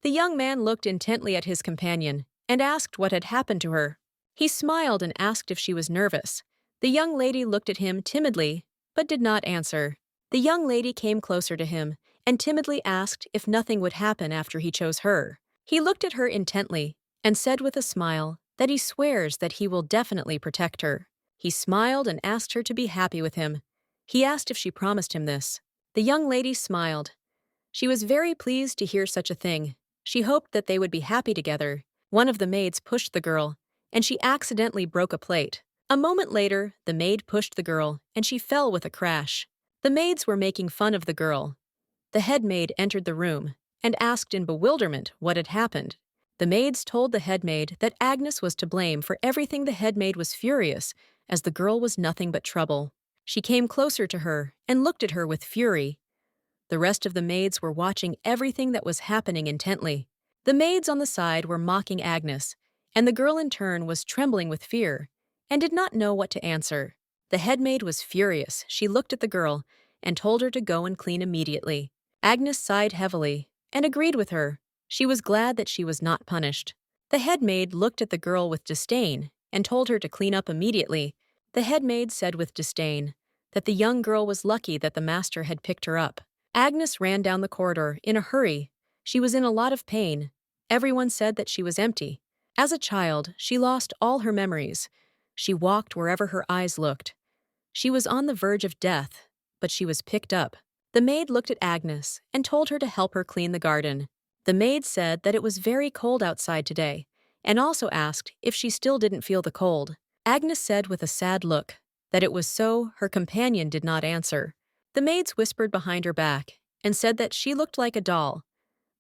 The young man looked intently at his companion and asked what had happened to her. He smiled and asked if she was nervous. The young lady looked at him timidly, but did not answer. The young lady came closer to him and timidly asked if nothing would happen after he chose her. He looked at her intently and said with a smile that he swears that he will definitely protect her. He smiled and asked her to be happy with him. He asked if she promised him this. The young lady smiled. She was very pleased to hear such a thing. She hoped that they would be happy together. One of the maids pushed the girl, and she accidentally broke a plate. A moment later, the maid pushed the girl, and she fell with a crash. The maids were making fun of the girl. The head maid entered the room and asked in bewilderment what had happened. The maids told the head maid that Agnes was to blame for everything. The head maid was furious, as the girl was nothing but trouble. She came closer to her and looked at her with fury. The rest of the maids were watching everything that was happening intently. The maids on the side were mocking Agnes, and the girl in turn was trembling with fear and did not know what to answer. The head maid was furious. She looked at the girl and told her to go and clean immediately. Agnes sighed heavily and agreed with her. She was glad that she was not punished. The head maid looked at the girl with disdain and told her to clean up immediately. The head maid said with disdain that the young girl was lucky that the master had picked her up. Agnes ran down the corridor in a hurry. She was in a lot of pain. Everyone said that she was empty. As a child, she lost all her memories. She walked wherever her eyes looked. She was on the verge of death, but she was picked up. The maid looked at Agnes and told her to help her clean the garden. The maid said that it was very cold outside today, and also asked if she still didn't feel the cold. Agnes said with a sad look that it was so. Her companion did not answer. The maids whispered behind her back and said that she looked like a doll.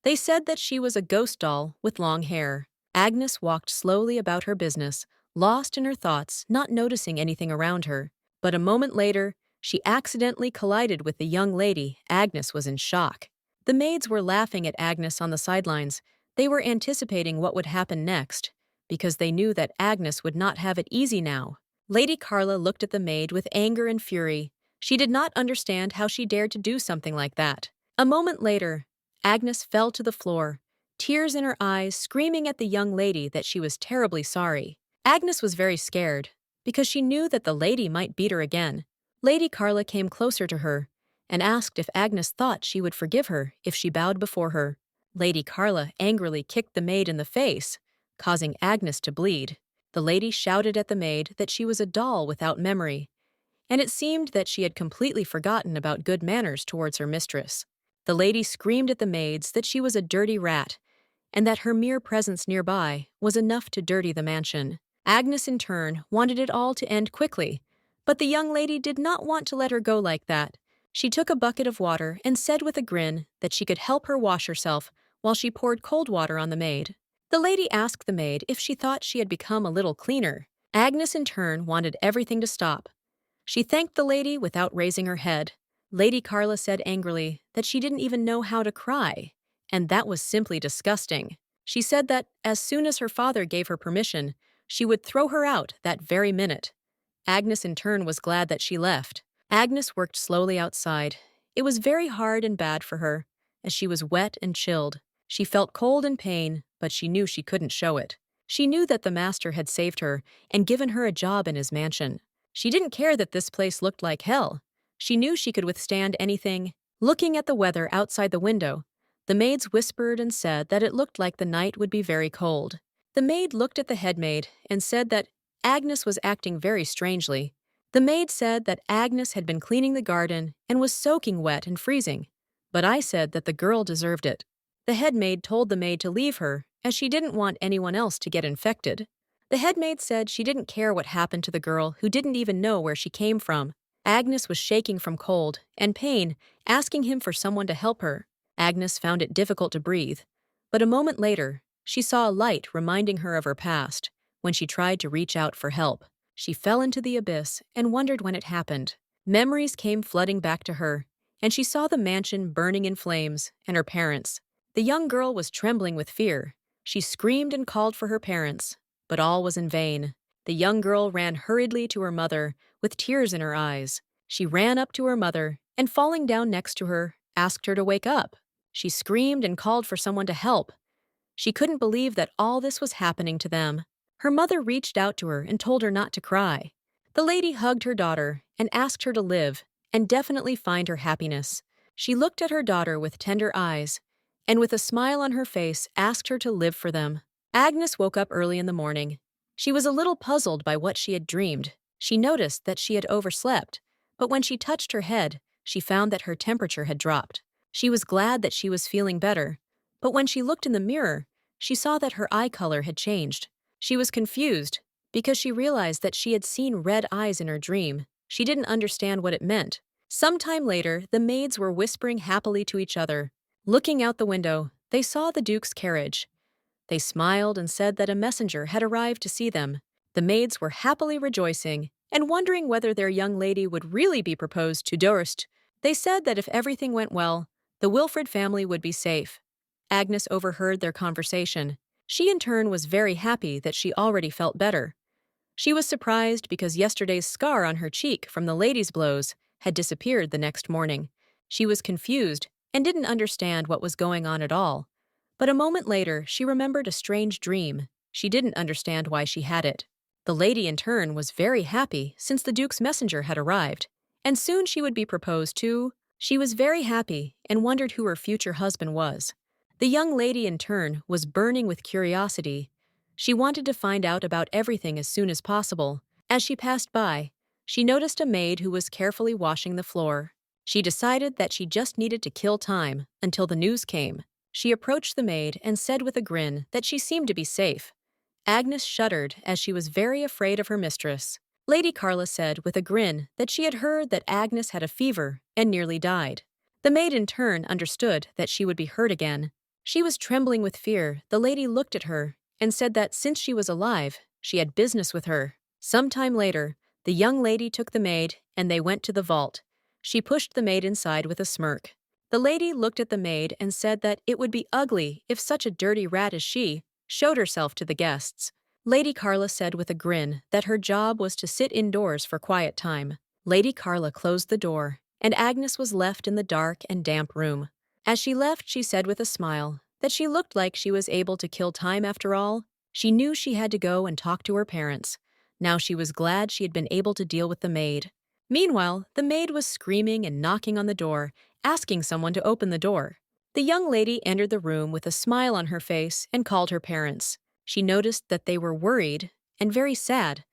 They said that she was a ghost doll with long hair. Agnes walked slowly about her business, lost in her thoughts, not noticing anything around her. But a moment later, she accidentally collided with the young lady. Agnes was in shock. The maids were laughing at Agnes on the sidelines. They were anticipating what would happen next, because they knew that Agnes would not have it easy now. Lady Carla looked at the maid with anger and fury. She did not understand how she dared to do something like that. A moment later, Agnes fell to the floor, tears in her eyes, screaming at the young lady that she was terribly sorry. Agnes was very scared, because she knew that the lady might beat her again. Lady Carla came closer to her and asked if Agnes thought she would forgive her if she bowed before her. Lady Carla angrily kicked the maid in the face, causing Agnes to bleed. The lady shouted at the maid that she was a doll without memory, and it seemed that she had completely forgotten about good manners towards her mistress. The lady screamed at the maids that she was a dirty rat, and that her mere presence nearby was enough to dirty the mansion. Agnes, in turn, wanted it all to end quickly, but the young lady did not want to let her go like that. She took a bucket of water and said with a grin that she could help her wash herself while she poured cold water on the maid. The lady asked the maid if she thought she had become a little cleaner. Agnes, in turn, wanted everything to stop. She thanked the lady without raising her head. Lady Carla said angrily that she didn't even know how to cry, and that was simply disgusting. She said that as soon as her father gave her permission, she would throw her out that very minute. Agnes, in turn, was glad that she left. Agnes worked slowly outside. It was very hard and bad for her, as she was wet and chilled. She felt cold and pain, but she knew she couldn't show it. She knew that the master had saved her and given her a job in his mansion. She didn't care that this place looked like hell. She knew she could withstand anything. Looking at the weather outside the window, the maids whispered and said that it looked like the night would be very cold. The maid looked at the head maid and said that Agnes was acting very strangely. The maid said that Agnes had been cleaning the garden and was soaking wet and freezing, but I said that the girl deserved it. The head maid told the maid to leave her, as she didn't want anyone else to get infected. The head maid said she didn't care what happened to the girl who didn't even know where she came from. Agnes was shaking from cold and pain, asking him for someone to help her. Agnes found it difficult to breathe, but a moment later, she saw a light reminding her of her past. When she tried to reach out for help, she fell into the abyss and wondered when it happened. Memories came flooding back to her, and she saw the mansion burning in flames and her parents. The young girl was trembling with fear. She screamed and called for her parents, but all was in vain. The young girl ran hurriedly to her mother with tears in her eyes. She ran up to her mother and, falling down next to her, asked her to wake up. She screamed and called for someone to help, She couldn't believe that all this was happening to them. Her mother reached out to her and told her not to cry. The lady hugged her daughter and asked her to live and definitely find her happiness. She looked at her daughter with tender eyes and with a smile on her face asked her to live for them. Agnes woke up early in the morning. She was a little puzzled by what she had dreamed. She noticed that she had overslept, but when she touched her head, she found that her temperature had dropped. She was glad that she was feeling better, but when she looked in the mirror, she saw that her eye color had changed. She was confused because she realized that she had seen red eyes in her dream. She didn't understand what it meant. Sometime later, the maids were whispering happily to each other. Looking out the window, they saw the Duke's carriage. They smiled and said that a messenger had arrived to see them. The maids were happily rejoicing and wondering whether their young lady would really be proposed to Durst. They said that if everything went well, the Wilfred family would be safe. Agnes overheard their conversation. She in turn was very happy that she already felt better. She was surprised because yesterday's scar on her cheek from the lady's blows had disappeared the next morning. She was confused and didn't understand what was going on at all. But a moment later, she remembered a strange dream. She didn't understand why she had it. The lady in turn was very happy since the Duke's messenger had arrived, and soon she would be proposed to. She was very happy and wondered who her future husband was. The young lady in turn was burning with curiosity. She wanted to find out about everything as soon as possible. As she passed by, she noticed a maid who was carefully washing the floor. She decided that she just needed to kill time until the news came. She approached the maid and said with a grin that she seemed to be safe. Agnes shuddered as she was very afraid of her mistress. Lady Carla said with a grin that she had heard that Agnes had a fever and nearly died. The maid in turn understood that she would be hurt again. She was trembling with fear. The lady looked at her and said that since she was alive, she had business with her. Sometime later, the young lady took the maid and they went to the vault. She pushed the maid inside with a smirk. The lady looked at the maid and said that it would be ugly if such a dirty rat as she showed herself to the guests. Lady Carla said with a grin that her job was to sit indoors for quiet time. Lady Carla closed the door, and Agnes was left in the dark and damp room. As she left, she said with a smile that she looked like she was able to kill time after all. She knew she had to go and talk to her parents. Now she was glad she had been able to deal with the maid. Meanwhile, the maid was screaming and knocking on the door, asking someone to open the door. The young lady entered the room with a smile on her face and called her parents. She noticed that they were worried and very sad,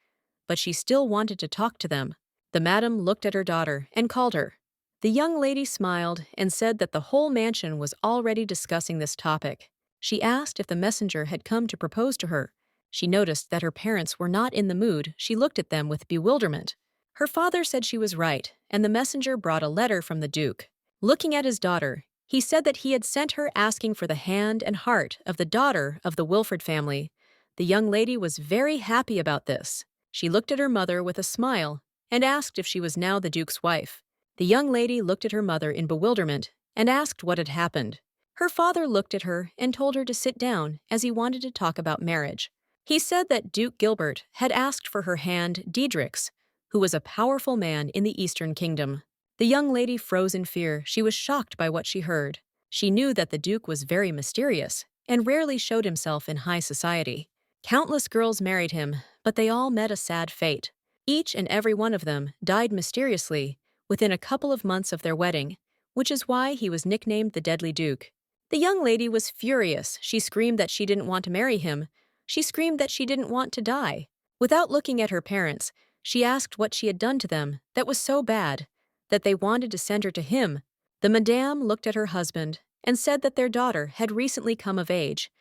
but she still wanted to talk to them. The madam looked at her daughter and called her. The young lady smiled and said that the whole mansion was already discussing this topic. She asked if the messenger had come to propose to her. She noticed that her parents were not in the mood. She looked at them with bewilderment. Her father said she was right, and the messenger brought a letter from the Duke. Looking at his daughter, he said that he had sent her asking for the hand and heart of the daughter of the Wilfred family. The young lady was very happy about this. She looked at her mother with a smile and asked if she was now the Duke's wife. The young lady looked at her mother in bewilderment and asked what had happened. Her father looked at her and told her to sit down as he wanted to talk about marriage. He said that Duke Gilbert had asked for her hand Diedrich's, who was a powerful man in the Eastern Kingdom. The young lady froze in fear. She was shocked by what she heard. She knew that the Duke was very mysterious and rarely showed himself in high society. Countless girls married him, but they all met a sad fate. Each and every one of them died mysteriously within a couple of months of their wedding, which is why he was nicknamed the Deadly Duke. The young lady was furious. She screamed that she didn't want to marry him. She screamed that she didn't want to die. Without looking at her parents, she asked what she had done to them that was so bad that they wanted to send her to him. The madame looked at her husband and said that their daughter had recently come of age,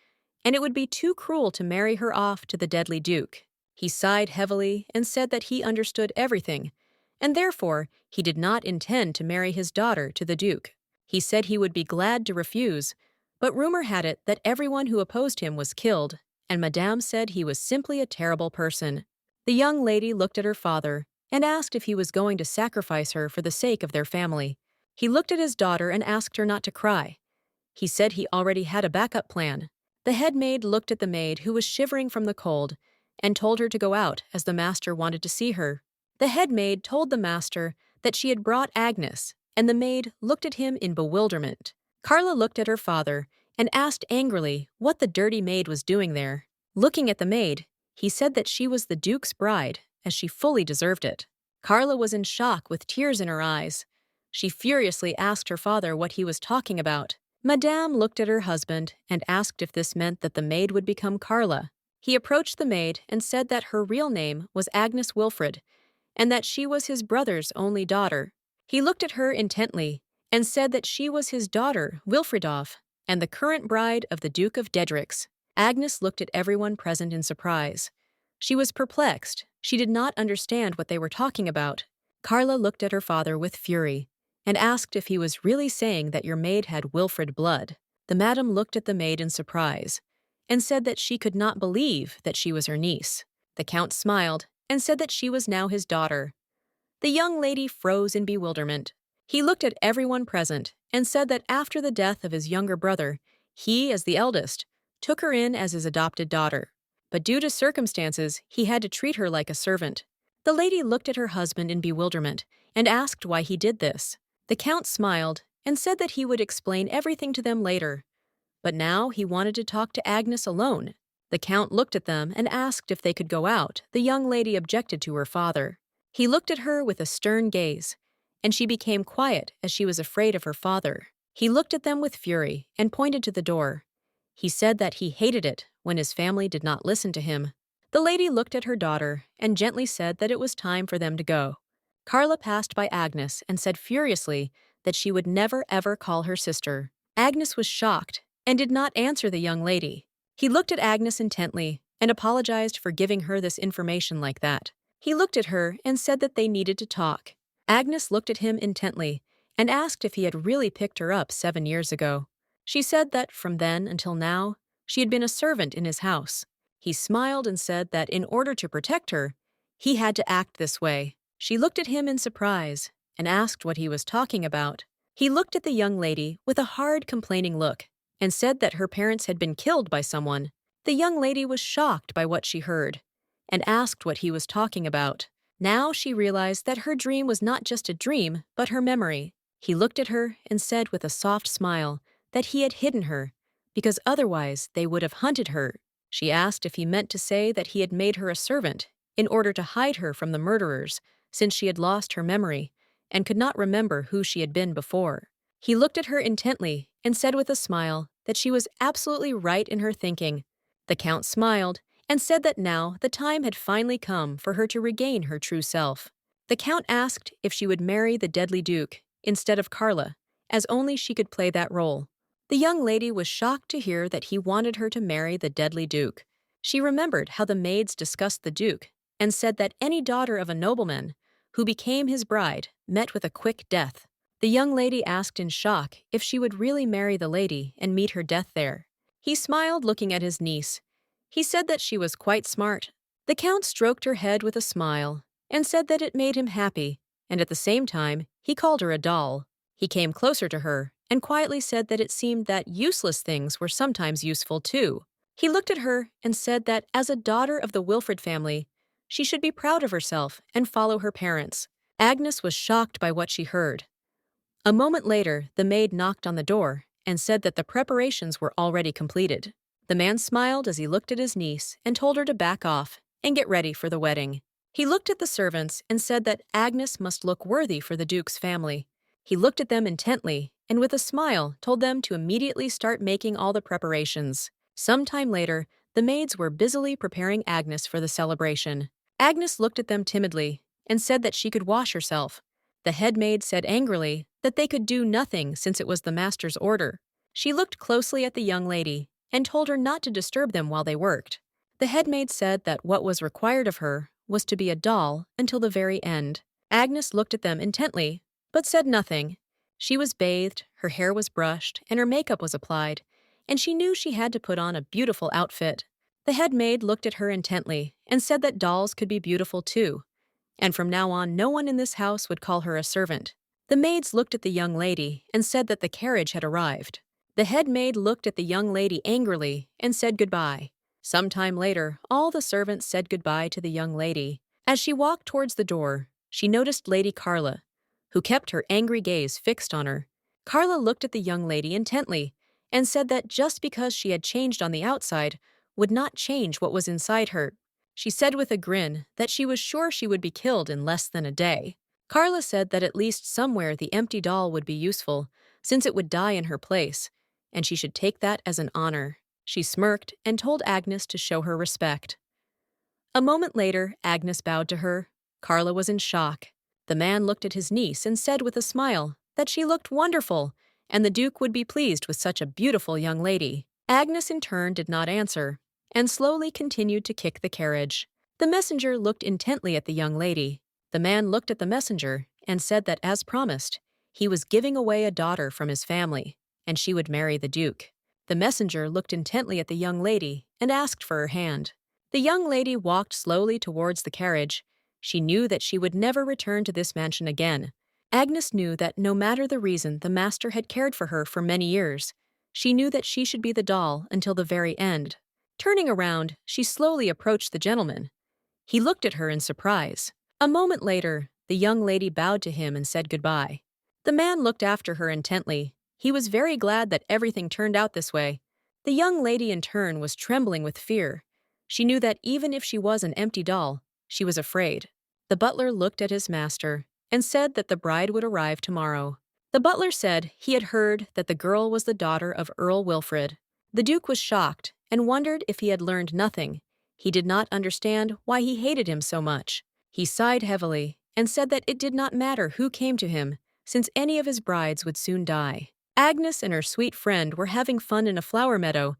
and it would be too cruel to marry her off to the Deadly Duke. He sighed heavily and said that he understood everything, and therefore he did not intend to marry his daughter to the Duke. He said he would be glad to refuse, but rumor had it that everyone who opposed him was killed, and Madame said he was simply a terrible person. The young lady looked at her father and asked if he was going to sacrifice her for the sake of their family. He looked at his daughter and asked her not to cry. He said he already had a backup plan. The head maid looked at the maid who was shivering from the cold and told her to go out as the master wanted to see her. The head maid told the master that she had brought Agnes, and the maid looked at him in bewilderment. Carla looked at her father and asked angrily what the dirty maid was doing there. Looking at the maid, he said that she was the Duke's bride, as she fully deserved it. Carla was in shock with tears in her eyes. She furiously asked her father what he was talking about. Madame looked at her husband and asked if this meant that the maid would become Carla. He approached the maid and said that her real name was Agnes Wilfred, and that she was his brother's only daughter. He looked at her intently and said that she was his daughter, Wilfredoff, and the current bride of the Duke of Dedrix. Agnes looked at everyone present in surprise. She was perplexed. She did not understand what they were talking about. Carla looked at her father with fury and asked if he was really saying that your maid had Wilfred blood. The madam looked at the maid in surprise and said that she could not believe that she was her niece. The count smiled and said that she was now his daughter. The young lady froze in bewilderment. He looked at everyone present and said that after the death of his younger brother, he, as the eldest, took her in as his adopted daughter. But due to circumstances, he had to treat her like a servant. The lady looked at her husband in bewilderment and asked why he did this. The count smiled and said that he would explain everything to them later. But now he wanted to talk to Agnes alone. The count looked at them and asked if they could go out. The young lady objected to her father. He looked at her with a stern gaze, and she became quiet as she was afraid of her father. He looked at them with fury and pointed to the door. He said that he hated it when his family did not listen to him. The lady looked at her daughter and gently said that it was time for them to go. Carla passed by Agnes and said furiously that she would never ever call her sister. Agnes was shocked and did not answer the young lady. He looked at Agnes intently and apologized for giving her this information like that. He looked at her and said that they needed to talk. Agnes looked at him intently and asked if he had really picked her up 7 years ago. She said that from then until now, she had been a servant in his house. He smiled and said that in order to protect her, he had to act this way. She looked at him in surprise and asked what he was talking about. He looked at the young lady with a hard, complaining look and said that her parents had been killed by someone. The young lady was shocked by what she heard and asked what he was talking about. Now she realized that her dream was not just a dream, but her memory. He looked at her and said with a soft smile that he had hidden her, because otherwise they would have hunted her. She asked if he meant to say that he had made her a servant in order to hide her from the murderers, since she had lost her memory and could not remember who she had been before. He looked at her intently and said with a smile that she was absolutely right in her thinking. The count smiled and said that now the time had finally come for her to regain her true self. The count asked if she would marry the deadly Duke instead of Carla, as only she could play that role. The young lady was shocked to hear that he wanted her to marry the deadly Duke. She remembered how the maids discussed the Duke and said that any daughter of a nobleman who became his bride met with a quick death. The young lady asked in shock if she would really marry the lady and meet her death there. He smiled, looking at his niece. He said that she was quite smart. The count stroked her head with a smile and said that it made him happy, and at the same time, he called her a doll. He came closer to her and quietly said that it seemed that useless things were sometimes useful too. He looked at her and said that as a daughter of the Wilfred family, she should be proud of herself and follow her parents. Agnes was shocked by what she heard. A moment later, the maid knocked on the door and said that the preparations were already completed. The man smiled as he looked at his niece and told her to back off and get ready for the wedding. He looked at the servants and said that Agnes must look worthy for the Duke's family. He looked at them intently and with a smile told them to immediately start making all the preparations. Some time later, the maids were busily preparing Agnes for the celebration. Agnes looked at them timidly and said that she could wash herself. The head maid said angrily that they could do nothing since it was the master's order. She looked closely at the young lady and told her not to disturb them while they worked. The head maid said that what was required of her was to be a doll until the very end. Agnes looked at them intently, but said nothing. She was bathed, her hair was brushed, and her makeup was applied, and she knew she had to put on a beautiful outfit. The head maid looked at her intently and said that dolls could be beautiful too, and from now on no one in this house would call her a servant. The maids looked at the young lady and said that the carriage had arrived. The head maid looked at the young lady angrily and said goodbye. Some time later, all the servants said goodbye to the young lady. As she walked towards the door, she noticed Lady Carla, who kept her angry gaze fixed on her. Carla looked at the young lady intently and said that just because she had changed on the outside would not change what was inside her. She said with a grin that she was sure she would be killed in less than a day. Carla said that at least somewhere the empty doll would be useful, since it would die in her place, and she should take that as an honor. She smirked and told Agnes to show her respect. A moment later, Agnes bowed to her. Carla was in shock. The man looked at his niece and said with a smile that she looked wonderful, and the Duke would be pleased with such a beautiful young lady. Agnes in turn did not answer, and slowly continued to kick the carriage. The messenger looked intently at the young lady. The man looked at the messenger and said that, as promised, he was giving away a daughter from his family, and she would marry the Duke. The messenger looked intently at the young lady and asked for her hand. The young lady walked slowly towards the carriage. She knew that she would never return to this mansion again. Agnes knew that no matter the reason the master had cared for her for many years, she knew that she should be the doll until the very end. Turning around, she slowly approached the gentleman. He looked at her in surprise. A moment later, the young lady bowed to him and said goodbye. The man looked after her intently. He was very glad that everything turned out this way. The young lady in turn was trembling with fear. She knew that even if she was an empty doll, she was afraid. The butler looked at his master and said that the bride would arrive tomorrow. The butler said he had heard that the girl was the daughter of Earl Wilfred. The Duke was shocked and wondered if he had learned nothing. He did not understand why he hated him so much. He sighed heavily and said that it did not matter who came to him, since any of his brides would soon die. Agnes and her sweet friend were having fun in a flower meadow,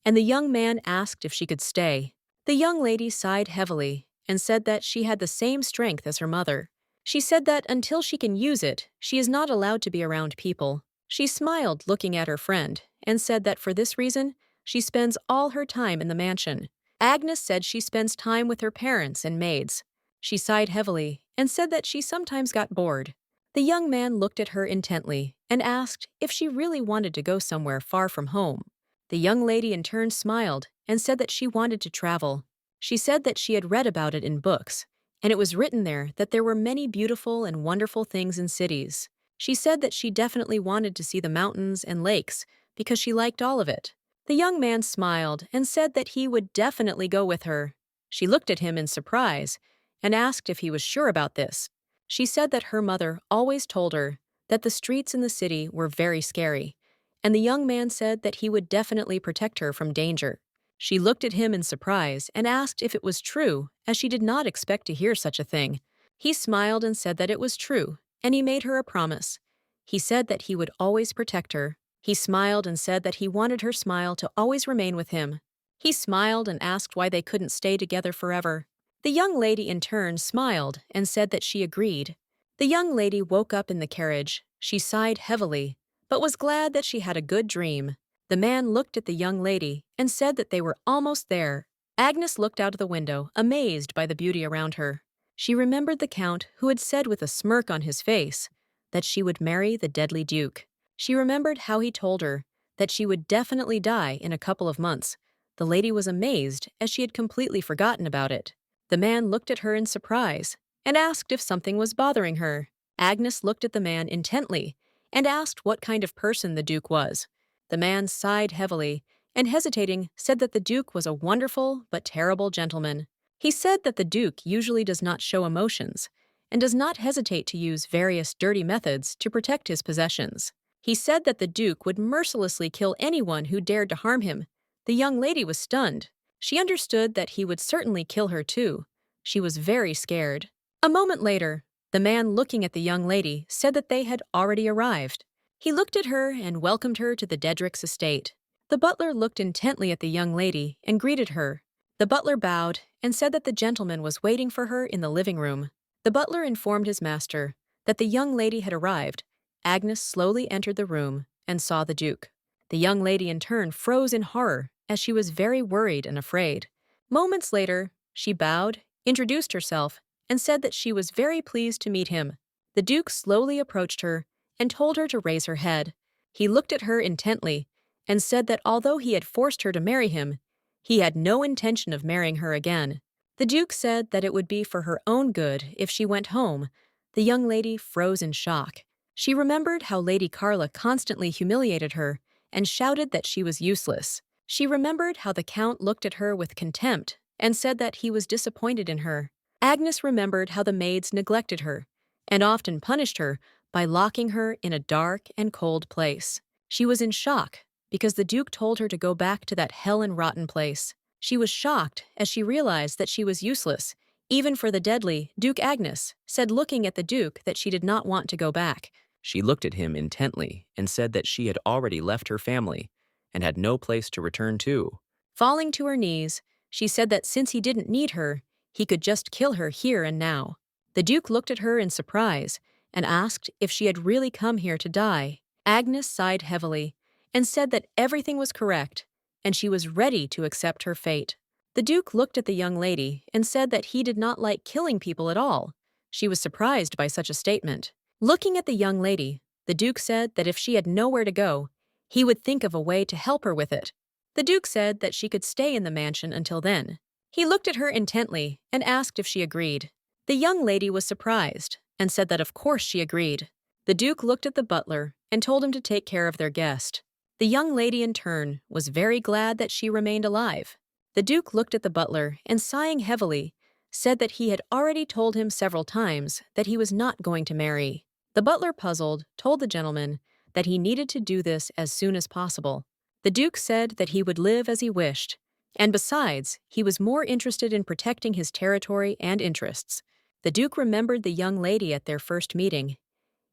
and the young man asked if she could stay. The young lady sighed heavily and said that she had the same strength as her mother. She said that until she can use it, she is not allowed to be around people. She smiled looking at her friend and said that for this reason, she spends all her time in the mansion. Agnes said she spends time with her parents and maids. She sighed heavily and said that she sometimes got bored. The young man looked at her intently and asked if she really wanted to go somewhere far from home. The young lady in turn smiled and said that she wanted to travel. She said that she had read about it in books, and it was written there that there were many beautiful and wonderful things in cities. She said that she definitely wanted to see the mountains and lakes because she liked all of it. The young man smiled and said that he would definitely go with her. She looked at him in surprise and asked if he was sure about this. She said that her mother always told her that the streets in the city were very scary, and the young man said that he would definitely protect her from danger. She looked at him in surprise and asked if it was true, as she did not expect to hear such a thing. He smiled and said that it was true, and he made her a promise. He said that he would always protect her. He smiled and said that he wanted her smile to always remain with him. He smiled and asked why they couldn't stay together forever. The young lady in turn smiled and said that she agreed. The young lady woke up in the carriage. She sighed heavily, but was glad that she had a good dream. The man looked at the young lady and said that they were almost there. Agnes looked out of the window, amazed by the beauty around her. She remembered the Count who had said with a smirk on his face that she would marry the deadly Duke. She remembered how he told her that she would definitely die in a couple of months. The lady was amazed, as she had completely forgotten about it. The man looked at her in surprise and asked if something was bothering her. Agnes looked at the man intently and asked what kind of person the Duke was. The man sighed heavily and, hesitating, said that the Duke was a wonderful but terrible gentleman. He said that the Duke usually does not show emotions and does not hesitate to use various dirty methods to protect his possessions. He said that the Duke would mercilessly kill anyone who dared to harm him. The young lady was stunned. She understood that he would certainly kill her too. She was very scared. A moment later, the man looking at the young lady said that they had already arrived. He looked at her and welcomed her to the Dedrick's estate. The butler looked intently at the young lady and greeted her. The butler bowed and said that the gentleman was waiting for her in the living room. The butler informed his master that the young lady had arrived. Agnes slowly entered the room and saw the Duke. The young lady in turn froze in horror, as she was very worried and afraid. Moments later, she bowed, introduced herself, and said that she was very pleased to meet him. The Duke slowly approached her and told her to raise her head. He looked at her intently and said that although he had forced her to marry him, he had no intention of marrying her again. The Duke said that it would be for her own good if she went home. The young lady froze in shock. She remembered how Lady Carla constantly humiliated her and shouted that she was useless. She remembered how the Count looked at her with contempt and said that he was disappointed in her. Agnes remembered how the maids neglected her and often punished her by locking her in a dark and cold place. She was in shock because the Duke told her to go back to that hell and rotten place. She was shocked as she realized that she was useless, even for the deadly Duke. Agnes said, looking at the Duke, that she did not want to go back. She looked at him intently and said that she had already left her family and had no place to return to. Falling to her knees, she said that since he didn't need her, he could just kill her here and now. The Duke looked at her in surprise and asked if she had really come here to die. Agnes sighed heavily and said that everything was correct and she was ready to accept her fate. The Duke looked at the young lady and said that he did not like killing people at all. She was surprised by such a statement. Looking at the young lady, the Duke said that if she had nowhere to go, he would think of a way to help her with it. The Duke said that she could stay in the mansion until then. He looked at her intently and asked if she agreed. The young lady was surprised and said that of course she agreed. The Duke looked at the butler and told him to take care of their guest. The young lady, in turn, was very glad that she remained alive. The Duke looked at the butler and, sighing heavily, said that he had already told him several times that he was not going to marry. The butler, puzzled, told the gentleman that he needed to do this as soon as possible. The Duke said that he would live as he wished, and besides, he was more interested in protecting his territory and interests. The Duke remembered the young lady at their first meeting.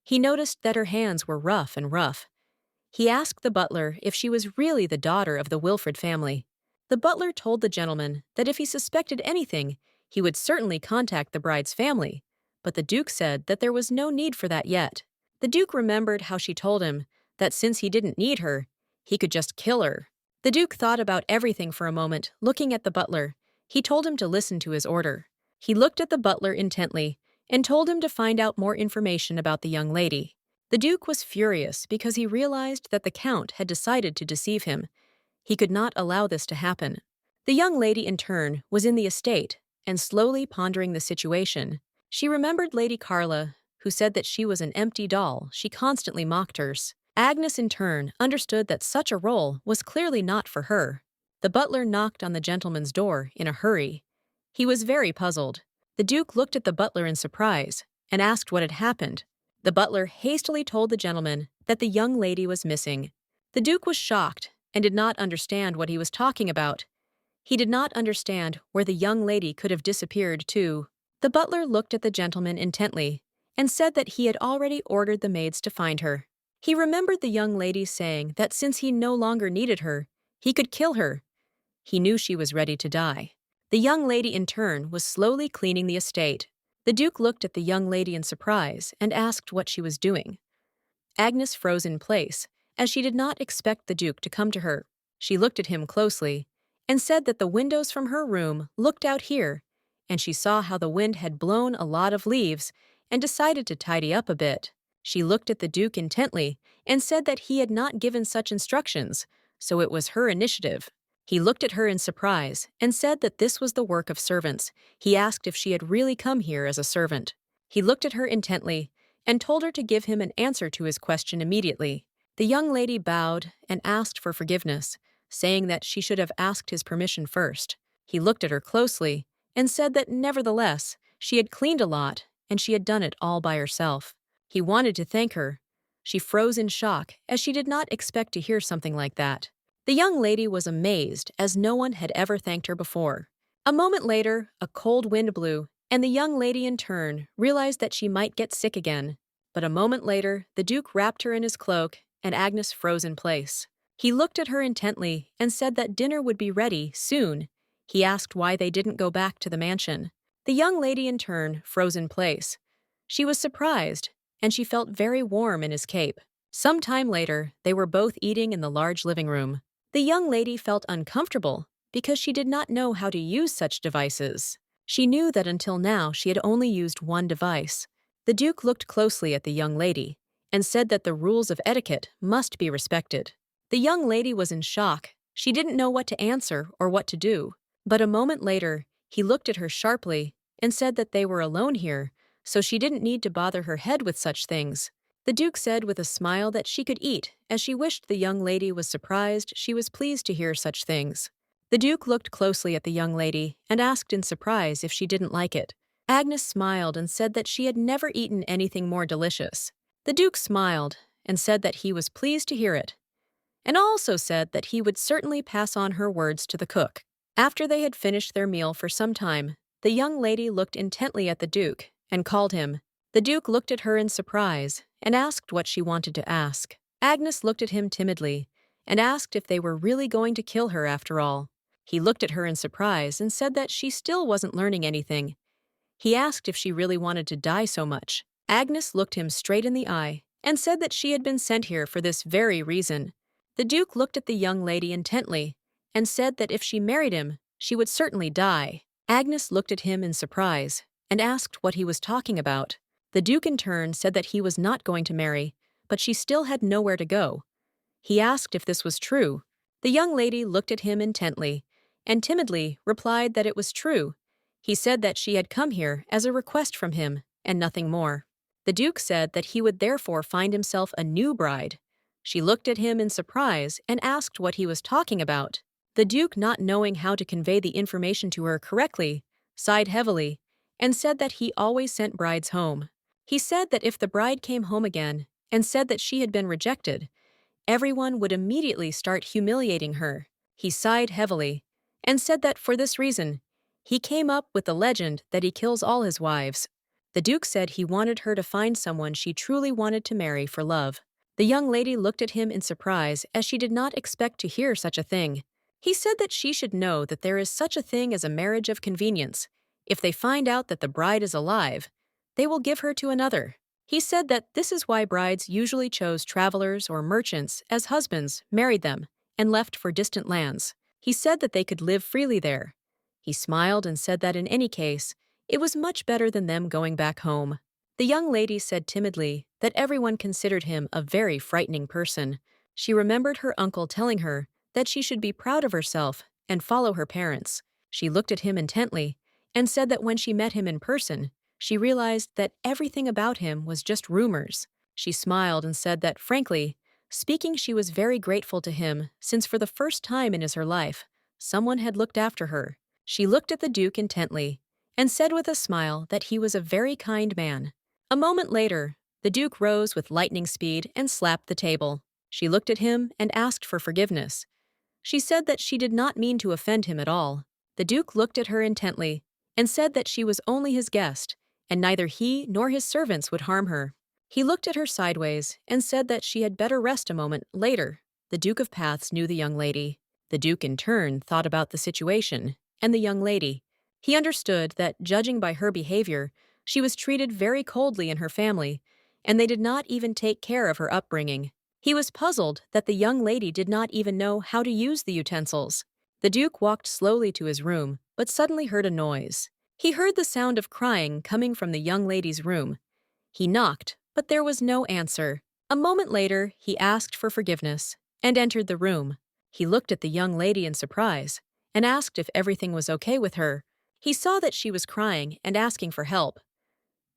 He noticed that her hands were rough and rough. He asked the butler if she was really the daughter of the Wilfred family. The butler told the gentleman that if he suspected anything, he would certainly contact the bride's family, but the Duke said that there was no need for that yet. The Duke remembered how she told him that since he didn't need her, he could just kill her. The Duke thought about everything for a moment, looking at the butler. He told him to listen to his order. He looked at the butler intently and told him to find out more information about the young lady. The Duke was furious because he realized that the Count had decided to deceive him. He could not allow this to happen. The young lady, in turn, was in the estate and slowly pondering the situation. She remembered Lady Carla, who said that she was an empty doll. She constantly mocked her. Agnes, in turn, understood that such a role was clearly not for her. The butler knocked on the gentleman's door in a hurry. He was very puzzled. The Duke looked at the butler in surprise and asked what had happened. The butler hastily told the gentleman that the young lady was missing. The Duke was shocked and did not understand what he was talking about. He did not understand where the young lady could have disappeared to. The butler looked at the gentleman intently and said that he had already ordered the maids to find her. He remembered the young lady saying that since he no longer needed her, he could kill her. He knew she was ready to die. The young lady, in turn, was slowly cleaning the estate. The Duke looked at the young lady in surprise and asked what she was doing. Agnes froze in place, as she did not expect the Duke to come to her. She looked at him closely and said that the windows from her room looked out here, and she saw how the wind had blown a lot of leaves and decided to tidy up a bit. She looked at the Duke intently and said that he had not given such instructions, so it was her initiative. He looked at her in surprise and said that this was the work of servants. He asked if she had really come here as a servant. He looked at her intently and told her to give him an answer to his question immediately. The young lady bowed and asked for forgiveness, saying that she should have asked his permission first. He looked at her closely and said that nevertheless, she had cleaned a lot and she had done it all by herself. He wanted to thank her. She froze in shock as she did not expect to hear something like that. The young lady was amazed as no one had ever thanked her before. A moment later, a cold wind blew, and the young lady in turn realized that she might get sick again. But a moment later, the Duke wrapped her in his cloak, and Agnes froze in place. He looked at her intently and said that dinner would be ready soon. He asked why they didn't go back to the mansion. The young lady in turn froze in place. She was surprised, and she felt very warm in his cape. Some time later, they were both eating in the large living room. The young lady felt uncomfortable because she did not know how to use such devices. She knew that until now she had only used one device. The Duke looked closely at the young lady and said that the rules of etiquette must be respected. The young lady was in shock. She didn't know what to answer or what to do. But a moment later, he looked at her sharply and said that they were alone here, so she didn't need to bother her head with such things. The Duke said with a smile that she could eat, as she wished the young lady was surprised she was pleased to hear such things. The Duke looked closely at the young lady and asked in surprise if she didn't like it. Agnes smiled and said that she had never eaten anything more delicious. The Duke smiled and said that he was pleased to hear it, and also said that he would certainly pass on her words to the cook. After they had finished their meal for some time, the young lady looked intently at the Duke and called him. The Duke looked at her in surprise and asked what she wanted to ask. Agnes looked at him timidly and asked if they were really going to kill her after all. He looked at her in surprise and said that she still wasn't learning anything. He asked if she really wanted to die so much. Agnes looked him straight in the eye and said that she had been sent here for this very reason. The Duke looked at the young lady intently and said that if she married him, she would certainly die. Agnes looked at him in surprise and asked what he was talking about. The Duke in turn said that he was not going to marry, but she still had nowhere to go. He asked if this was true. The young lady looked at him intently and timidly replied that it was true. He said that she had come here as a request from him and nothing more. The Duke said that he would therefore find himself a new bride. She looked at him in surprise and asked what he was talking about. The Duke, not knowing how to convey the information to her correctly, sighed heavily and said that he always sent brides home. He said that if the bride came home again and said that she had been rejected, everyone would immediately start humiliating her. He sighed heavily and said that for this reason, he came up with the legend that he kills all his wives. The Duke said he wanted her to find someone she truly wanted to marry for love. The young lady looked at him in surprise as she did not expect to hear such a thing. He said that she should know that there is such a thing as a marriage of convenience. If they find out that the bride is alive, they will give her to another. He said that this is why brides usually chose travelers or merchants as husbands, married them, and left for distant lands. He said that they could live freely there. He smiled and said that in any case, it was much better than them going back home. The young lady said timidly that everyone considered him a very frightening person. She remembered her uncle telling her that she should be proud of herself and follow her parents. She looked at him intently and said that when she met him in person, she realized that everything about him was just rumors. She smiled and said that, frankly, speaking, she was very grateful to him since for the first time in her life, someone had looked after her. She looked at the Duke intently and said with a smile that he was a very kind man. A moment later, the Duke rose with lightning speed and slapped the table. She looked at him and asked for forgiveness. She said that she did not mean to offend him at all. The Duke looked at her intently and said that she was only his guest, and neither he nor his servants would harm her. He looked at her sideways and said that she had better rest a moment. Later, the Duke of Paths knew the young lady. The Duke in turn thought about the situation and the young lady. He understood that, judging by her behavior, she was treated very coldly in her family, and they did not even take care of her upbringing. He was puzzled that the young lady did not even know how to use the utensils. The Duke walked slowly to his room, but suddenly heard a noise. He heard the sound of crying coming from the young lady's room. He knocked, but there was no answer. A moment later, he asked for forgiveness and entered the room. He looked at the young lady in surprise and asked if everything was okay with her. He saw that she was crying and asking for help.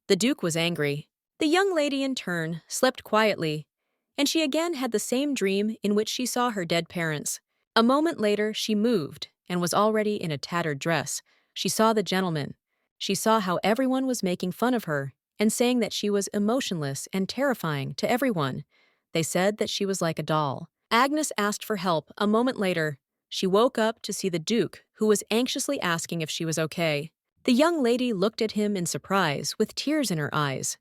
The Duke was angry. The young lady in turn slept quietly, and she again had the same dream in which she saw her dead parents. A moment later, she moved and was already in a tattered dress. She saw the gentleman. She saw how everyone was making fun of her and saying that she was emotionless and terrifying to everyone. They said that she was like a doll. Agnes asked for help a moment later. She woke up to see the Duke, who was anxiously asking if she was okay. The young lady looked at him in surprise with tears in her eyes.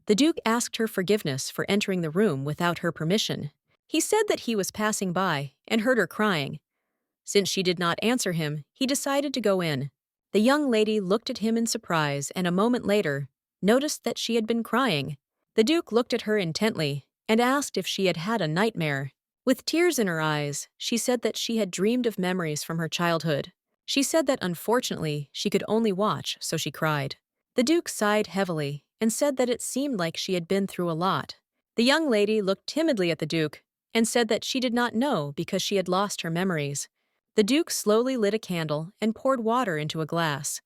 The Duke asked her forgiveness for entering the room without her permission. He said that he was passing by and heard her crying. Since she did not answer him, he decided to go in. The young lady looked at him in surprise and a moment later noticed that she had been crying. The Duke looked at her intently and asked if she had had a nightmare. With tears in her eyes, she said that she had dreamed of memories from her childhood. She said that unfortunately she could only watch, so she cried. The Duke sighed heavily and said that it seemed like she had been through a lot. The young lady looked timidly at the Duke and said that she did not know because she had lost her memories. The Duke slowly lit a candle and poured water into a glass.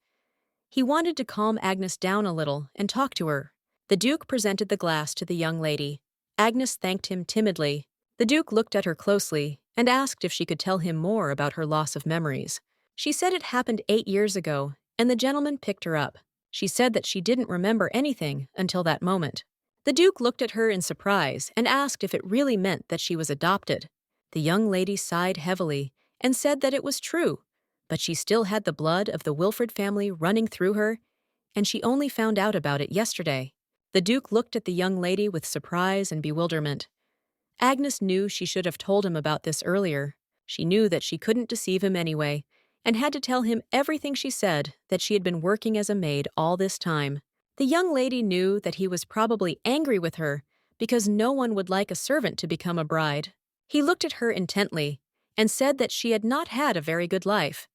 He wanted to calm Agnes down a little and talk to her. The Duke presented the glass to the young lady. Agnes thanked him timidly. The Duke looked at her closely and asked if she could tell him more about her loss of memories. She said it happened 8 years ago, and the gentleman picked her up. She said that she didn't remember anything until that moment. The Duke looked at her in surprise and asked if it really meant that she was adopted. The young lady sighed heavily and said that it was true, but she still had the blood of the Wilfred family running through her, and she only found out about it yesterday. The Duke looked at the young lady with surprise and bewilderment. Agnes knew she should have told him about this earlier. She knew that she couldn't deceive him anyway, and had to tell him everything she said, that she had been working as a maid all this time. The young lady knew that he was probably angry with her because no one would like a servant to become a bride. He looked at her intently and said that she had not had a very good life.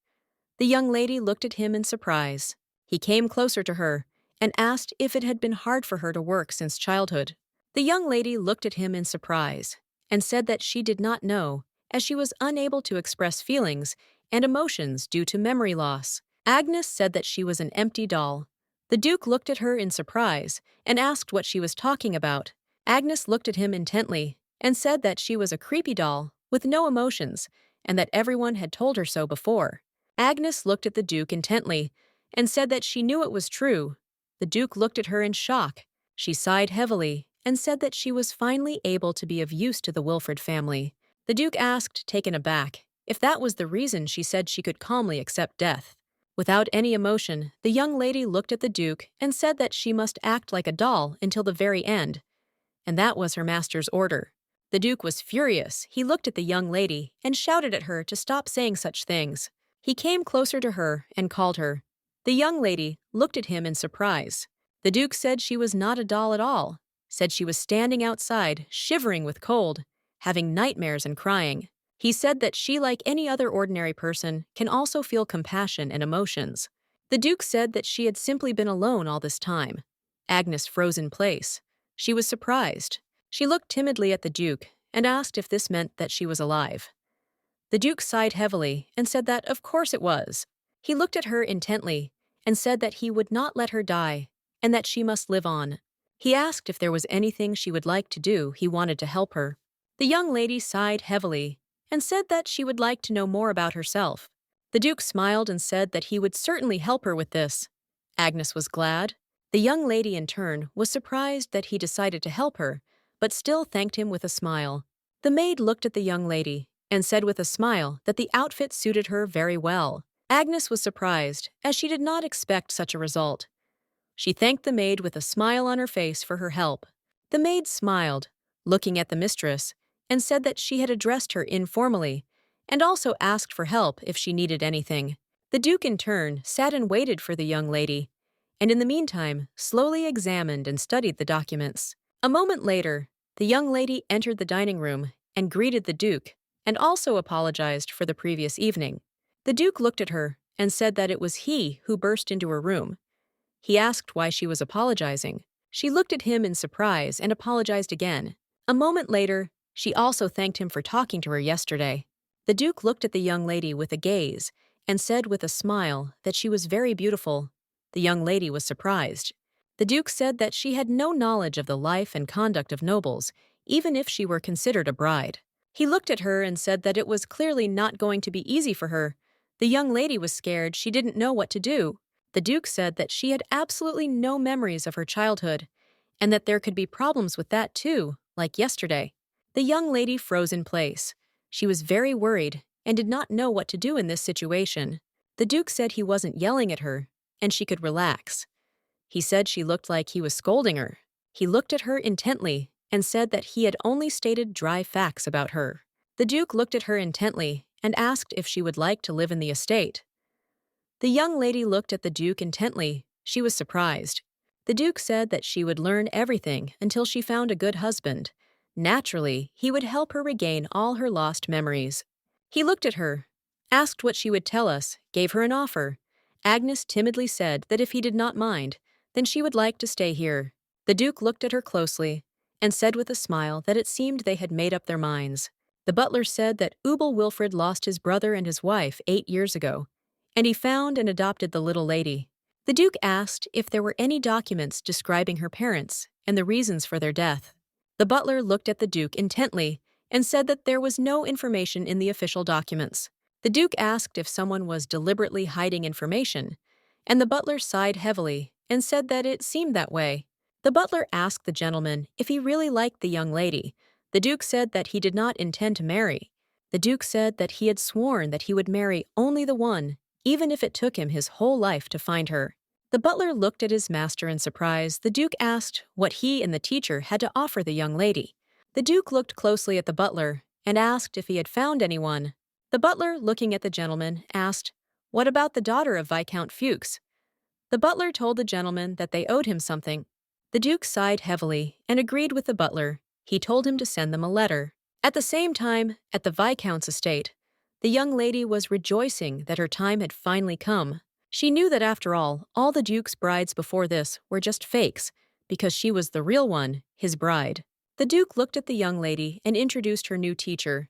The young lady looked at him in surprise. He came closer to her and asked if it had been hard for her to work since childhood. The young lady looked at him in surprise and said that she did not know, as she was unable to express feelings and emotions due to memory loss. Agnes said that she was an empty doll. The Duke looked at her in surprise and asked what she was talking about. Agnes looked at him intently and said that she was a creepy doll with no emotions and that everyone had told her so before. Agnes looked at the Duke intently and said that she knew it was true. The Duke looked at her in shock. She sighed heavily and said that she was finally able to be of use to the Wilfred family. The Duke asked, taken aback, if that was the reason she said she could calmly accept death. Without any emotion, the young lady looked at the Duke and said that she must act like a doll until the very end, and that was her master's order. The Duke was furious. He looked at the young lady and shouted at her to stop saying such things. He came closer to her and called her. The young lady looked at him in surprise. The Duke said she was not a doll at all, said she was standing outside, shivering with cold, having nightmares and crying. He said that she, like any other ordinary person, can also feel compassion and emotions. The Duke said that she had simply been alone all this time. Agnes froze in place. She was surprised. She looked timidly at the Duke and asked if this meant that she was alive. The Duke sighed heavily and said that of course it was. He looked at her intently and said that he would not let her die and that she must live on. He asked if there was anything she would like to do. He wanted to help her. The young lady sighed heavily and said that she would like to know more about herself. The Duke smiled and said that he would certainly help her with this. Agnes was glad. The young lady, in turn, was surprised that he decided to help her, but still thanked him with a smile. The maid looked at the young lady and said with a smile that the outfit suited her very well. Agnes was surprised, as she did not expect such a result. She thanked the maid with a smile on her face for her help. The maid smiled, looking at the mistress, and said that she had addressed her informally, and also asked for help if she needed anything. The Duke, in turn, sat and waited for the young lady, and in the meantime slowly examined and studied the documents. A moment later, the young lady entered the dining room and greeted the Duke, and also apologized for the previous evening. The Duke looked at her and said that it was he who burst into her room. He asked why she was apologizing. She looked at him in surprise and apologized again. A moment later, she also thanked him for talking to her yesterday. The Duke looked at the young lady with a gaze and said with a smile that she was very beautiful. The young lady was surprised. The Duke said that she had no knowledge of the life and conduct of nobles, even if she were considered a bride. He looked at her and said that it was clearly not going to be easy for her. The young lady was scared. She didn't know what to do. The Duke said that she had absolutely no memories of her childhood, and that there could be problems with that too, like yesterday. The young lady froze in place. She was very worried and did not know what to do in this situation. The Duke said he wasn't yelling at her, and she could relax. He said she looked like he was scolding her. He looked at her intently and said that he had only stated dry facts about her. The Duke looked at her intently and asked if she would like to live in the estate. The young lady looked at the Duke intently. She was surprised. The Duke said that she would learn everything until she found a good husband. Naturally, he would help her regain all her lost memories. He looked at her, asked what she would tell us, gave her an offer. Agnes timidly said that if he did not mind, then she would like to stay here. The Duke looked at her closely and said with a smile that it seemed they had made up their minds. The butler said that Ubel Wilfred lost his brother and his wife 8 years ago, and he found and adopted the little lady. The Duke asked if there were any documents describing her parents and the reasons for their death. The butler looked at the Duke intently and said that there was no information in the official documents. The Duke asked if someone was deliberately hiding information, and the butler sighed heavily and said that it seemed that way. The butler asked the gentleman if he really liked the young lady. The Duke said that he did not intend to marry. The Duke said that he had sworn that he would marry only the one, even if it took him his whole life to find her. The butler looked at his master in surprise. The Duke asked what he and the teacher had to offer the young lady. The Duke looked closely at the butler and asked if he had found anyone. The butler, looking at the gentleman, asked, "What about the daughter of Viscount Fuchs?" The butler told the gentleman that they owed him something. The Duke sighed heavily and agreed with the butler. He told him to send them a letter. At the same time, at the Viscount's estate, the young lady was rejoicing that her time had finally come. She knew that after all the Duke's brides before this were just fakes, because she was the real one, his bride. The Duke looked at the young lady and introduced her new teacher.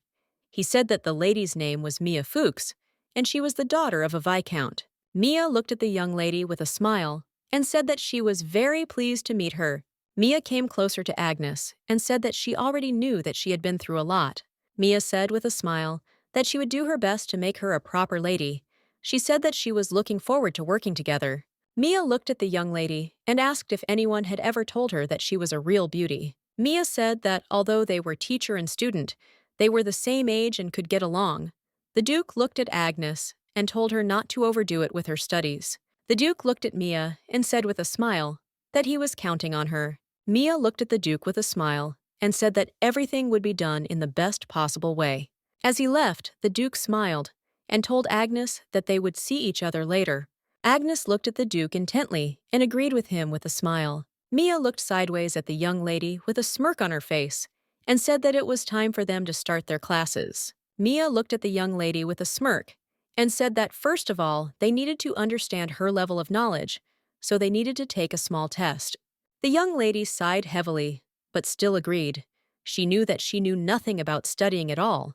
He said that the lady's name was Mia Fuchs, and she was the daughter of a viscount. Mia looked at the young lady with a smile and said that she was very pleased to meet her. Mia came closer to Agnes and said that she already knew that she had been through a lot. Mia said with a smile that she would do her best to make her a proper lady. She said that she was looking forward to working together. Mia looked at the young lady and asked if anyone had ever told her that she was a real beauty. Mia said that although they were teacher and student, they were the same age and could get along. The Duke looked at Agnes and told her not to overdo it with her studies. The Duke looked at Mia and said with a smile that he was counting on her. Mia looked at the Duke with a smile and said that everything would be done in the best possible way. As he left, the Duke smiled and told Agnes that they would see each other later. Agnes looked at the Duke intently and agreed with him with a smile. Mia looked sideways at the young lady with a smirk on her face and said that it was time for them to start their classes. Mia looked at the young lady with a smirk and said that first of all, they needed to understand her level of knowledge, so they needed to take a small test. The young lady sighed heavily, but still agreed. She knew that she knew nothing about studying at all,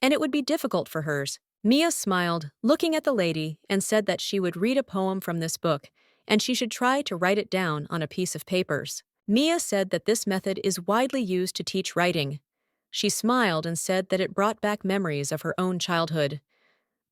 and it would be difficult for hers. Mia smiled, looking at the lady, and said that she would read a poem from this book, and she should try to write it down on a piece of papers. Mia said that this method is widely used to teach writing. She smiled and said that it brought back memories of her own childhood.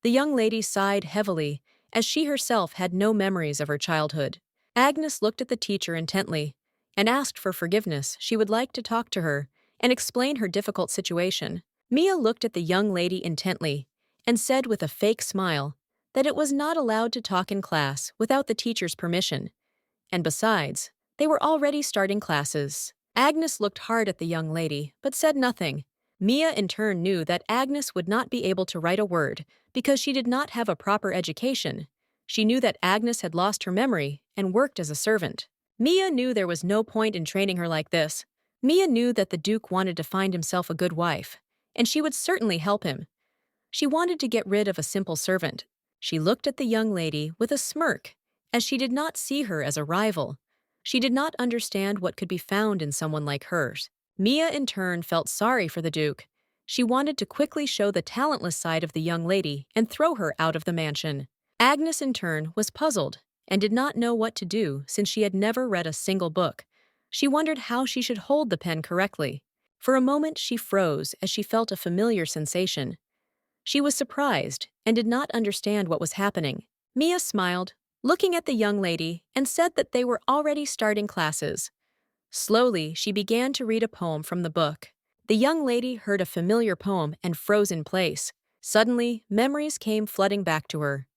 The young lady sighed heavily, as she herself had no memories of her childhood. Agnes looked at the teacher intently and asked for forgiveness. She would like to talk to her and explain her difficult situation. Mia looked at the young lady intently and said with a fake smile that it was not allowed to talk in class without the teacher's permission. And besides, they were already starting classes. Agnes looked hard at the young lady, but said nothing. Mia in turn knew that Agnes would not be able to write a word because she did not have a proper education. She knew that Agnes had lost her memory and worked as a servant. Mia knew there was no point in training her like this. Mia knew that the Duke wanted to find himself a good wife, and she would certainly help him. She wanted to get rid of a simple servant. She looked at the young lady with a smirk, as she did not see her as a rival. She did not understand what could be found in someone like hers. Mia, in turn, felt sorry for the Duke. She wanted to quickly show the talentless side of the young lady and throw her out of the mansion. Agnes, in turn, was puzzled and did not know what to do since she had never read a single book. She wondered how she should hold the pen correctly. For a moment, she froze as she felt a familiar sensation. She was surprised and did not understand what was happening. Mia smiled, looking at the young lady, and said that they were already starting classes. Slowly, she began to read a poem from the book. The young lady heard a familiar poem and froze in place. Suddenly, memories came flooding back to her.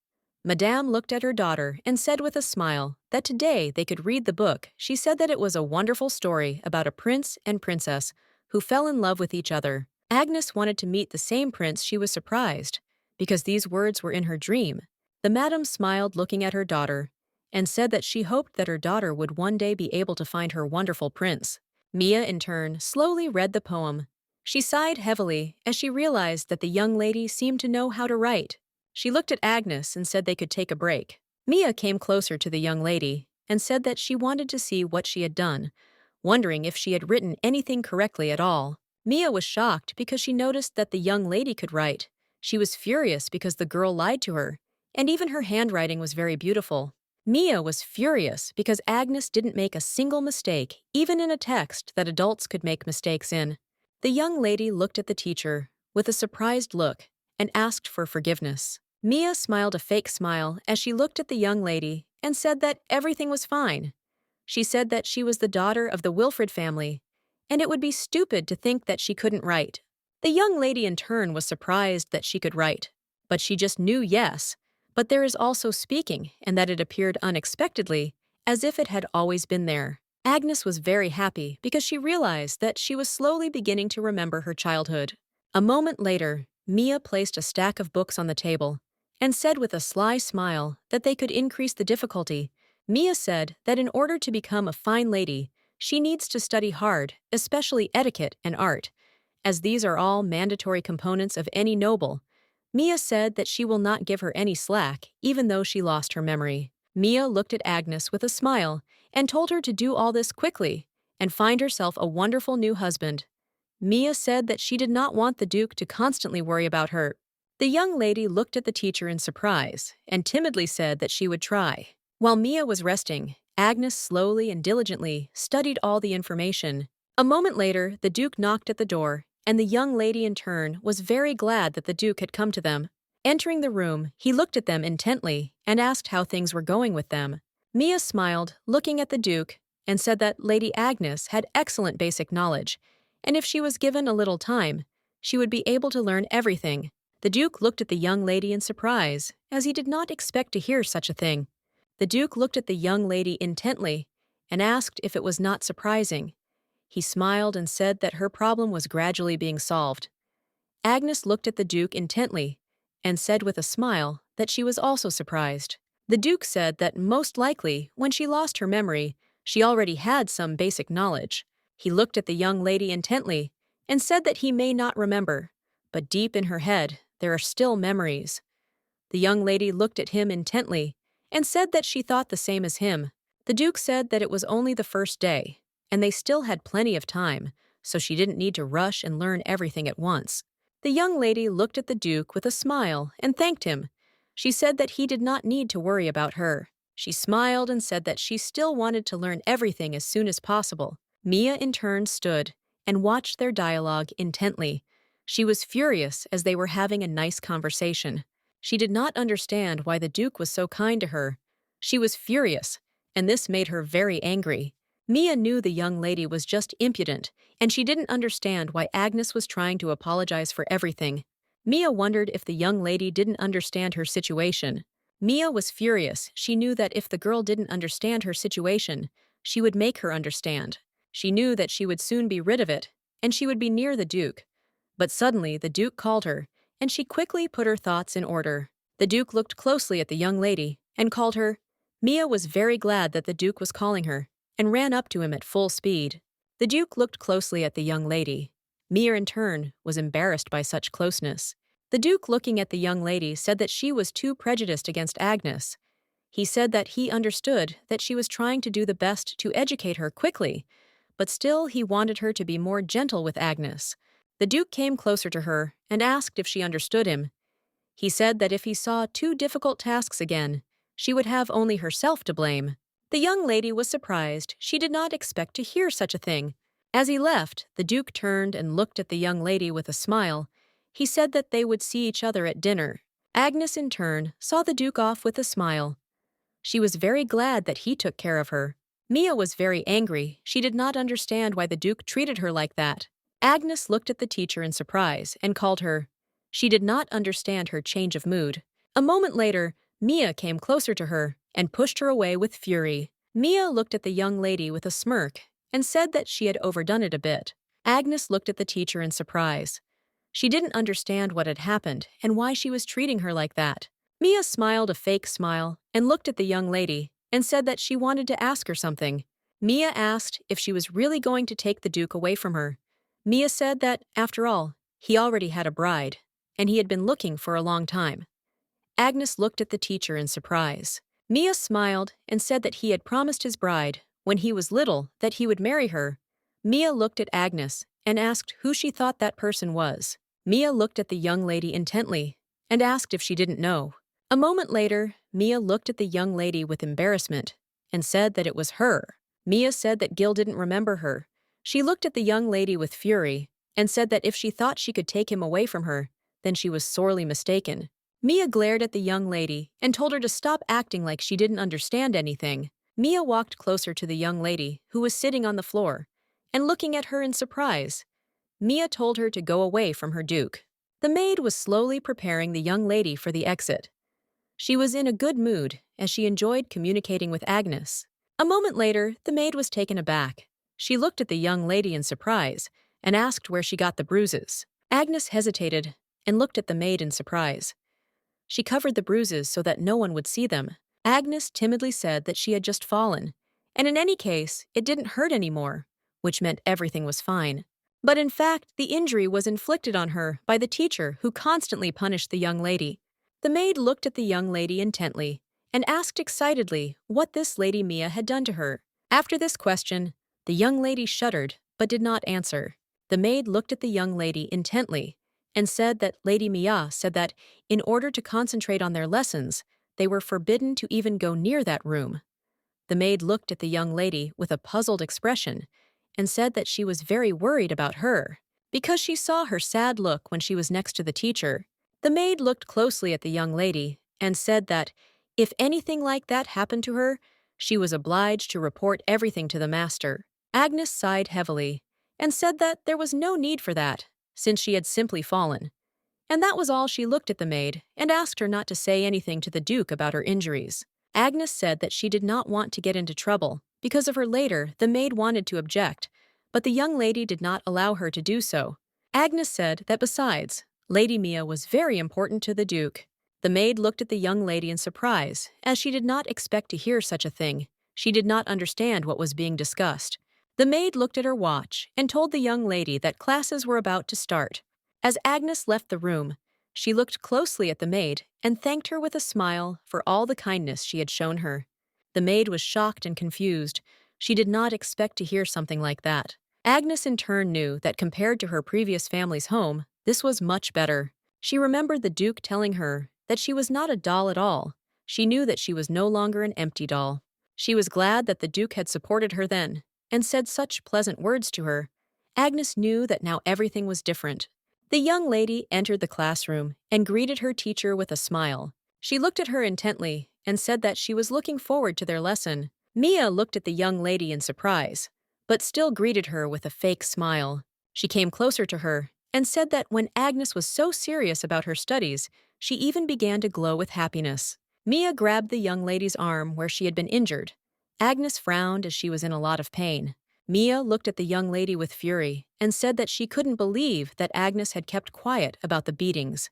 Madame looked at her daughter and said with a smile that today they could read the book. She said that it was a wonderful story about a prince and princess who fell in love with each other. Agnes wanted to meet the same prince. She was surprised, because these words were in her dream. The madam smiled, looking at her daughter, and said that she hoped that her daughter would one day be able to find her wonderful prince. Mia, in turn, slowly read the poem. She sighed heavily as she realized that the young lady seemed to know how to write. She looked at Agnes and said they could take a break. Mia came closer to the young lady and said that she wanted to see what she had done, wondering if she had written anything correctly at all. Mia was shocked because she noticed that the young lady could write. She was furious because the girl lied to her, and even her handwriting was very beautiful. Mia was furious because Agnes didn't make a single mistake, even in a text that adults could make mistakes in. The young lady looked at the teacher with a surprised look and asked for forgiveness. Mia smiled a fake smile as she looked at the young lady and said that everything was fine. She said that she was the daughter of the Wilfred family, and it would be stupid to think that she couldn't write. The young lady in turn was surprised that she could write, but she just knew yes, but there is also speaking, and that it appeared unexpectedly, as if it had always been there. Agnes was very happy because she realized that she was slowly beginning to remember her childhood. A moment later, Mia placed a stack of books on the table and said with a sly smile that they could increase the difficulty. Mia said that in order to become a fine lady, she needs to study hard, especially etiquette and art, as these are all mandatory components of any noble. Mia said that she will not give her any slack, even though she lost her memory. Mia looked at Agnes with a smile and told her to do all this quickly and find herself a wonderful new husband. Mia said that she did not want the Duke to constantly worry about her. The young lady looked at the teacher in surprise and timidly said that she would try. While Mia was resting, Agnes slowly and diligently studied all the information. A moment later, the Duke knocked at the door, and the young lady in turn was very glad that the Duke had come to them. Entering the room, he looked at them intently and asked how things were going with them. Mia smiled, looking at the Duke, and said that Lady Agnes had excellent basic knowledge, and if she was given a little time, she would be able to learn everything. The Duke looked at the young lady in surprise, as he did not expect to hear such a thing. The Duke looked at the young lady intently and asked if it was not surprising. He smiled and said that her problem was gradually being solved. Agnes looked at the Duke intently and said with a smile that she was also surprised. The Duke said that most likely, when she lost her memory, she already had some basic knowledge. He looked at the young lady intently and said that he may not remember, but deep in her head, there are still memories. The young lady looked at him intently and said that she thought the same as him. The Duke said that it was only the first day, and they still had plenty of time, so she didn't need to rush and learn everything at once. The young lady looked at the Duke with a smile and thanked him. She said that he did not need to worry about her. She smiled and said that she still wanted to learn everything as soon as possible. Mia in turn stood and watched their dialogue intently. She was furious as they were having a nice conversation. She did not understand why the Duke was so kind to her. She was furious, and this made her very angry. Mia knew the young lady was just impudent, and she didn't understand why Agnes was trying to apologize for everything. Mia wondered if the young lady didn't understand her situation. Mia was furious. She knew that if the girl didn't understand her situation, she would make her understand. She knew that she would soon be rid of it, and she would be near the Duke. But suddenly the Duke called her, and she quickly put her thoughts in order. The Duke looked closely at the young lady and called her. Mia was very glad that the Duke was calling her and ran up to him at full speed. The Duke looked closely at the young lady. Mia, in turn, was embarrassed by such closeness. The Duke, looking at the young lady, said that she was too prejudiced against Agnes. He said that he understood that she was trying to do the best to educate her quickly, but still he wanted her to be more gentle with Agnes. The Duke came closer to her and asked if she understood him. He said that if he saw two difficult tasks again, she would have only herself to blame. The young lady was surprised. She did not expect to hear such a thing. As he left, the Duke turned and looked at the young lady with a smile. He said that they would see each other at dinner. Agnes, in turn, saw the Duke off with a smile. She was very glad that he took care of her. Mia was very angry. She did not understand why the Duke treated her like that. Agnes looked at the teacher in surprise and called her. She did not understand her change of mood. A moment later, Mia came closer to her and pushed her away with fury. Mia looked at the young lady with a smirk and said that she had overdone it a bit. Agnes looked at the teacher in surprise. She didn't understand what had happened and why she was treating her like that. Mia smiled a fake smile and looked at the young lady and said that she wanted to ask her something. Mia asked if she was really going to take the Duke away from her. Mia said that, after all, he already had a bride, and he had been looking for a long time. Agnes looked at the teacher in surprise. Mia smiled and said that he had promised his bride, when he was little, that he would marry her. Mia looked at Agnes and asked who she thought that person was. Mia looked at the young lady intently and asked if she didn't know. A moment later, Mia looked at the young lady with embarrassment and said that it was her. Mia said that Gil didn't remember her. She looked at the young lady with fury and said that if she thought she could take him away from her, then she was sorely mistaken. Mia glared at the young lady and told her to stop acting like she didn't understand anything. Mia walked closer to the young lady, who was sitting on the floor, and looking at her in surprise. Mia told her to go away from her duke. The maid was slowly preparing the young lady for the exit. She was in a good mood, as she enjoyed communicating with Agnes. A moment later, the maid was taken aback. She looked at the young lady in surprise and asked where she got the bruises. Agnes hesitated and looked at the maid in surprise. She covered the bruises so that no one would see them. Agnes timidly said that she had just fallen, and in any case, it didn't hurt anymore, which meant everything was fine. But in fact, the injury was inflicted on her by the teacher who constantly punished the young lady. The maid looked at the young lady intently and asked excitedly what this Lady Mia had done to her. After this question, the young lady shuddered but did not answer. The maid looked at the young lady intently and said that Lady Mia said that in order to concentrate on their lessons, they were forbidden to even go near that room. The maid looked at the young lady with a puzzled expression and said that she was very worried about her because she saw her sad look when she was next to the teacher. The maid looked closely at the young lady and said that if anything like that happened to her, she was obliged to report everything to the master. Agnes sighed heavily and said that there was no need for that, since she had simply fallen. And that was all. She looked at the maid and asked her not to say anything to the Duke about her injuries. Agnes said that she did not want to get into trouble. Because of her later, the maid wanted to object, but the young lady did not allow her to do so. Agnes said that besides, Lady Mia was very important to the Duke. The maid looked at the young lady in surprise, as she did not expect to hear such a thing. She did not understand what was being discussed. The maid looked at her watch and told the young lady that classes were about to start. As Agnes left the room, she looked closely at the maid and thanked her with a smile for all the kindness she had shown her. The maid was shocked and confused. She did not expect to hear something like that. Agnes in turn knew that compared to her previous family's home, this was much better. She remembered the Duke telling her that she was not a doll at all. She knew that she was no longer an empty doll. She was glad that the Duke had supported her then and said such pleasant words to her. Agnes knew that now everything was different. The young lady entered the classroom and greeted her teacher with a smile. She looked at her intently and said that she was looking forward to their lesson. Mia looked at the young lady in surprise, but still greeted her with a fake smile. She came closer to her and said that when Agnes was so serious about her studies, she even began to glow with happiness. Mia grabbed the young lady's arm where she had been injured. Agnes frowned as she was in a lot of pain. Mia looked at the young lady with fury and said that she couldn't believe that Agnes had kept quiet about the beatings.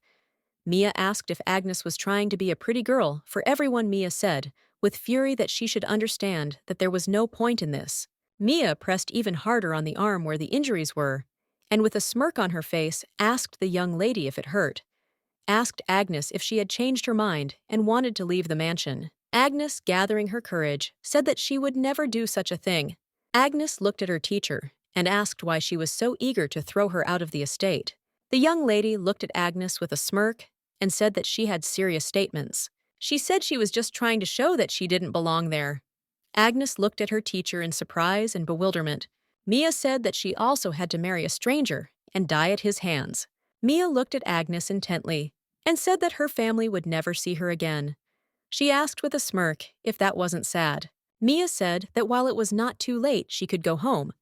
Mia asked if Agnes was trying to be a pretty girl for everyone. Mia said, with fury, that she should understand that there was no point in this. Mia pressed even harder on the arm where the injuries were, and with a smirk on her face asked the young lady if it hurt. Asked Agnes if she had changed her mind and wanted to leave the mansion. Agnes, gathering her courage, said that she would never do such a thing. Agnes looked at her teacher and asked why she was so eager to throw her out of the estate. The young lady looked at Agnes with a smirk and said that she had serious statements. She said she was just trying to show that she didn't belong there. Agnes looked at her teacher in surprise and bewilderment. Mia said that she also had to marry a stranger and die at his hands. Mia looked at Agnes intently and said that her family would never see her again. She asked with a smirk if that wasn't sad. Mia said that while it was not too late, she could go home.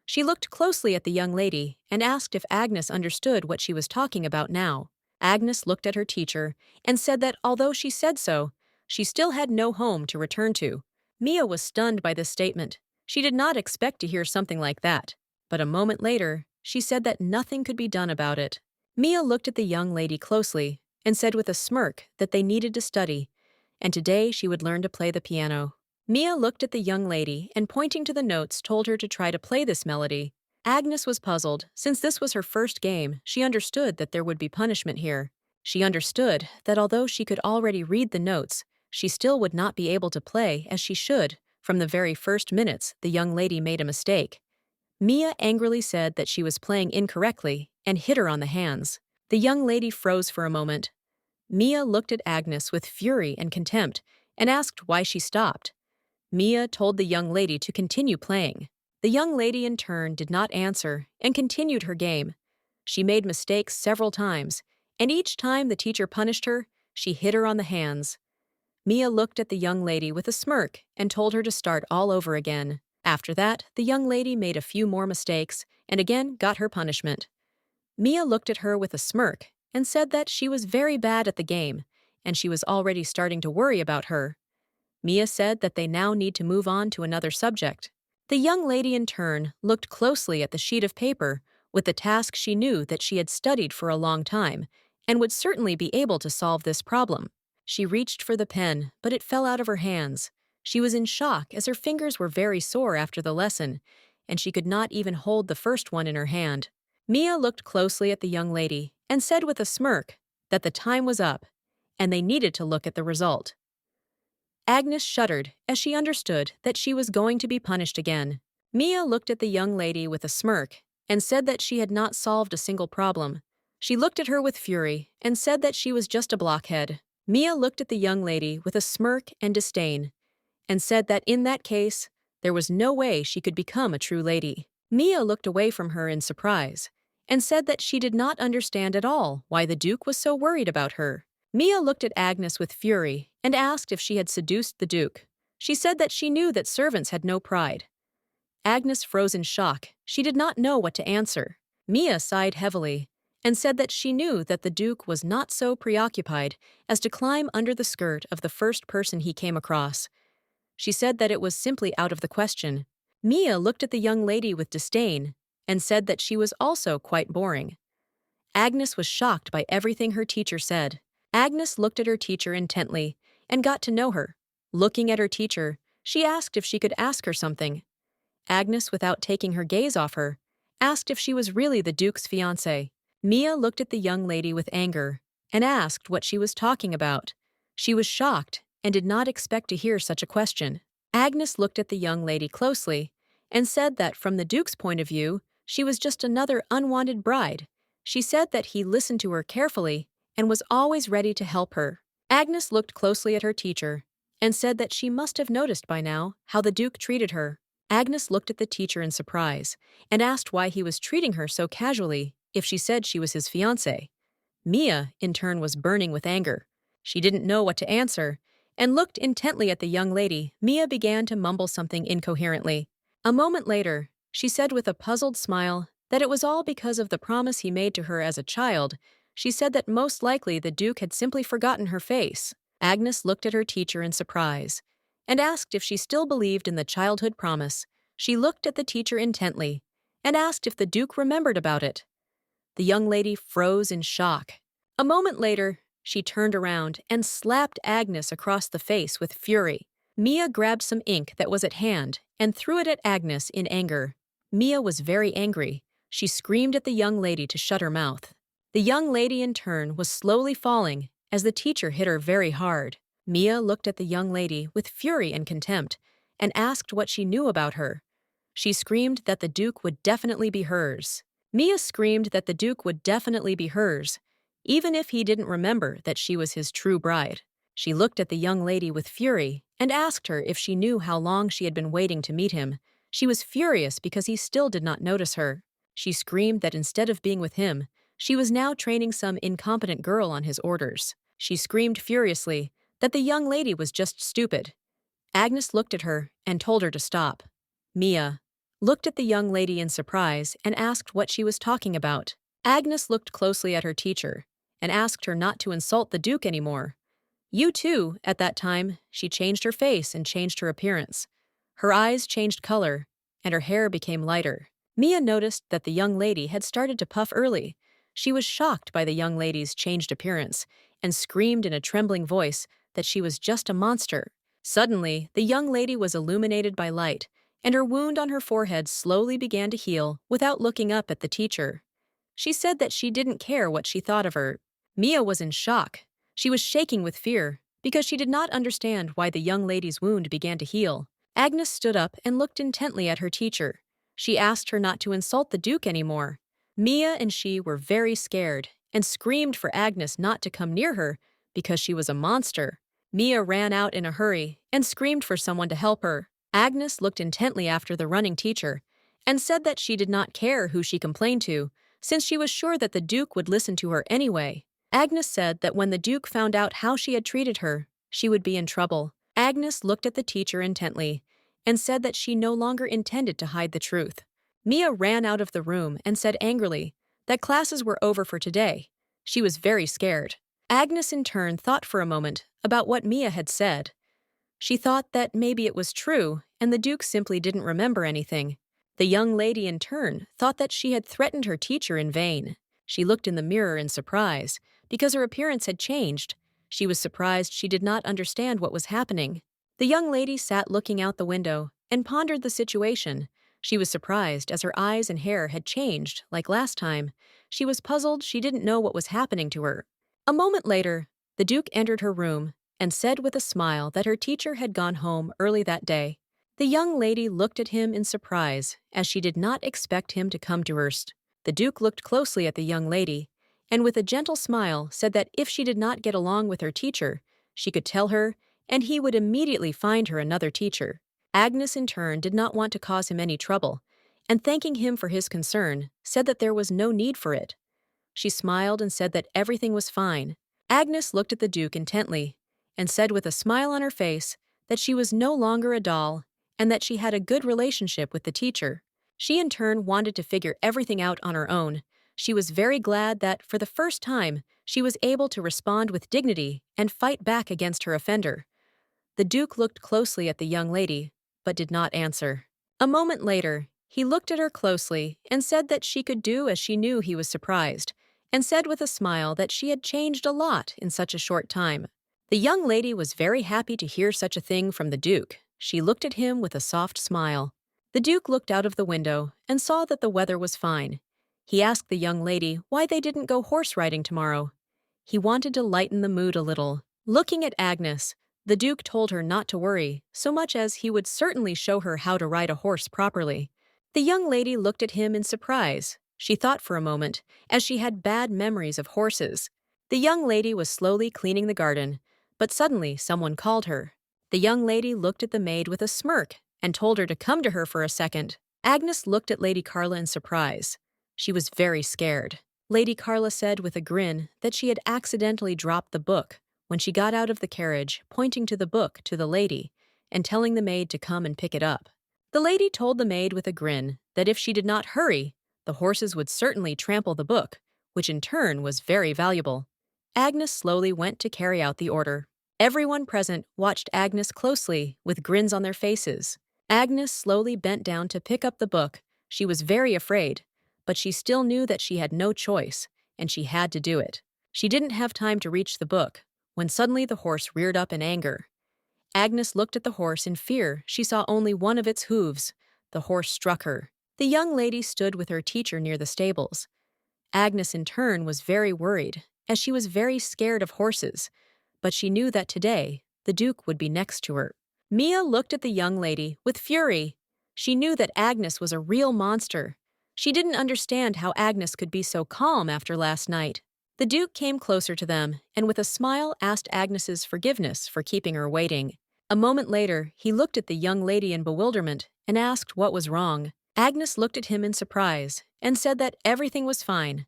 She looked closely at the young lady and asked if Agnes understood what she was talking about now. Agnes looked at her teacher and said that although she said so, she still had no home to return to. Mia was stunned by this statement. She did not expect to hear something like that. But a moment later, she said that nothing could be done about it. Mia looked at the young lady closely and said with a smirk that they needed to study, and today she would learn to play the piano. Mia looked at the young lady and, pointing to the notes, told her to try to play this melody. Agnes was puzzled. Since this was her first game, she understood that there would be punishment here. She understood that although she could already read the notes, she still would not be able to play as she should. From the very first minutes, the young lady made a mistake. Mia angrily said that she was playing incorrectly and hit her on the hands. The young lady froze for a moment. Mia looked at Agnes with fury and contempt and asked why she stopped. Mia told the young lady to continue playing. The young lady in turn did not answer and continued her game. She made mistakes several times, and each time the teacher punished her, she hit her on the hands. Mia looked at the young lady with a smirk and told her to start all over again. After that, the young lady made a few more mistakes and again got her punishment. Mia looked at her with a smirk and said that she was very bad at the game, and she was already starting to worry about her. Mia said that they now need to move on to another subject. The young lady in turn looked closely at the sheet of paper with the task she knew that she had studied for a long time and would certainly be able to solve this problem. She reached for the pen, but it fell out of her hands. She was in shock as her fingers were very sore after the lesson, and she could not even hold the first one in her hand. Mia looked closely at the young lady and said with a smirk that the time was up, and they needed to look at the result. Agnes shuddered as she understood that she was going to be punished again. Mia looked at the young lady with a smirk and said that she had not solved a single problem. She looked at her with fury and said that she was just a blockhead. Mia looked at the young lady with a smirk and disdain and said that in that case, there was no way she could become a true lady. Mia looked away from her in surprise and said that she did not understand at all why the Duke was so worried about her. Mia looked at Agnes with fury and asked if she had seduced the Duke. She said that she knew that servants had no pride. Agnes froze in shock. She did not know what to answer. Mia sighed heavily and said that she knew that the Duke was not so preoccupied as to climb under the skirt of the first person he came across. She said that it was simply out of the question. Mia looked at the young lady with disdain and said that she was also quite boring. Agnes was shocked by everything her teacher said. Agnes looked at her teacher intently and got to know her. Looking at her teacher, she asked if she could ask her something. Agnes, without taking her gaze off her, asked if she was really the Duke's fiancée. Mia looked at the young lady with anger and asked what she was talking about. She was shocked and did not expect to hear such a question. Agnes looked at the young lady closely and said that from the Duke's point of view, she was just another unwanted bride. She said that he listened to her carefully and was always ready to help her. Agnes looked closely at her teacher and said that she must have noticed by now how the Duke treated her. Agnes looked at the teacher in surprise and asked why he was treating her so casually if she said she was his fiancée. Mia, in turn, was burning with anger. She didn't know what to answer and looked intently at the young lady. Mia began to mumble something incoherently. A moment later, she said with a puzzled smile that it was all because of the promise he made to her as a child. She said that most likely the Duke had simply forgotten her face. Agnes looked at her teacher in surprise and asked if she still believed in the childhood promise. She looked at the teacher intently and asked if the Duke remembered about it. The young lady froze in shock. A moment later, she turned around and slapped Agnes across the face with fury. Mia grabbed some ink that was at hand and threw it at Agnes in anger. Mia was very angry. She screamed at the young lady to shut her mouth. The young lady, in turn, was slowly falling as the teacher hit her very hard. Mia looked at the young lady with fury and contempt and asked what she knew about her. She screamed that the Duke would definitely be hers. Mia screamed that the Duke would definitely be hers, even if he didn't remember that she was his true bride. She looked at the young lady with fury and asked her if she knew how long she had been waiting to meet him. She was furious because he still did not notice her. She screamed that instead of being with him, she was now training some incompetent girl on his orders. She screamed furiously that the young lady was just stupid. Agnes looked at her and told her to stop. Mia looked at the young lady in surprise and asked what she was talking about. Agnes looked closely at her teacher and asked her not to insult the Duke anymore. You too, at that time, she changed her face and changed her appearance. Her eyes changed color, and her hair became lighter. Mia noticed that the young lady had started to puff early. She was shocked by the young lady's changed appearance and screamed in a trembling voice that she was just a monster. Suddenly, the young lady was illuminated by light, and her wound on her forehead slowly began to heal without looking up at the teacher. She said that she didn't care what she thought of her. Mia was in shock. She was shaking with fear because she did not understand why the young lady's wound began to heal. Agnes stood up and looked intently at her teacher. She asked her not to insult the Duke anymore. Mia and she were very scared and screamed for Agnes not to come near her because she was a monster. Mia ran out in a hurry and screamed for someone to help her. Agnes looked intently after the running teacher and said that she did not care who she complained to, since she was sure that the Duke would listen to her anyway. Agnes said that when the Duke found out how she had treated her, she would be in trouble. Agnes looked at the teacher intently and said that she no longer intended to hide the truth. Mia ran out of the room and said angrily that classes were over for today. She was very scared. Agnes in turn thought for a moment about what Mia had said. She thought that maybe it was true and the Duke simply didn't remember anything. The young lady in turn thought that she had threatened her teacher in vain. She looked in the mirror in surprise because her appearance had changed. She was surprised she did not understand what was happening. The young lady sat looking out the window and pondered the situation. She was surprised as her eyes and hair had changed like last time. She was puzzled she didn't know what was happening to her. A moment later, the Duke entered her room and said with a smile that her teacher had gone home early that day. The young lady looked at him in surprise as she did not expect him to come to her. The Duke looked closely at the young lady and with a gentle smile said that if she did not get along with her teacher, she could tell her and he would immediately find her another teacher. Agnes in turn did not want to cause him any trouble, and thanking him for his concern, said that there was no need for it. She smiled and said that everything was fine. Agnes looked at the Duke intently and said with a smile on her face that she was no longer a doll and that she had a good relationship with the teacher. She in turn wanted to figure everything out on her own. She was very glad that, for the first time, she was able to respond with dignity and fight back against her offender. The Duke looked closely at the young lady, but did not answer. A moment later, he looked at her closely and said that she could do as she knew he was surprised, and said with a smile that she had changed a lot in such a short time. The young lady was very happy to hear such a thing from the Duke. She looked at him with a soft smile. The Duke looked out of the window and saw that the weather was fine. He asked the young lady why they didn't go horse riding tomorrow. He wanted to lighten the mood a little. Looking at Agnes, the Duke told her not to worry, so much as he would certainly show her how to ride a horse properly. The young lady looked at him in surprise. She thought for a moment, as she had bad memories of horses. The young lady was slowly cleaning the garden, but suddenly someone called her. The young lady looked at the maid with a smirk and told her to come to her for a second. Agnes looked at Lady Carla in surprise. She was very scared. Lady Carla said with a grin that she had accidentally dropped the book when she got out of the carriage, pointing to the book to the lady and telling the maid to come and pick it up. The lady told the maid with a grin that if she did not hurry, the horses would certainly trample the book, which in turn was very valuable. Agnes slowly went to carry out the order. Everyone present watched Agnes closely with grins on their faces. Agnes slowly bent down to pick up the book. She was very afraid, but she still knew that she had no choice, and she had to do it. She didn't have time to reach the book when suddenly the horse reared up in anger. Agnes looked at the horse in fear. She saw only one of its hooves. The horse struck her. The young lady stood with her teacher near the stables. Agnes in turn was very worried, as she was very scared of horses, but she knew that today the Duke would be next to her. Mia looked at the young lady with fury. She knew that Agnes was a real monster. She didn't understand how Agnes could be so calm after last night. The Duke came closer to them and with a smile asked Agnes's forgiveness for keeping her waiting. A moment later, he looked at the young lady in bewilderment and asked what was wrong. Agnes looked at him in surprise and said that everything was fine.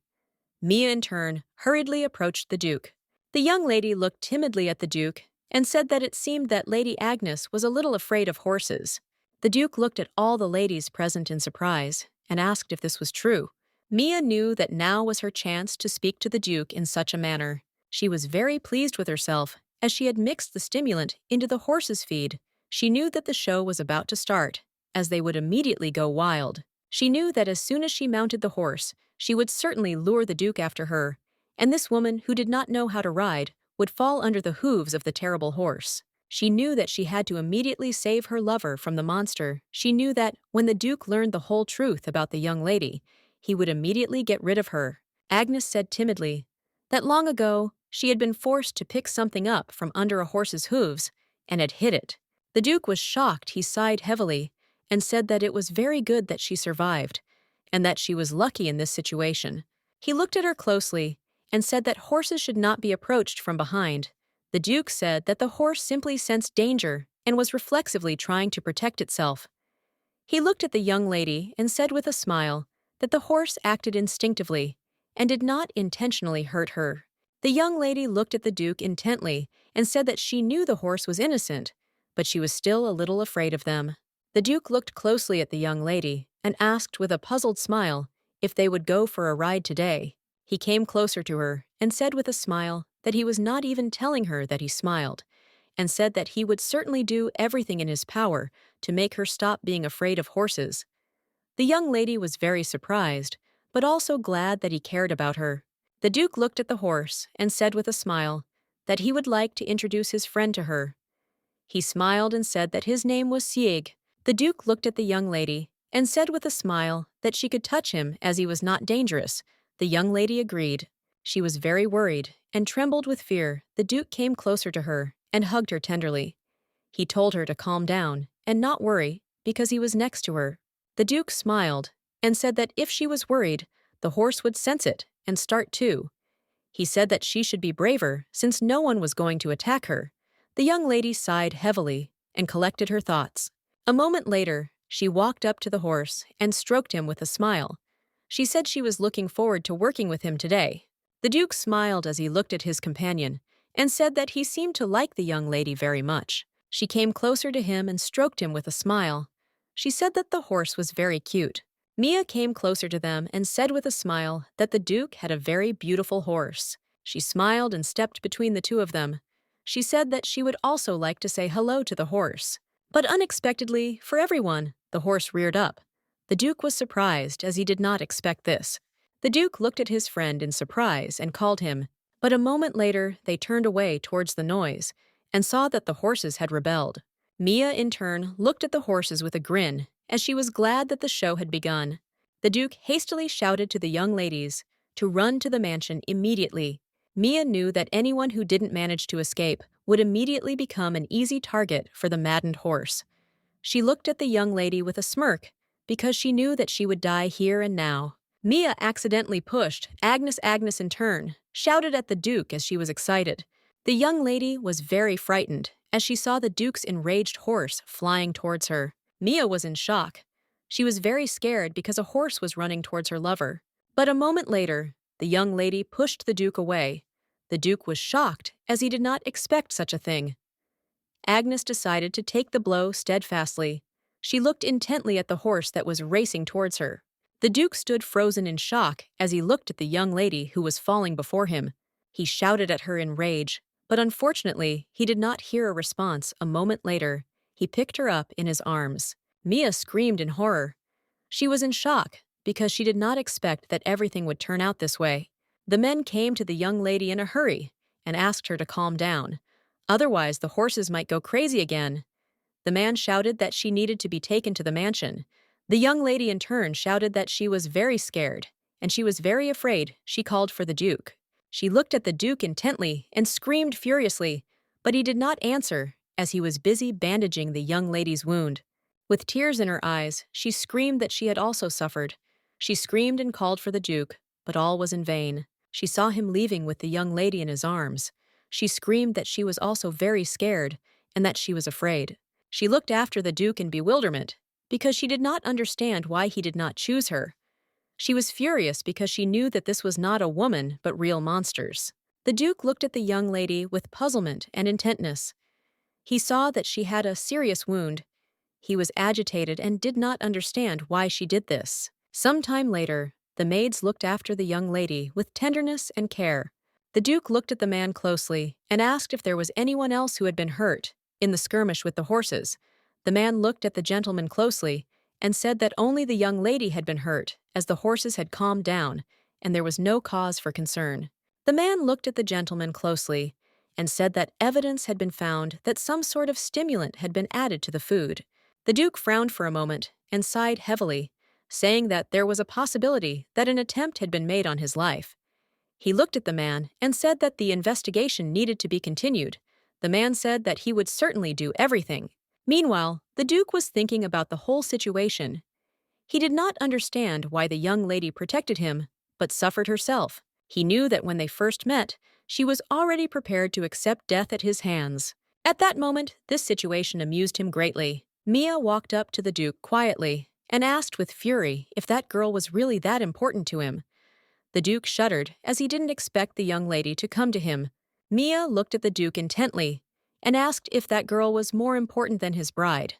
Mia, in turn, hurriedly approached the Duke. The young lady looked timidly at the Duke and said that it seemed that Lady Agnes was a little afraid of horses. The Duke looked at all the ladies present in surprise and asked if this was true. Mia knew that now was her chance to speak to the Duke in such a manner. She was very pleased with herself as she had mixed the stimulant into the horse's feed. She knew that the show was about to start, as they would immediately go wild. She knew that as soon as she mounted the horse, she would certainly lure the Duke after her, and this woman who did not know how to ride would fall under the hooves of the terrible horse. She knew that she had to immediately save her lover from the monster. She knew that when the Duke learned the whole truth about the young lady, he would immediately get rid of her. Agnes said timidly that long ago she had been forced to pick something up from under a horse's hooves and had hid it. The Duke was shocked. He sighed heavily and said that it was very good that she survived and that she was lucky in this situation. He looked at her closely and said that horses should not be approached from behind. The Duke said that the horse simply sensed danger and was reflexively trying to protect itself. He looked at the young lady and said with a smile that the horse acted instinctively and did not intentionally hurt her. The young lady looked at the Duke intently and said that she knew the horse was innocent, but she was still a little afraid of them. The Duke looked closely at the young lady and asked with a puzzled smile if they would go for a ride today. He came closer to her and said with a smile that he was not even telling her that he smiled, and said that he would certainly do everything in his power to make her stop being afraid of horses. The young lady was very surprised, but also glad that he cared about her. The Duke looked at the horse and said with a smile that he would like to introduce his friend to her. He smiled and said that his name was Sieg. The Duke looked at the young lady and said with a smile that she could touch him as he was not dangerous. The young lady agreed. She was very worried and trembled with fear. The Duke came closer to her and hugged her tenderly. He told her to calm down and not worry because he was next to her. The Duke smiled and said that if she was worried, the horse would sense it and start too. He said that she should be braver since no one was going to attack her. The young lady sighed heavily and collected her thoughts. A moment later, she walked up to the horse and stroked him with a smile. She said she was looking forward to working with him today. The Duke smiled as he looked at his companion and said that he seemed to like the young lady very much. She came closer to him and stroked him with a smile. She said that the horse was very cute. Mia came closer to them and said with a smile that the Duke had a very beautiful horse. She smiled and stepped between the two of them. She said that she would also like to say hello to the horse. But unexpectedly, for everyone, the horse reared up. The Duke was surprised as he did not expect this. The Duke looked at his friend in surprise and called him, but a moment later they turned away towards the noise and saw that the horses had rebelled. Mia, in turn, looked at the horses with a grin as she was glad that the show had begun. The Duke hastily shouted to the young ladies to run to the mansion immediately. Mia knew that anyone who didn't manage to escape would immediately become an easy target for the maddened horse. She looked at the young lady with a smirk because she knew that she would die here and now. Mia accidentally pushed Agnes in turn, shouted at the Duke as she was excited. The young lady was very frightened as she saw the Duke's enraged horse flying towards her. Mia was in shock. She was very scared because a horse was running towards her lover. But a moment later, the young lady pushed the Duke away. The Duke was shocked as he did not expect such a thing. Agnes decided to take the blow steadfastly. She looked intently at the horse that was racing towards her. The Duke stood frozen in shock as he looked at the young lady who was falling before him. He shouted at her in rage, but unfortunately, he did not hear a response. A moment later, he picked her up in his arms. Mia screamed in horror. She was in shock because she did not expect that everything would turn out this way. The men came to the young lady in a hurry and asked her to calm down. Otherwise, the horses might go crazy again. The man shouted that she needed to be taken to the mansion. The young lady in turn shouted that she was very scared, and she was very afraid. She called for the Duke. She looked at the Duke intently and screamed furiously, but he did not answer as he was busy bandaging the young lady's wound. With tears in her eyes, she screamed that she had also suffered. She screamed and called for the Duke, but all was in vain. She saw him leaving with the young lady in his arms. She screamed that she was also very scared and that she was afraid. She looked after the Duke in bewilderment because she did not understand why he did not choose her. She was furious because she knew that this was not a woman but real monsters. The Duke looked at the young lady with puzzlement and intentness. He saw that she had a serious wound. He was agitated and did not understand why she did this. Some time later, the maids looked after the young lady with tenderness and care. The Duke looked at the man closely and asked if there was anyone else who had been hurt in the skirmish with the horses. The man looked at the gentleman closely and said that only the young lady had been hurt, as the horses had calmed down, and there was no cause for concern. The man looked at the gentleman closely and said that evidence had been found that some sort of stimulant had been added to the food. The Duke frowned for a moment and sighed heavily, saying that there was a possibility that an attempt had been made on his life. He looked at the man and said that the investigation needed to be continued. The man said that he would certainly do everything. Meanwhile, the Duke was thinking about the whole situation. He did not understand why the young lady protected him, but suffered herself. He knew that when they first met, she was already prepared to accept death at his hands. At that moment, this situation amused him greatly. Mia walked up to the Duke quietly and asked with fury if that girl was really that important to him. The Duke shuddered as he didn't expect the young lady to come to him. Mia looked at the Duke intently and asked if that girl was more important than his bride.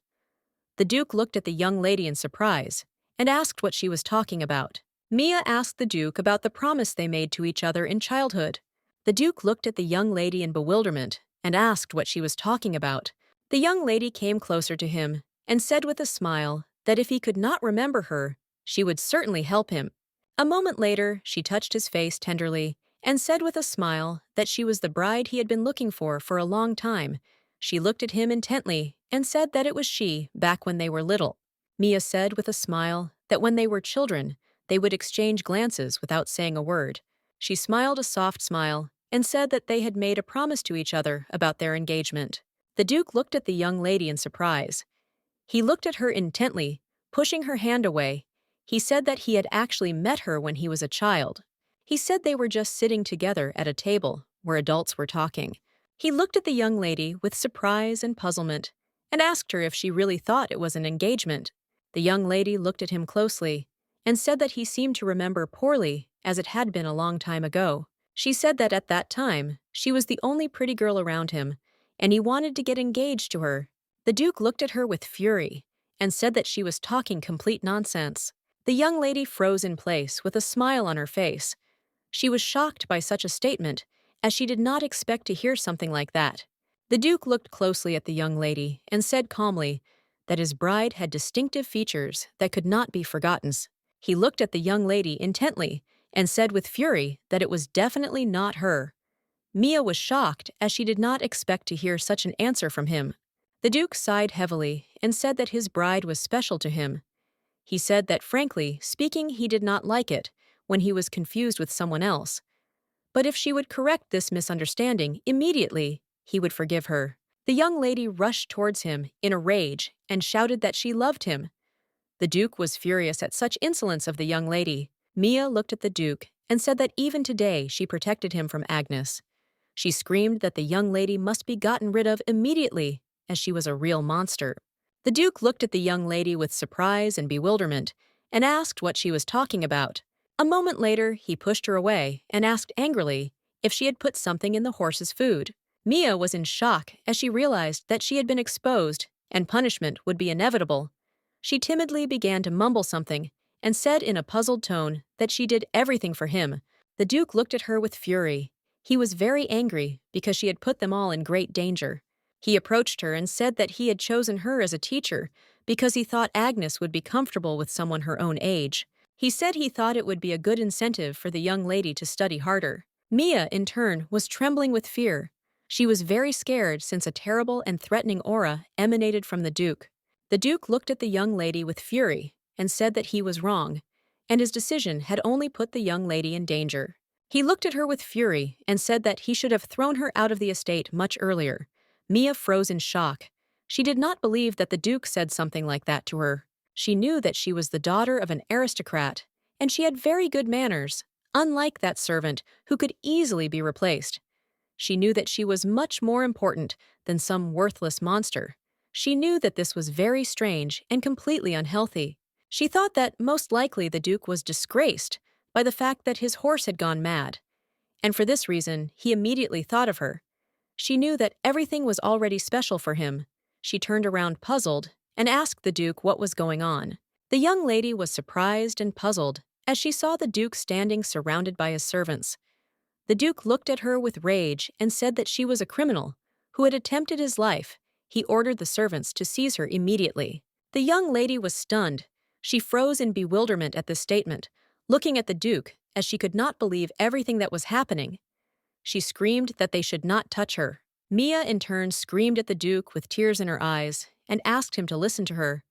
The Duke looked at the young lady in surprise and asked what she was talking about. Mia asked the Duke about the promise they made to each other in childhood. The Duke looked at the young lady in bewilderment and asked what she was talking about. The young lady came closer to him and said with a smile that if he could not remember her, she would certainly help him. A moment later, she touched his face tenderly and said with a smile that she was the bride he had been looking for a long time. She looked at him intently and said that it was she back when they were little. Mia said with a smile that when they were children, they would exchange glances without saying a word. She smiled a soft smile and said that they had made a promise to each other about their engagement. The Duke looked at the young lady in surprise. He looked at her intently, pushing her hand away. He said that he had actually met her when he was a child. He said they were just sitting together at a table where adults were talking. He looked at the young lady with surprise and puzzlement and asked her if she really thought it was an engagement. The young lady looked at him closely and said that he seemed to remember poorly as it had been a long time ago. She said that at that time, she was the only pretty girl around him, and he wanted to get engaged to her. The Duke looked at her with fury and said that she was talking complete nonsense. The young lady froze in place with a smile on her face. She was shocked by such a statement, as she did not expect to hear something like that. The Duke looked closely at the young lady and said calmly that his bride had distinctive features that could not be forgotten. He looked at the young lady intently and said with fury that it was definitely not her. Mia was shocked as she did not expect to hear such an answer from him. The Duke sighed heavily and said that his bride was special to him. He said that frankly speaking he did not like it when he was confused with someone else. But if she would correct this misunderstanding immediately, he would forgive her. The young lady rushed towards him in a rage and shouted that she loved him. The Duke was furious at such insolence of the young lady. Mia looked at the Duke and said that even today she protected him from Agnes. She screamed that the young lady must be gotten rid of immediately, as she was a real monster. The Duke looked at the young lady with surprise and bewilderment and asked what she was talking about. A moment later, he pushed her away and asked angrily if she had put something in the horse's food. Mia was in shock as she realized that she had been exposed and punishment would be inevitable. She timidly began to mumble something and said in a puzzled tone that she did everything for him. The Duke looked at her with fury. He was very angry because she had put them all in great danger. He approached her and said that he had chosen her as a teacher because he thought Agnes would be comfortable with someone her own age. He said he thought it would be a good incentive for the young lady to study harder. Mia, in turn, was trembling with fear. She was very scared since a terrible and threatening aura emanated from the Duke. The Duke looked at the young lady with fury and said that he was wrong, and his decision had only put the young lady in danger. He looked at her with fury and said that he should have thrown her out of the estate much earlier. Mia froze in shock. She did not believe that the Duke said something like that to her. She knew that she was the daughter of an aristocrat, and she had very good manners, unlike that servant who could easily be replaced. She knew that she was much more important than some worthless monster. She knew that this was very strange and completely unhealthy. She thought that most likely the Duke was disgraced by the fact that his horse had gone mad, and for this reason he immediately thought of her. She knew that everything was already special for him. She turned around puzzled and asked the Duke what was going on. The young lady was surprised and puzzled as she saw the Duke standing surrounded by his servants. The Duke looked at her with rage and said that she was a criminal who had attempted his life. He ordered the servants to seize her immediately. The young lady was stunned. She froze in bewilderment at this statement, looking at the Duke as she could not believe everything that was happening. She screamed that they should not touch her. Mia, in turn, screamed at the Duke with tears in her eyes and asked him to listen to her.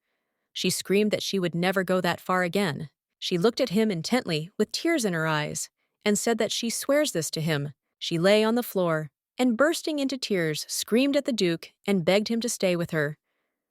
She screamed that she would never go that far again. She looked at him intently with tears in her eyes and said that she swears this to him. She lay on the floor and, bursting into tears, screamed at the Duke and begged him to stay with her.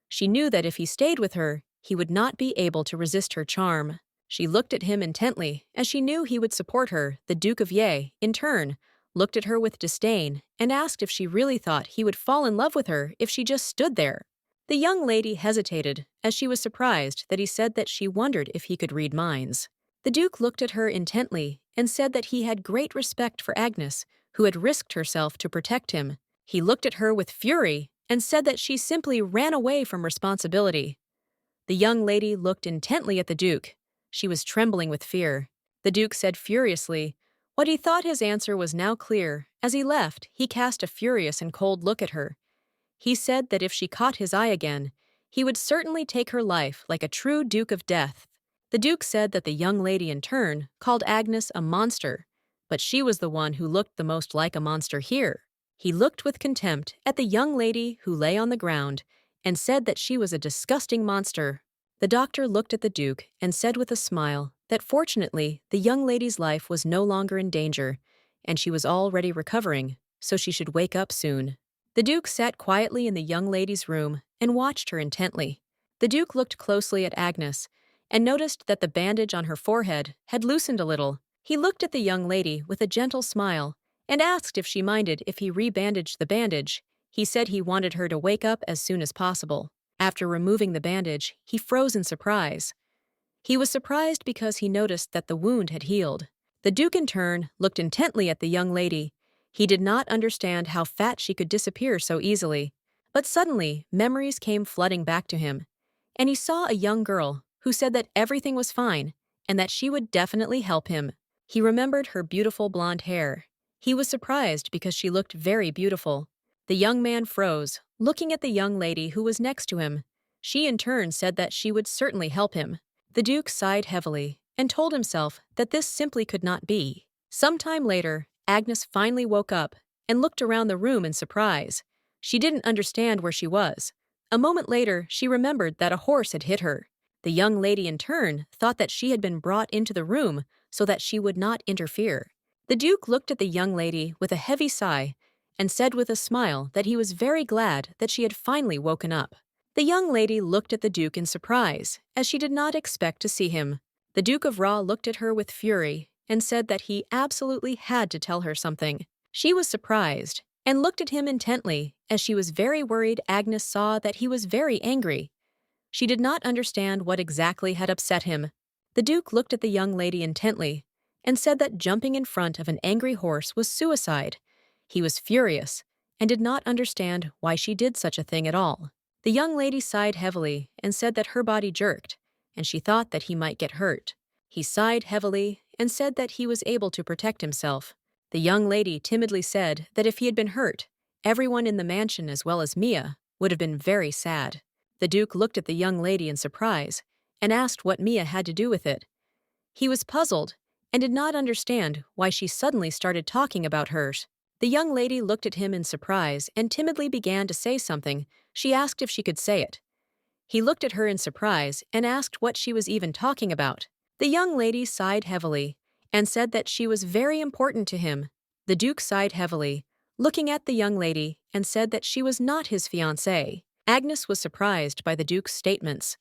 She knew that if he stayed with her, he would not be able to resist her charm. She looked at him intently, as she knew he would support her. The Duke of Ye, in turn, looked at her with disdain and asked if she really thought he would fall in love with her if she just stood there. The young lady hesitated, as she was surprised that he said that she wondered if he could read minds. The Duke looked at her intently and said that he had great respect for Agnes, who had risked herself to protect him. He looked at her with fury and said that she simply ran away from responsibility. The young lady looked intently at the Duke. She was trembling with fear. The Duke said furiously, what he thought his answer was now clear. As he left, he cast a furious and cold look at her. He said that if she caught his eye again, he would certainly take her life like a true Duke of Death. The Duke said that the young lady in turn called Agnes a monster, but she was the one who looked the most like a monster here. He looked with contempt at the young lady who lay on the ground and said that she was a disgusting monster. The doctor looked at the Duke and said with a smile that fortunately the young lady's life was no longer in danger, and she was already recovering, so she should wake up soon. The Duke sat quietly in the young lady's room and watched her intently. The Duke looked closely at Agnes and noticed that the bandage on her forehead had loosened a little. He looked at the young lady with a gentle smile and asked if she minded if he rebandaged the bandage. He said he wanted her to wake up as soon as possible. After removing the bandage, he froze in surprise. He was surprised because he noticed that the wound had healed. The Duke in turn looked intently at the young lady. He did not understand how fat she could disappear so easily. But suddenly, memories came flooding back to him, and he saw a young girl who said that everything was fine and that she would definitely help him. He remembered her beautiful blonde hair. He was surprised because she looked very beautiful. The young man froze, looking at the young lady who was next to him. She in turn said that she would certainly help him. The Duke sighed heavily and told himself that this simply could not be. Sometime later, Agnes finally woke up and looked around the room in surprise. She didn't understand where she was. A moment later, she remembered that a horse had hit her. The young lady in turn thought that she had been brought into the room so that she would not interfere. The Duke looked at the young lady with a heavy sigh and said with a smile that he was very glad that she had finally woken up. The young lady looked at the Duke in surprise, as she did not expect to see him. The Duke of Ra looked at her with fury and said that he absolutely had to tell her something. She was surprised and looked at him intently, as she was very worried. Agnes saw that he was very angry. She did not understand what exactly had upset him. The Duke looked at the young lady intently and said that jumping in front of an angry horse was suicide. He was furious and did not understand why she did such a thing at all. The young lady sighed heavily and said that her body jerked, and she thought that he might get hurt. He sighed heavily and said that he was able to protect himself. The young lady timidly said that if he had been hurt, everyone in the mansion as well as Mia would have been very sad. The Duke looked at the young lady in surprise and asked what Mia had to do with it. He was puzzled and did not understand why she suddenly started talking about hers. The young lady looked at him in surprise and timidly began to say something. She asked if she could say it. He looked at her in surprise and asked what she was even talking about. The young lady sighed heavily and said that she was very important to him. The Duke sighed heavily, looking at the young lady, and said that she was not his fiancée. Agnes was surprised by the Duke's statements.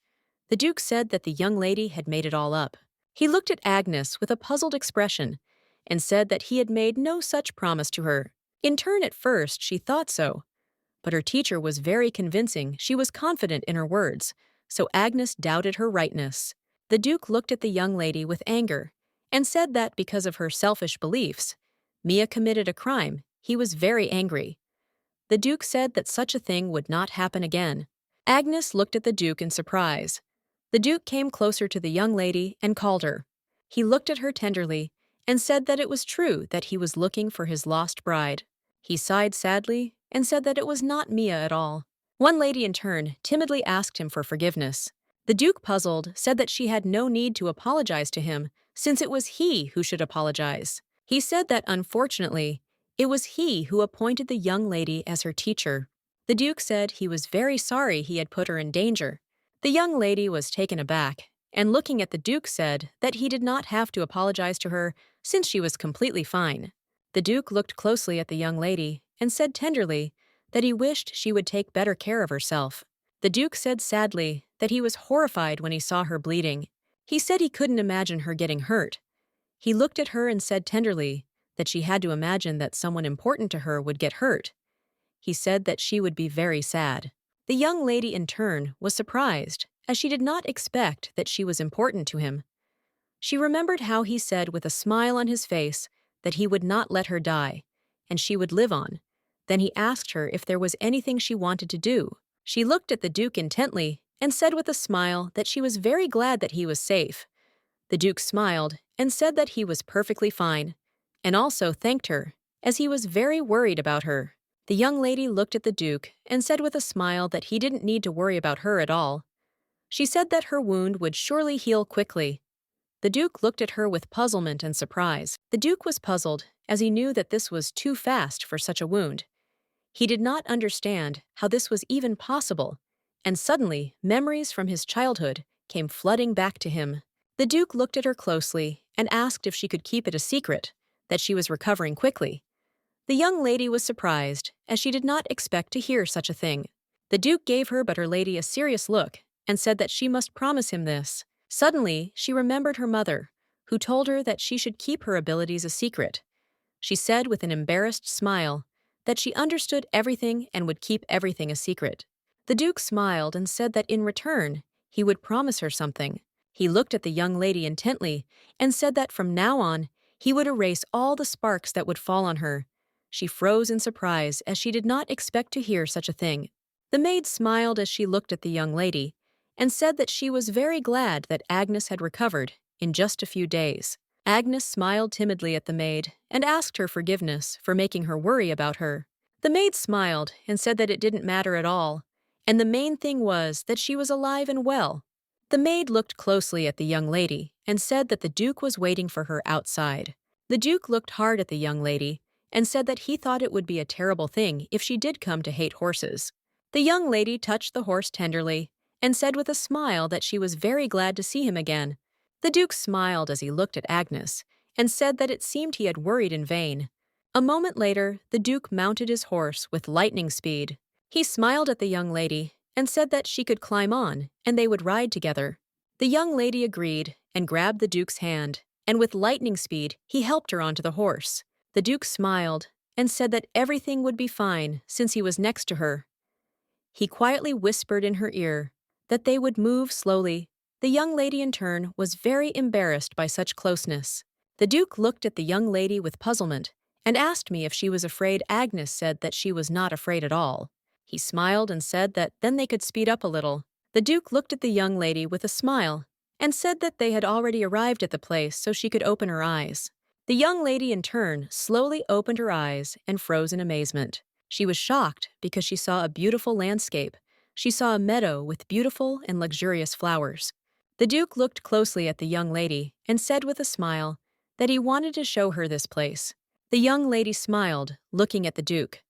The Duke said that the young lady had made it all up. He looked at Agnes with a puzzled expression and said that he had made no such promise to her. In turn, at first, she thought so. But her teacher was very convincing. She was confident in her words, so Agnes doubted her rightness. The Duke looked at the young lady with anger and said that because of her selfish beliefs, Mia committed a crime. He was very angry. The Duke said that such a thing would not happen again. Agnes looked at the Duke in surprise. The Duke came closer to the young lady and called her. He looked at her tenderly and said that it was true that he was looking for his lost bride. He sighed sadly and said that it was not Mia at all. One lady in turn timidly asked him for forgiveness. The Duke, puzzled, said that she had no need to apologize to him, since it was he who should apologize. He said that, unfortunately, it was he who appointed the young lady as her teacher. The Duke said he was very sorry he had put her in danger. The young lady was taken aback, and looking at the Duke said that he did not have to apologize to her since she was completely fine. The Duke looked closely at the young lady and said tenderly that he wished she would take better care of herself. The Duke said sadly that he was horrified when he saw her bleeding. He said he couldn't imagine her getting hurt. He looked at her and said tenderly that she had to imagine that someone important to her would get hurt. He said that she would be very sad. The young lady in turn was surprised, as she did not expect that she was important to him. She remembered how he said with a smile on his face that he would not let her die, and she would live on. Then he asked her if there was anything she wanted to do. She looked at the Duke intently and said with a smile that she was very glad that he was safe. The Duke smiled and said that he was perfectly fine, and also thanked her, as he was very worried about her. The young lady looked at the Duke and said with a smile that he didn't need to worry about her at all. She said that her wound would surely heal quickly. The Duke looked at her with puzzlement and surprise. The Duke was puzzled, as he knew that this was too fast for such a wound. He did not understand how this was even possible, and suddenly memories from his childhood came flooding back to him. The Duke looked at her closely and asked if she could keep it a secret, that she was recovering quickly. The young lady was surprised, as she did not expect to hear such a thing. The Duke gave her but her lady a serious look and said that she must promise him this. Suddenly, she remembered her mother, who told her that she should keep her abilities a secret. She said with an embarrassed smile that she understood everything and would keep everything a secret. The Duke smiled and said that in return, he would promise her something. He looked at the young lady intently and said that from now on, he would erase all the sparks that would fall on her. She froze in surprise, as she did not expect to hear such a thing. The maid smiled as she looked at the young lady and said that she was very glad that Agnes had recovered in just a few days. Agnes smiled timidly at the maid and asked her forgiveness for making her worry about her. The maid smiled and said that it didn't matter at all, and the main thing was that she was alive and well. The maid looked closely at the young lady and said that the Duke was waiting for her outside. The Duke looked hard at the young lady and said that he thought it would be a terrible thing if she did come to hate horses. The young lady touched the horse tenderly and said with a smile that she was very glad to see him again. The Duke smiled as he looked at Agnes and said that it seemed he had worried in vain. A moment later, the Duke mounted his horse with lightning speed. He smiled at the young lady and said that she could climb on and they would ride together. The young lady agreed and grabbed the Duke's hand, and with lightning speed, he helped her onto the horse. The Duke smiled and said that everything would be fine since he was next to her. He quietly whispered in her ear that they would move slowly. The young lady in turn was very embarrassed by such closeness. The Duke looked at the young lady with puzzlement and asked me if she was afraid. Agnes said that she was not afraid at all. He smiled and said that then they could speed up a little. The Duke looked at the young lady with a smile and said that they had already arrived at the place so she could open her eyes. The young lady in turn slowly opened her eyes and froze in amazement. She was shocked because she saw a beautiful landscape. She saw a meadow with beautiful and luxurious flowers. The Duke looked closely at the young lady and said with a smile that he wanted to show her this place. The young lady smiled, looking at the Duke.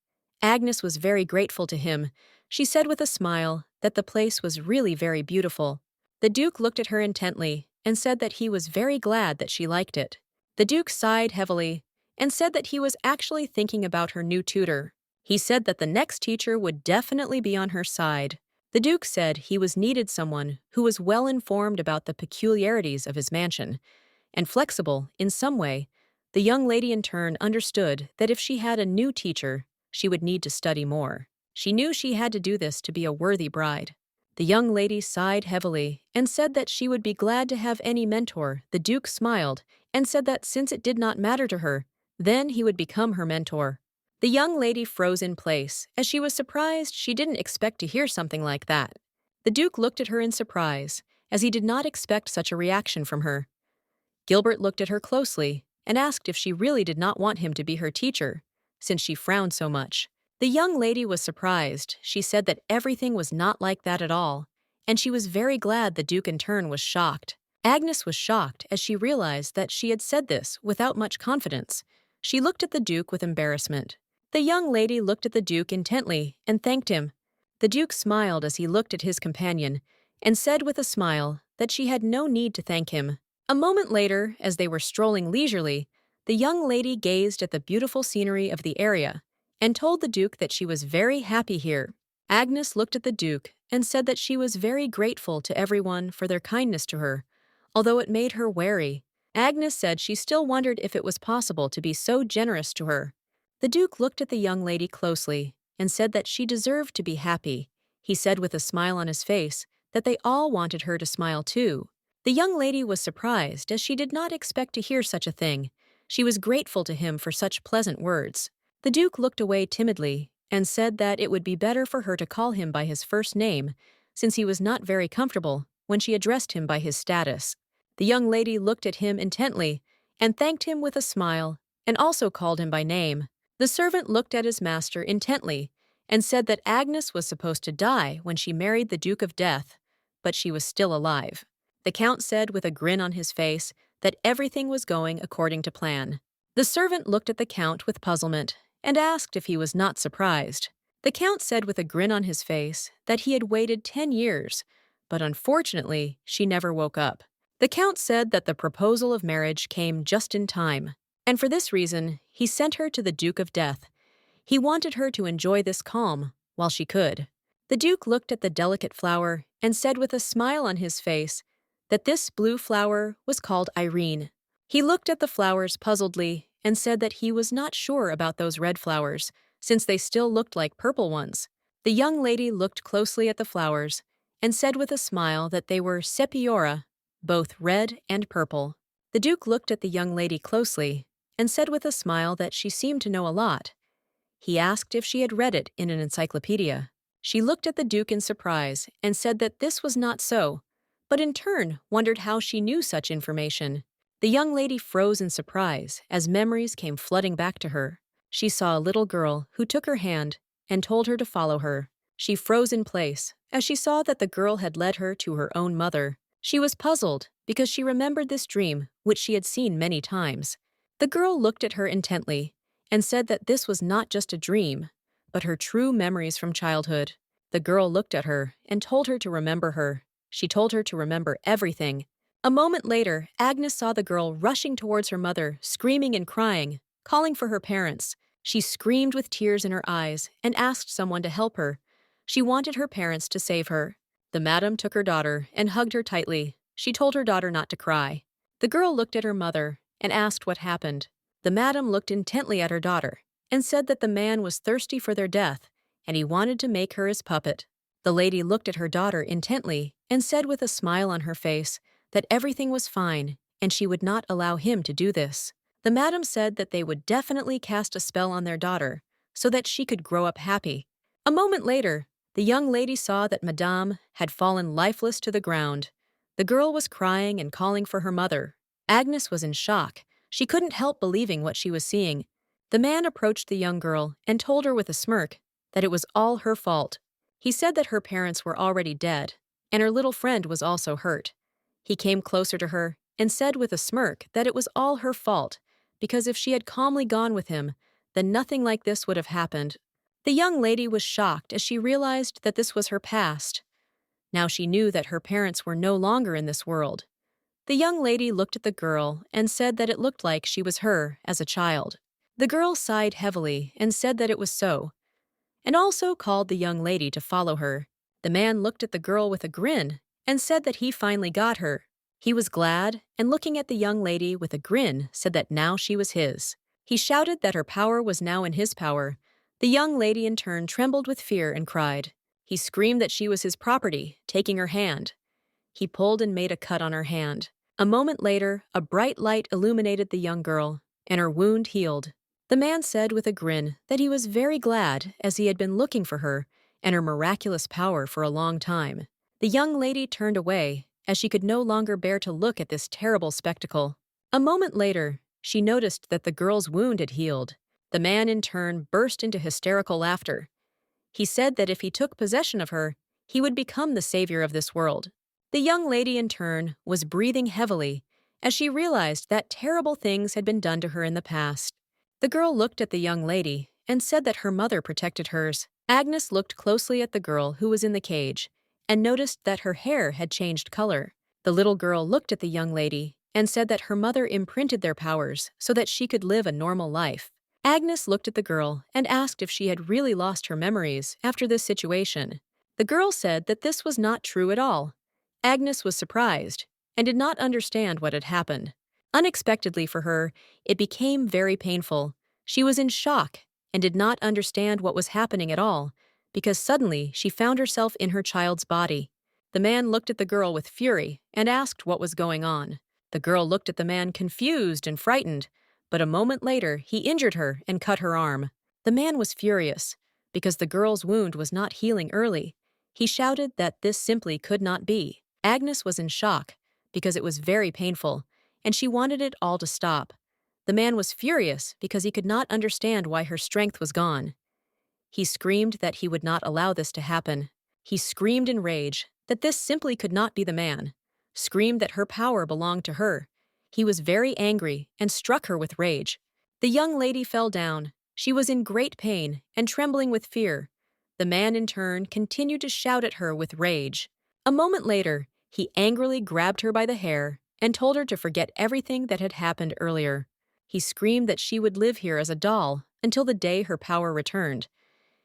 Agnes was very grateful to him. She said with a smile that the place was really very beautiful. The Duke looked at her intently and said that he was very glad that she liked it. The Duke sighed heavily and said that he was actually thinking about her new tutor. He said that the next teacher would definitely be on her side. The Duke said he was needed someone who was well informed about the peculiarities of his mansion and flexible in some way. The young lady in turn understood that if she had a new teacher, she would need to study more. She knew she had to do this to be a worthy bride. The young lady sighed heavily and said that she would be glad to have any mentor. The Duke smiled and said that since it did not matter to her, then he would become her mentor. The young lady froze in place, as she was surprised. She didn't expect to hear something like that. The Duke looked at her in surprise, as he did not expect such a reaction from her. Gilbert looked at her closely and asked if she really did not want him to be her teacher, since she frowned so much. The young lady was surprised. She said that everything was not like that at all, and she was very glad. The Duke in turn was shocked. Agnes was shocked as she realized that she had said this without much confidence. She looked at the Duke with embarrassment. The young lady looked at the Duke intently and thanked him. The Duke smiled as he looked at his companion and said with a smile that she had no need to thank him. A moment later, as they were strolling leisurely, the young lady gazed at the beautiful scenery of the area and told the Duke that she was very happy here. Agnes looked at the Duke and said that she was very grateful to everyone for their kindness to her, although it made her wary. Agnes said she still wondered if it was possible to be so generous to her. The Duke looked at the young lady closely and said that she deserved to be happy. He said with a smile on his face that they all wanted her to smile too. The young lady was surprised as she did not expect to hear such a thing. She was grateful to him for such pleasant words. The Duke looked away timidly and said that it would be better for her to call him by his first name, since he was not very comfortable when she addressed him by his status. The young lady looked at him intently and thanked him with a smile and also called him by name. The servant looked at his master intently and said that Agnes was supposed to die when she married the Duke of Death, but she was still alive. The Count said with a grin on his face that everything was going according to plan. The servant looked at the Count with puzzlement and asked if he was not surprised. The Count said with a grin on his face that he had waited 10 years, but unfortunately, she never woke up. The Count said that the proposal of marriage came just in time, and for this reason, he sent her to the Duke of Death. He wanted her to enjoy this calm while she could. The Duke looked at the delicate flower and said with a smile on his face that this blue flower was called Irene. He looked at the flowers puzzledly and said that he was not sure about those red flowers, since they still looked like purple ones. The young lady looked closely at the flowers and said with a smile that they were sepiora, both red and purple. The Duke looked at the young lady closely and said with a smile that she seemed to know a lot. He asked if she had read it in an encyclopedia. She looked at the Duke in surprise and said that this was not so, but in turn wondered how she knew such information. The young lady froze in surprise as memories came flooding back to her. She saw a little girl who took her hand and told her to follow her. She froze in place as she saw that the girl had led her to her own mother. She was puzzled because she remembered this dream, which she had seen many times. The girl looked at her intently and said that this was not just a dream, but her true memories from childhood. The girl looked at her and told her to remember her. She told her to remember everything. A moment later, Agnes saw the girl rushing towards her mother, screaming and crying, calling for her parents. She screamed with tears in her eyes and asked someone to help her. She wanted her parents to save her. The madam took her daughter and hugged her tightly. She told her daughter not to cry. The girl looked at her mother and asked what happened. The madam looked intently at her daughter and said that the man was thirsty for their death and he wanted to make her his puppet. The lady looked at her daughter intently and said with a smile on her face that everything was fine and she would not allow him to do this. The madam said that they would definitely cast a spell on their daughter so that she could grow up happy. A moment later, the young lady saw that Madame had fallen lifeless to the ground. The girl was crying and calling for her mother. Agnes was in shock. She couldn't help believing what she was seeing. The man approached the young girl and told her with a smirk that it was all her fault. He said that her parents were already dead, and her little friend was also hurt. He came closer to her and said with a smirk that it was all her fault, because if she had calmly gone with him, then nothing like this would have happened. The young lady was shocked as she realized that this was her past. Now she knew that her parents were no longer in this world. The young lady looked at the girl and said that it looked like she was her as a child. The girl sighed heavily and said that it was so, and also called the young lady to follow her. The man looked at the girl with a grin and said that he finally got her. He was glad, and looking at the young lady with a grin, said that now she was his. He shouted that her power was now in his power. The young lady in turn trembled with fear and cried. He screamed that she was his property, taking her hand. He pulled and made a cut on her hand. A moment later, a bright light illuminated the young girl, and her wound healed. The man said with a grin that he was very glad, as he had been looking for her and her miraculous power for a long time. The young lady turned away, as she could no longer bear to look at this terrible spectacle. A moment later, she noticed that the girl's wound had healed. The man in turn burst into hysterical laughter. He said that if he took possession of her, he would become the savior of this world. The young lady in turn was breathing heavily as she realized that terrible things had been done to her in the past. The girl looked at the young lady and said that her mother protected hers. Agnes looked closely at the girl who was in the cage and noticed that her hair had changed color. The little girl looked at the young lady and said that her mother imprinted their powers so that she could live a normal life. Agnes looked at the girl and asked if she had really lost her memories after this situation. The girl said that this was not true at all. Agnes was surprised. and did not understand what had happened. Unexpectedly for her, it became very painful. She was in shock and did not understand what was happening at all, because suddenly she found herself in her child's body. The man looked at the girl with fury and asked what was going on. The girl looked at the man confused and frightened, but a moment later he injured her and cut her arm. The man was furious, because the girl's wound was not healing early. He shouted that this simply could not be. Agnes was in shock, because it was very painful, and she wanted it all to stop. The man was furious because he could not understand why her strength was gone. He screamed that he would not allow this to happen. He screamed in rage that this simply could not be the man, screamed that her power belonged to her. He was very angry and struck her with rage. The young lady fell down. She was in great pain and trembling with fear. The man, in turn, continued to shout at her with rage. A moment later, he angrily grabbed her by the hair and told her to forget everything that had happened earlier. He screamed that she would live here as a doll until the day her power returned.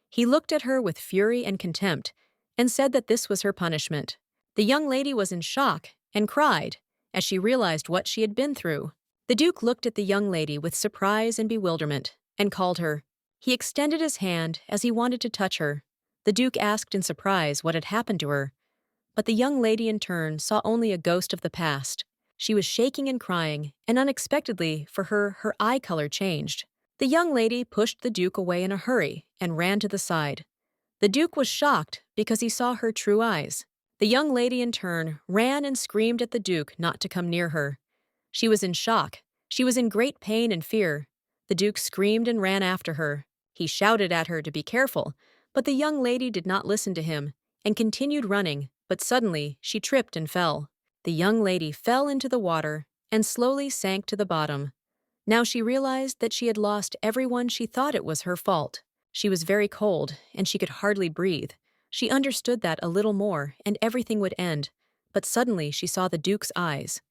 He looked at her with fury and contempt and said that this was her punishment. The young lady was in shock and cried as she realized what she had been through. The Duke looked at the young lady with surprise and bewilderment and called her. He extended his hand as he wanted to touch her. The Duke asked in surprise what had happened to her, but the young lady in turn saw only a ghost of the past. She was shaking and crying, and unexpectedly for her, her eye color changed. The young lady pushed the Duke away in a hurry and ran to the side. The Duke was shocked because he saw her true eyes. The young lady in turn ran and screamed at the Duke not to come near her. She was in shock. She was in great pain and fear. The Duke screamed and ran after her. He shouted at her to be careful, but the young lady did not listen to him and continued running, but suddenly she tripped and fell. The young lady fell into the water and slowly sank to the bottom. Now she realized that she had lost everyone she thought it was her fault. She was very cold, and she could hardly breathe. She understood that a little more, and everything would end. But suddenly she saw the Duke's eyes.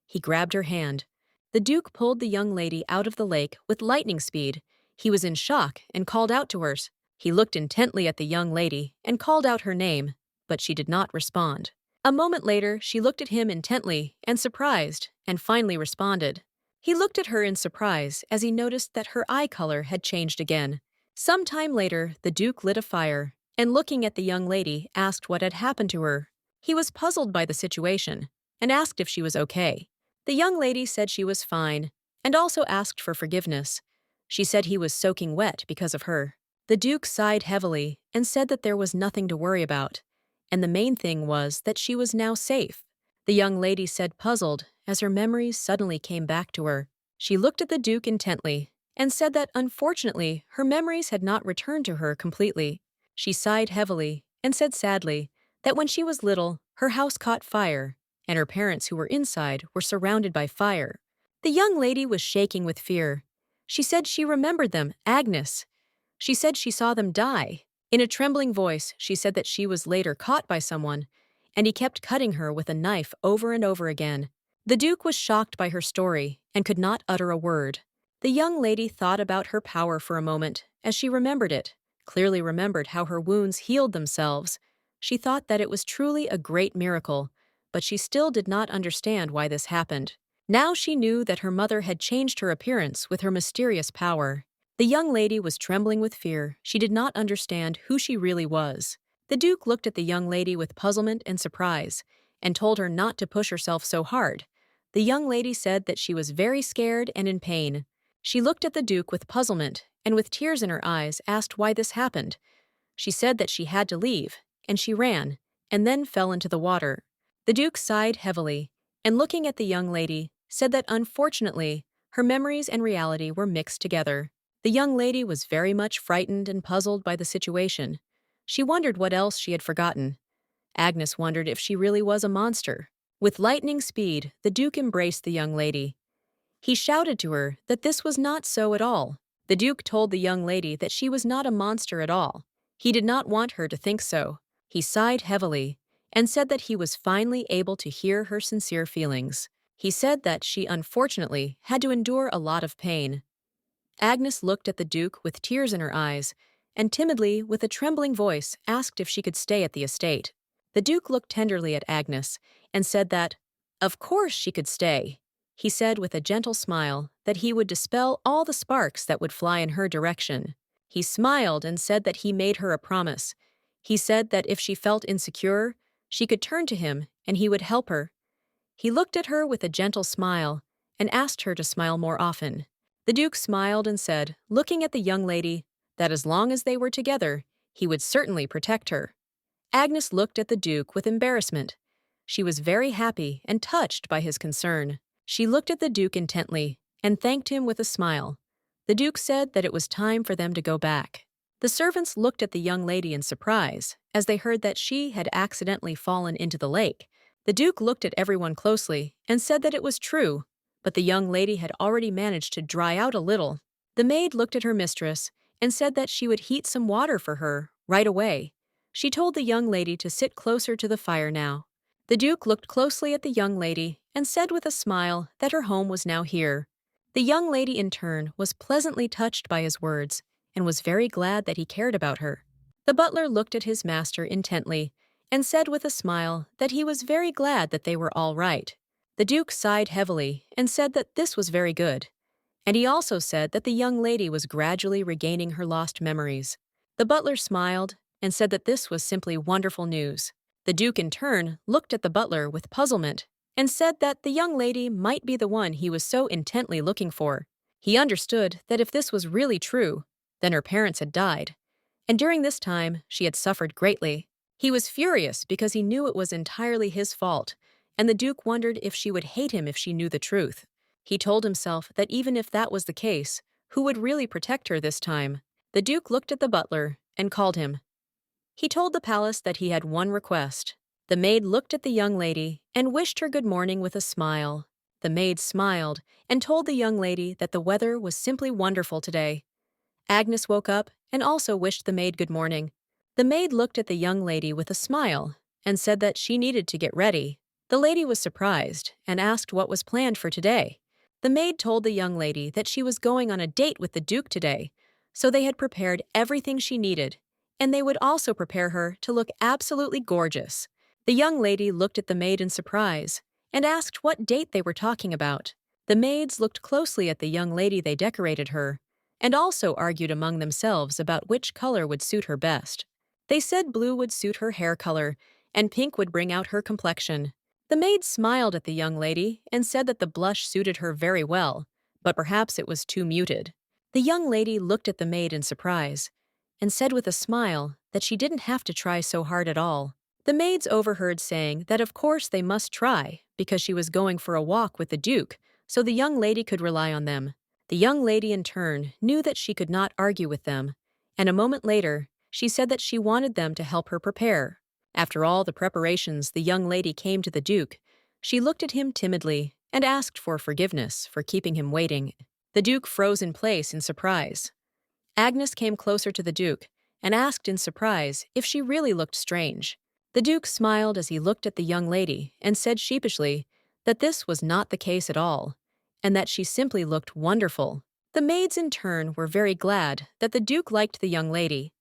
He grabbed her hand. The Duke pulled the young lady out of the lake with lightning speed. He was in shock and called out to her. He looked intently at the young lady and called out her name, but she did not respond. A moment later, she looked at him intently and surprised, and finally responded. He looked at her in surprise as he noticed that her eye color had changed again. Some time later, the Duke lit a fire, and looking at the young lady, asked what had happened to her. He was puzzled by the situation, and asked if she was okay. The young lady said she was fine, and also asked for forgiveness. She said he was soaking wet because of her. The Duke sighed heavily and said that there was nothing to worry about, and the main thing was that she was now safe. The young lady said puzzled as her memories suddenly came back to her. She looked at the Duke intently and said that unfortunately her memories had not returned to her completely. She sighed heavily and said sadly that when she was little, her house caught fire, and her parents who were inside were surrounded by fire. The young lady was shaking with fear. She said she remembered them, Agnes. She said she saw them die. In a trembling voice, she said that she was later caught by someone, and he kept cutting her with a knife over and over again. The Duke was shocked by her story and could not utter a word. The young lady thought about her power for a moment as she remembered it, clearly remembered how her wounds healed themselves. She thought that it was truly a great miracle, but she still did not understand why this happened. Now she knew that her mother had changed her appearance with her mysterious power. The young lady was trembling with fear. She did not understand who she really was. The Duke looked at the young lady with puzzlement and surprise, and told her not to push herself so hard. The young lady said that she was very scared and in pain. She looked at the Duke with puzzlement, and with tears in her eyes asked why this happened. She said that she had to leave, and she ran, and then fell into the water. The Duke sighed heavily, and looking at the young lady, said that unfortunately, her memories and reality were mixed together. The young lady was very much frightened and puzzled by the situation. She wondered what else she had forgotten. Agnes wondered if she really was a monster. With lightning speed, the Duke embraced the young lady. He shouted to her that this was not so at all. The Duke told the young lady that she was not a monster at all. He did not want her to think so. He sighed heavily and said that he was finally able to hear her sincere feelings. He said that she unfortunately had to endure a lot of pain. Agnes looked at the Duke with tears in her eyes, and timidly, with a trembling voice, asked if she could stay at the estate. The Duke looked tenderly at Agnes and said that, Of course she could stay. He said with a gentle smile that he would dispel all the sparks that would fly in her direction. He smiled and said that he made her a promise. He said that if she felt insecure, she could turn to him and he would help her. He looked at her with a gentle smile and asked her to smile more often. The Duke smiled and said, looking at the young lady, that as long as they were together, he would certainly protect her. Agnes looked at the Duke with embarrassment. She was very happy and touched by his concern. She looked at the Duke intently and thanked him with a smile. The Duke said that it was time for them to go back. The servants looked at the young lady in surprise as they heard that she had accidentally fallen into the lake. The Duke looked at everyone closely and said that it was true, but the young lady had already managed to dry out a little. The maid looked at her mistress and said that she would heat some water for her right away. She told the young lady to sit closer to the fire now. The Duke looked closely at the young lady and said with a smile that her home was now here. The young lady in turn was pleasantly touched by his words and was very glad that he cared about her. The butler looked at his master intently and said with a smile that he was very glad that they were all right. The Duke sighed heavily and said that this was very good. And he also said that the young lady was gradually regaining her lost memories. The butler smiled and said that this was simply wonderful news. The Duke in turn looked at the butler with puzzlement and said that the young lady might be the one he was so intently looking for. He understood that if this was really true, then her parents had died, and during this time she had suffered greatly. He was furious because he knew it was entirely his fault, and the Duke wondered if she would hate him if she knew the truth. He told himself that even if that was the case, who would really protect her this time? The Duke looked at the butler and called him. He told the palace that he had one request. The maid looked at the young lady and wished her good morning with a smile. The maid smiled and told the young lady that the weather was simply wonderful today. Agnes woke up and also wished the maid good morning. The maid looked at the young lady with a smile and said that she needed to get ready. The lady was surprised and asked what was planned for today. The maid told the young lady that she was going on a date with the Duke today, so they had prepared everything she needed, and they would also prepare her to look absolutely gorgeous. The young lady looked at the maid in surprise and asked what date they were talking about. The maids looked closely at the young lady they decorated her, and also argued among themselves about which color would suit her best. They said blue would suit her hair color, and pink would bring out her complexion. The maid smiled at the young lady and said that the blush suited her very well, but perhaps it was too muted. The young lady looked at the maid in surprise and said with a smile that she didn't have to try so hard at all. The maids overheard saying that of course they must try because she was going for a walk with the Duke, so the young lady could rely on them. The young lady in turn knew that she could not argue with them, and a moment later, she said that she wanted them to help her prepare. After all the preparations, the young lady came to the Duke. She looked at him timidly and asked for forgiveness for keeping him waiting. The Duke froze in place in surprise. Agnes came closer to the Duke and asked in surprise if she really looked strange. The Duke smiled as he looked at the young lady and said sheepishly that this was not the case at all, and that she simply looked wonderful. The maids in turn were very glad that the Duke liked the young lady.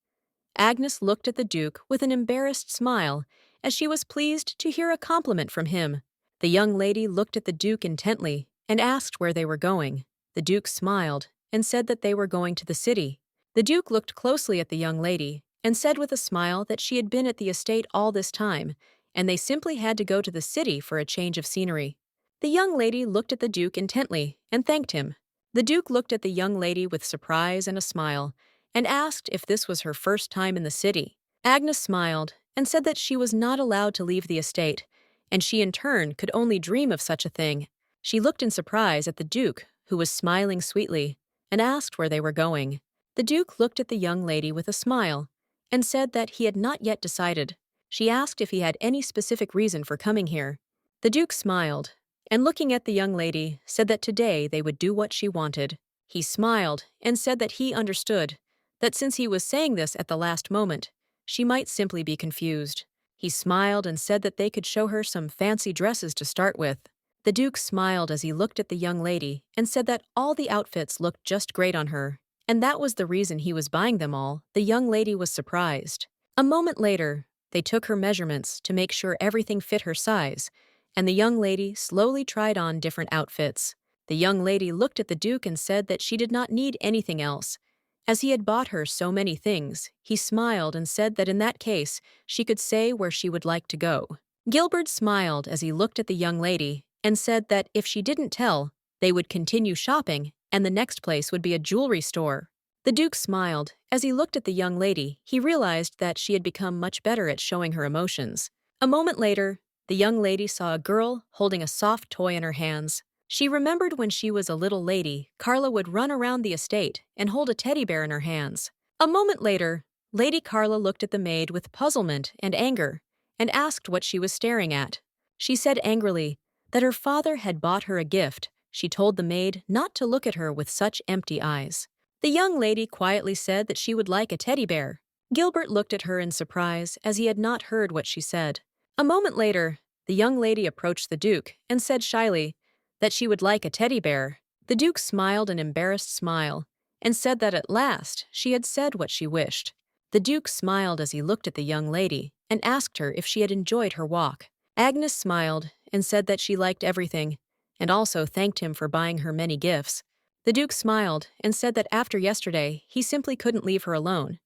Agnes looked at the Duke with an embarrassed smile as she was pleased to hear a compliment from him. The young lady looked at the Duke intently and asked where they were going. The Duke smiled and said that they were going to the city. The Duke looked closely at the young lady and said with a smile that she had been at the estate all this time, and they simply had to go to the city for a change of scenery. The young lady looked at the Duke intently and thanked him. The Duke looked at the young lady with surprise and a smile, and asked if this was her first time in the city. Agnes smiled and said that she was not allowed to leave the estate, and she in turn could only dream of such a thing. She looked in surprise at the Duke, who was smiling sweetly, and asked where they were going. The Duke looked at the young lady with a smile and said that he had not yet decided. She asked if he had any specific reason for coming here. The Duke smiled, and looking at the young lady, said that today they would do what she wanted. He smiled and said that he understood, that since he was saying this at the last moment, she might simply be confused. He smiled and said that they could show her some fancy dresses to start with. The Duke smiled as he looked at the young lady and said that all the outfits looked just great on her, and that was the reason he was buying them all. The young lady was surprised. A moment later, they took her measurements to make sure everything fit her size, and the young lady slowly tried on different outfits. The young lady looked at the Duke and said that she did not need anything else. As he had bought her so many things, he smiled and said that in that case, she could say where she would like to go. Gilbert smiled as he looked at the young lady and said that if she didn't tell, they would continue shopping and the next place would be a jewelry store. The Duke smiled. As he looked at the young lady, he realized that she had become much better at showing her emotions. A moment later, the young lady saw a girl holding a soft toy in her hands. She remembered when she was a little lady, Carla would run around the estate and hold a teddy bear in her hands. A moment later, Lady Carla looked at the maid with puzzlement and anger and asked what she was staring at. She said angrily that her father had bought her a gift. She told the maid not to look at her with such empty eyes. The young lady quietly said that she would like a teddy bear. Gilbert looked at her in surprise as he had not heard what she said. A moment later, the young lady approached the Duke and said shyly that she would like a teddy bear. The Duke smiled an embarrassed smile and said that at last she had said what she wished. The Duke smiled as he looked at the young lady and asked her if she had enjoyed her walk. Agnes smiled and said that she liked everything and also thanked him for buying her many gifts. The Duke smiled and said that after yesterday, he simply couldn't leave her alone.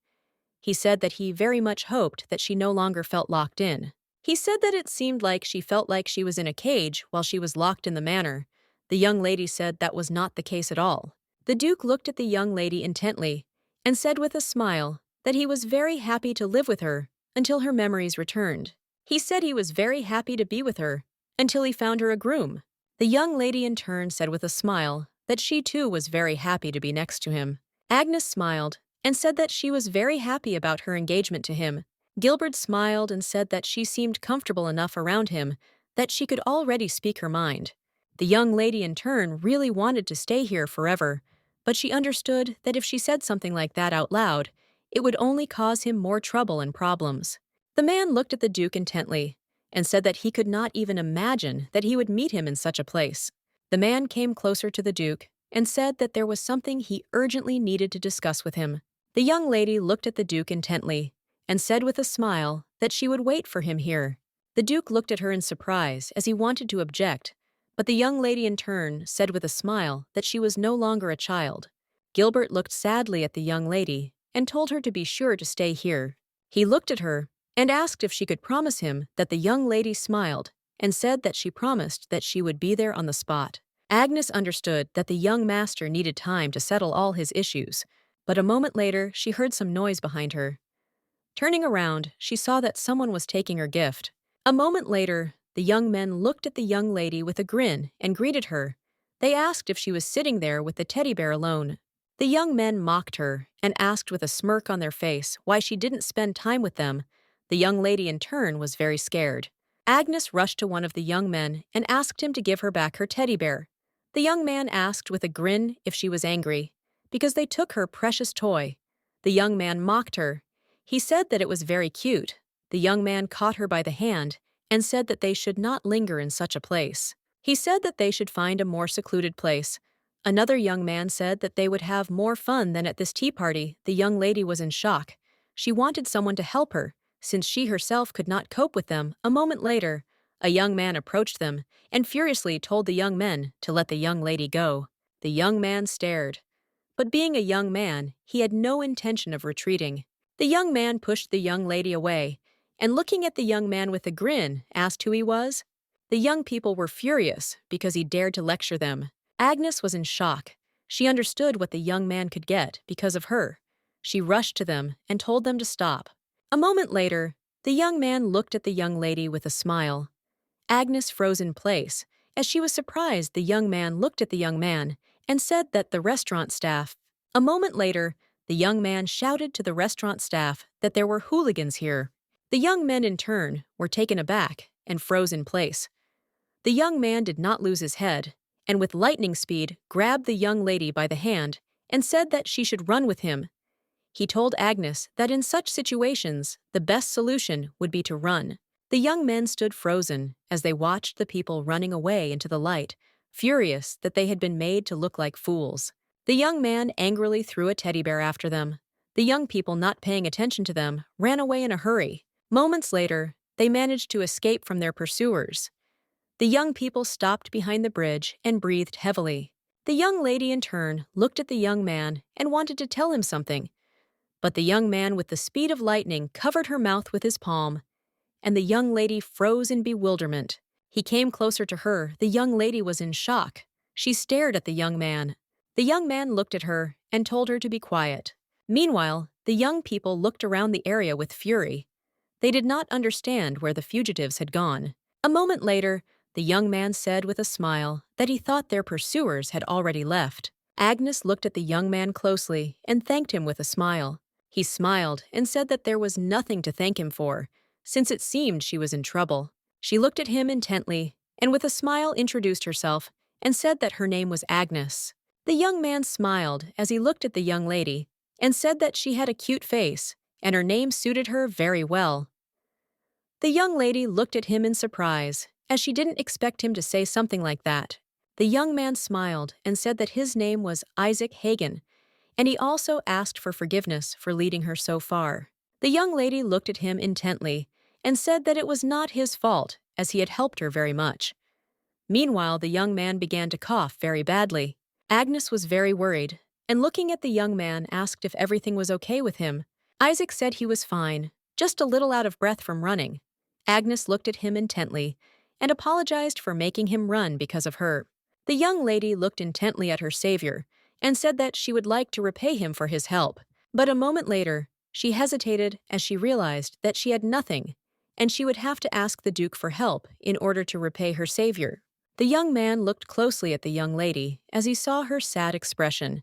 He said that he very much hoped that she no longer felt locked in. He said that it seemed like she felt like she was in a cage while she was locked in the manor. The young lady said that was not the case at all. The Duke looked at the young lady intently and said with a smile that he was very happy to live with her until her memories returned. He said he was very happy to be with her until he found her a groom. The young lady in turn said with a smile that she too was very happy to be next to him. Agnes smiled and said that she was very happy about her engagement to him. Gilbert smiled and said that she seemed comfortable enough around him that she could already speak her mind. The young lady in turn really wanted to stay here forever, but she understood that if she said something like that out loud, it would only cause him more trouble and problems. The man looked at the Duke intently and said that he could not even imagine that he would meet him in such a place. The man came closer to the Duke and said that there was something he urgently needed to discuss with him. The young lady looked at the Duke intently and said with a smile that she would wait for him here. The Duke looked at her in surprise as he wanted to object, but the young lady in turn said with a smile that she was no longer a child. Gilbert looked sadly at the young lady and told her to be sure to stay here. He looked at her and asked if she could promise him that the young lady smiled and said that she promised that she would be there on the spot. Agnes understood that the young master needed time to settle all his issues, but a moment later she heard some noise behind her. Turning around, she saw that someone was taking her gift. A moment later, the young men looked at the young lady with a grin and greeted her. They asked if she was sitting there with the teddy bear alone. The young men mocked her and asked with a smirk on their face why she didn't spend time with them. The young lady in turn was very scared. Agnes rushed to one of the young men and asked him to give her back her teddy bear. The young man asked with a grin if she was angry, because they took her precious toy. The young man mocked her. He said that it was very cute. The young man caught her by the hand and said that they should not linger in such a place. He said that they should find a more secluded place. Another young man said that they would have more fun than at this tea party. The young lady was in shock. She wanted someone to help her, since she herself could not cope with them. A moment later, a young man approached them and furiously told the young men to let the young lady go. The young man stared. But being a young man, he had no intention of retreating. The young man pushed the young lady away, and looking at the young man with a grin, asked who he was. The young people were furious because he dared to lecture them. Agnes was in shock. She understood what the young man could get because of her. She rushed to them and told them to stop. A moment later, the young man looked at the young lady with a smile. Agnes froze in place, as she was surprised the young man looked at the young man and said that the restaurant staff. A moment later, the young man shouted to the restaurant staff that there were hooligans here. The young men in turn were taken aback and froze in place. The young man did not lose his head, and with lightning speed grabbed the young lady by the hand and said that she should run with him. He told Agnes that in such situations, the best solution would be to run. The young men stood frozen as they watched the people running away into the light, furious that they had been made to look like fools. The young man angrily threw a teddy bear after them. The young people, not paying attention to them, ran away in a hurry. Moments later, they managed to escape from their pursuers. The young people stopped behind the bridge and breathed heavily. The young lady in turn looked at the young man and wanted to tell him something, but the young man with the speed of lightning covered her mouth with his palm, and the young lady froze in bewilderment. He came closer to her. The young lady was in shock. She stared at the young man. The young man looked at her and told her to be quiet. Meanwhile, the young people looked around the area with fury. They did not understand where the fugitives had gone. A moment later, the young man said with a smile that he thought their pursuers had already left. Agnes looked at the young man closely and thanked him with a smile. He smiled and said that there was nothing to thank him for, since it seemed she was in trouble. She looked at him intently and with a smile introduced herself and said that her name was Agnes. The young man smiled as he looked at the young lady and said that she had a cute face and her name suited her very well. The young lady looked at him in surprise, as she didn't expect him to say something like that. The young man smiled and said that his name was Isaac Hagen, and he also asked for forgiveness for leading her so far. The young lady looked at him intently and said that it was not his fault, as he had helped her very much. Meanwhile, the young man began to cough very badly. Agnes was very worried, and looking at the young man asked if everything was okay with him. Isaac said he was fine, just a little out of breath from running. Agnes looked at him intently and apologized for making him run because of her. The young lady looked intently at her savior and said that she would like to repay him for his help. But a moment later, she hesitated as she realized that she had nothing, and she would have to ask the Duke for help in order to repay her savior. The young man looked closely at the young lady as he saw her sad expression.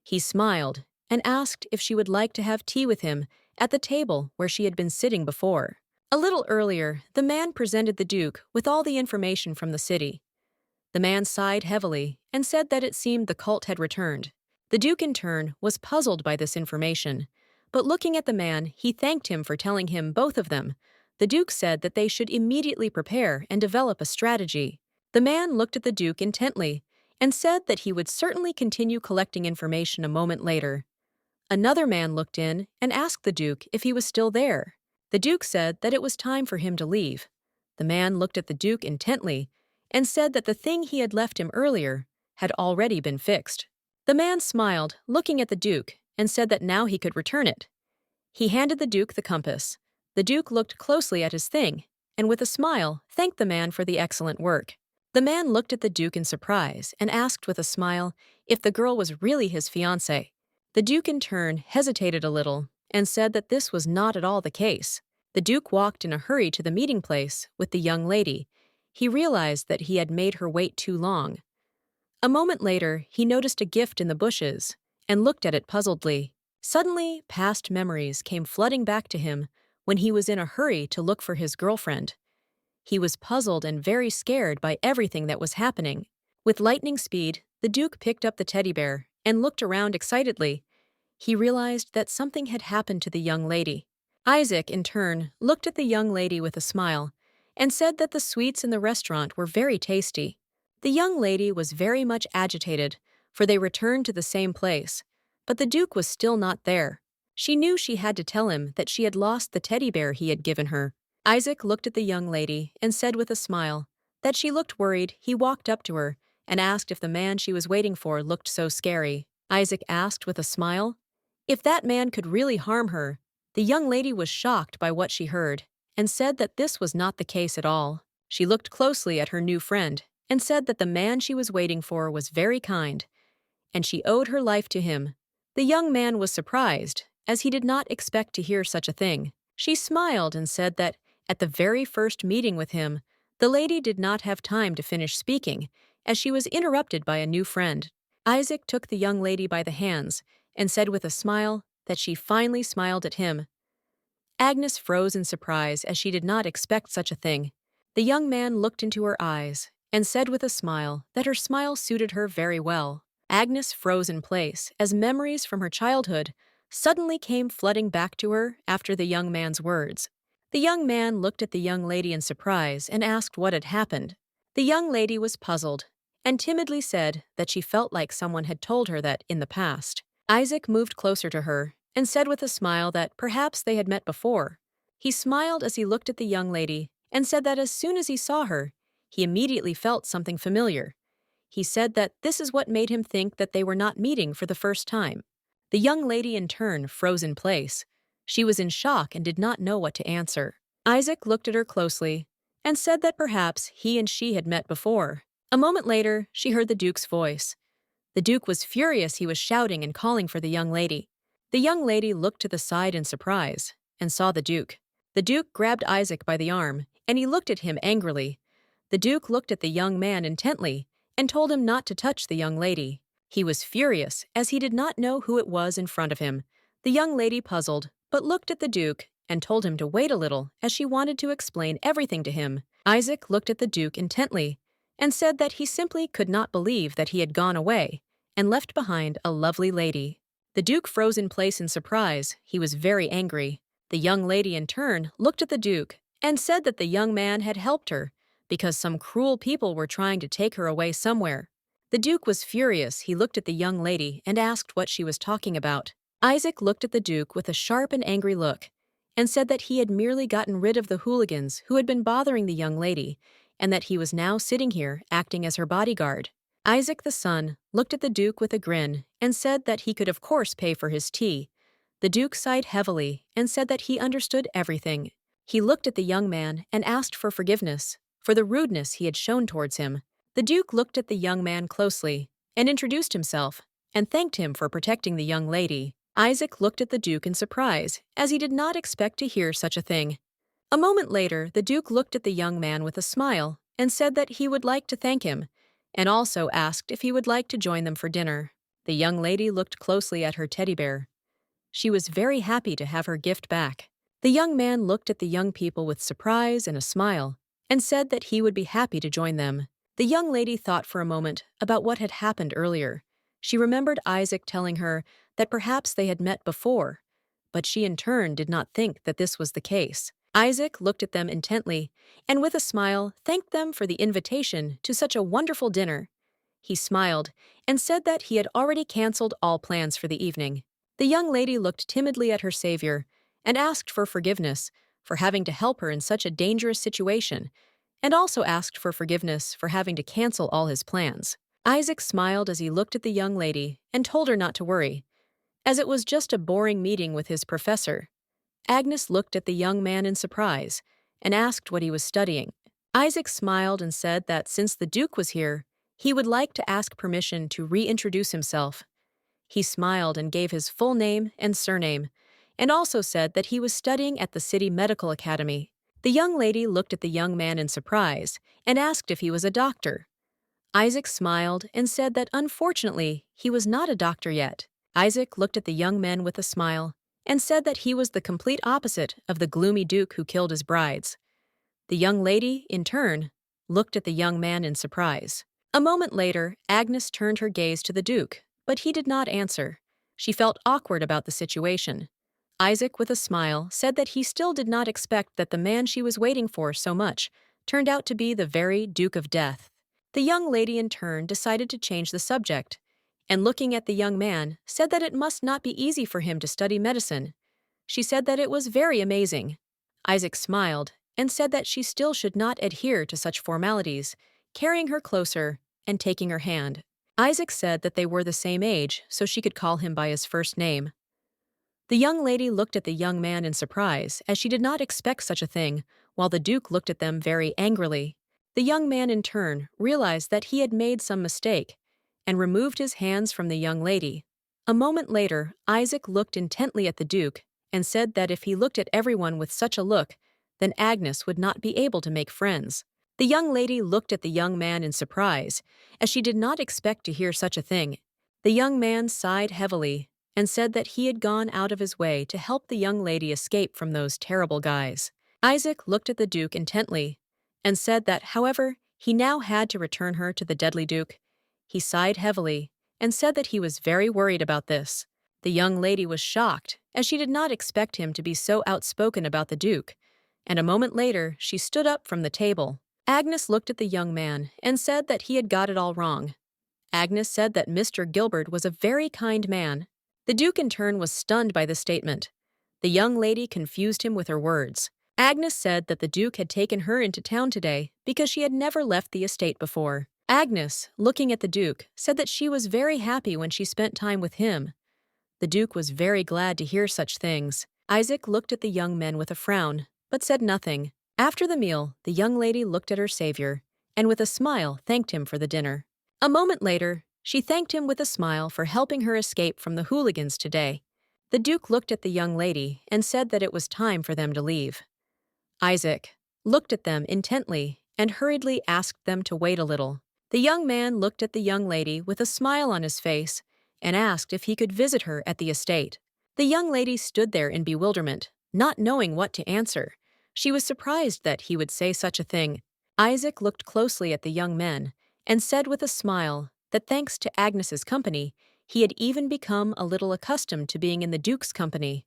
He smiled and asked if she would like to have tea with him at the table where she had been sitting before. A little earlier, the man presented the Duke with all the information from the city. The man sighed heavily and said that it seemed the cult had returned. The Duke, in turn, was puzzled by this information, but looking at the man, he thanked him for telling him both of them. The Duke said that they should immediately prepare and develop a strategy. The man looked at the Duke intently and said that he would certainly continue collecting information a moment later. Another man looked in and asked the Duke if he was still there. The Duke said that it was time for him to leave. The man looked at the Duke intently and said that the thing he had left him earlier had already been fixed. The man smiled, looking at the Duke, and said that now he could return it. He handed the Duke the compass. The Duke looked closely at his thing, and with a smile, thanked the man for the excellent work. The man looked at the Duke in surprise and asked with a smile if the girl was really his fiancée. The Duke in turn hesitated a little and said that this was not at all the case. The Duke walked in a hurry to the meeting place with the young lady. He realized that he had made her wait too long. A moment later, he noticed a gift in the bushes and looked at it puzzledly. Suddenly, past memories came flooding back to him when he was in a hurry to look for his girlfriend. He was puzzled and very scared by everything that was happening. With lightning speed, the Duke picked up the teddy bear and looked around excitedly. He realized that something had happened to the young lady. Isaac, in turn, looked at the young lady with a smile and said that the sweets in the restaurant were very tasty. The young lady was very much agitated, for they returned to the same place, but the Duke was still not there. She knew she had to tell him that she had lost the teddy bear he had given her. Isaac looked at the young lady and said with a smile that she looked worried. He walked up to her and asked if the man she was waiting for looked so scary. Isaac asked with a smile if that man could really harm her. The young lady was shocked by what she heard and said that this was not the case at all. She looked closely at her new friend and said that the man she was waiting for was very kind, and she owed her life to him. The young man was surprised, as he did not expect to hear such a thing. She smiled and said that, at the very first meeting with him, the lady did not have time to finish speaking, as she was interrupted by a new friend. Isaac took the young lady by the hands and said with a smile that she finally smiled at him. Agnes froze in surprise as she did not expect such a thing. The young man looked into her eyes and said with a smile that her smile suited her very well. Agnes froze in place as memories from her childhood suddenly came flooding back to her after the young man's words. The young man looked at the young lady in surprise and asked what had happened. The young lady was puzzled and timidly said that she felt like someone had told her that in the past. Isaac moved closer to her and said with a smile that perhaps they had met before. He smiled as he looked at the young lady and said that as soon as he saw her, He immediately felt something familiar. He said that this is what made him think that they were not meeting for the first time. The young lady in turn froze in place. She was in shock and did not know what to answer. Isaac looked at her closely and said that perhaps he and she had met before. A moment later, she heard the Duke's voice. The Duke was furious. He was shouting and calling for the young lady. The young lady looked to the side in surprise and saw the Duke. The Duke grabbed Isaac by the arm, and he looked at him angrily. The Duke looked at the young man intently and told him not to touch the young lady. He was furious, as he did not know who it was in front of him. The young lady puzzled, but looked at the Duke and told him to wait a little, as she wanted to explain everything to him. Isaac looked at the Duke intently and said that he simply could not believe that he had gone away and left behind a lovely lady. The Duke froze in place in surprise. He was very angry. The young lady in turn looked at the Duke and said that the young man had helped her because some cruel people were trying to take her away somewhere. The Duke was furious. He looked at the young lady and asked what she was talking about. Isaac looked at the Duke with a sharp and angry look and said that he had merely gotten rid of the hooligans who had been bothering the young lady and that he was now sitting here acting as her bodyguard. Isaac the son looked at the Duke with a grin and said that he could of course pay for his tea. The Duke sighed heavily and said that he understood everything. He looked at the young man and asked for forgiveness for the rudeness he had shown towards him. The Duke looked at the young man closely and introduced himself and thanked him for protecting the young lady. Isaac looked at the Duke in surprise, as he did not expect to hear such a thing. A moment later, the Duke looked at the young man with a smile and said that he would like to thank him, and also asked if he would like to join them for dinner. The young lady looked closely at her teddy bear. She was very happy to have her gift back. The young man looked at the young people with surprise and a smile, and said that he would be happy to join them. The young lady thought for a moment about what had happened earlier. She remembered Isaac telling her that perhaps they had met before, but she in turn did not think that this was the case. Isaac looked at them intently and with a smile thanked them for the invitation to such a wonderful dinner. He smiled and said that he had already canceled all plans for the evening. The young lady looked timidly at her savior and asked for forgiveness for having to help her in such a dangerous situation, and also asked for forgiveness for having to cancel all his plans. Isaac smiled as he looked at the young lady and told her not to worry, as it was just a boring meeting with his professor. Agnes looked at the young man in surprise and asked what he was studying. Isaac smiled and said that since the Duke was here, he would like to ask permission to reintroduce himself. He smiled and gave his full name and surname, and also said that he was studying at the City Medical Academy. The young lady looked at the young man in surprise and asked if he was a doctor. Isaac smiled and said that unfortunately he was not a doctor yet. Isaac looked at the young men with a smile and said that he was the complete opposite of the gloomy Duke who killed his brides. The young lady, in turn, looked at the young man in surprise. A moment later, Agnes turned her gaze to the Duke, but he did not answer. She felt awkward about the situation. Isaac, with a smile, said that he still did not expect that the man she was waiting for so much turned out to be the very Duke of Death. The young lady, in turn, decided to change the subject, and looking at the young man, said that it must not be easy for him to study medicine. She said that it was very amazing. Isaac smiled and said that she still should not adhere to such formalities, carrying her closer and taking her hand. Isaac said that they were the same age, so she could call him by his first name. The young lady looked at the young man in surprise, as she did not expect such a thing, while the Duke looked at them very angrily. The young man, in turn, realized that he had made some mistake and removed his hands from the young lady. A moment later, Isaac looked intently at the Duke and said that if he looked at everyone with such a look, then Agnes would not be able to make friends. The young lady looked at the young man in surprise, as she did not expect to hear such a thing. The young man sighed heavily and said that he had gone out of his way to help the young lady escape from those terrible guys. Isaac looked at the Duke intently and said that, however, he now had to return her to the deadly Duke. He sighed heavily and said that he was very worried about this. The young lady was shocked, as she did not expect him to be so outspoken about the Duke, and a moment later she stood up from the table. Agnes looked at the young man and said that he had got it all wrong. Agnes said that Mr. Gilbert was a very kind man. The Duke in turn was stunned by the statement. The young lady confused him with her words. Agnes said that the Duke had taken her into town today because she had never left the estate before. Agnes, looking at the Duke, said that she was very happy when she spent time with him. The Duke was very glad to hear such things. Isaac looked at the young men with a frown, but said nothing. After the meal, the young lady looked at her savior, and with a smile thanked him for the dinner. A moment later, she thanked him with a smile for helping her escape from the hooligans today. The Duke looked at the young lady and said that it was time for them to leave. Isaac looked at them intently and hurriedly asked them to wait a little. The young man looked at the young lady with a smile on his face and asked if he could visit her at the estate. The young lady stood there in bewilderment, not knowing what to answer. She was surprised that he would say such a thing. Isaac looked closely at the young men and said with a smile that thanks to Agnes's company, he had even become a little accustomed to being in the Duke's company.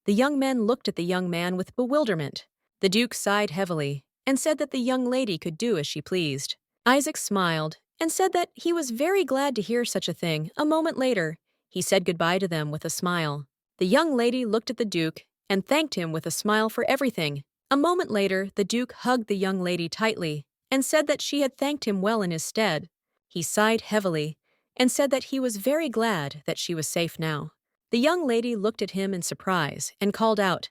The young men looked at the young man with bewilderment. The Duke sighed heavily and said that the young lady could do as she pleased. Isaac smiled and said that he was very glad to hear such a thing. A moment later, he said goodbye to them with a smile. The young lady looked at the Duke and thanked him with a smile for everything. A moment later, the Duke hugged the young lady tightly and said that she had thanked him well in his stead. He sighed heavily and said that he was very glad that she was safe now. The young lady looked at him in surprise and called out.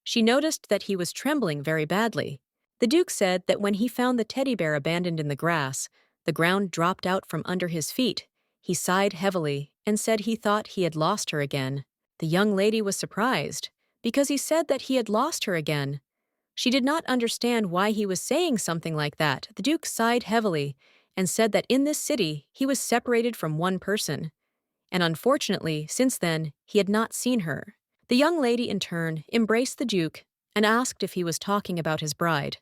She noticed that he was trembling very badly. The Duke said that when he found the teddy bear abandoned in the grass, the ground dropped out from under his feet. He sighed heavily and said he thought he had lost her again. The young lady was surprised because he said that he had lost her again. She did not understand why he was saying something like that. The Duke sighed heavily and said that in this city he was separated from one person, and unfortunately, since then, he had not seen her. The young lady, in turn, embraced the Duke and asked if he was talking about his bride.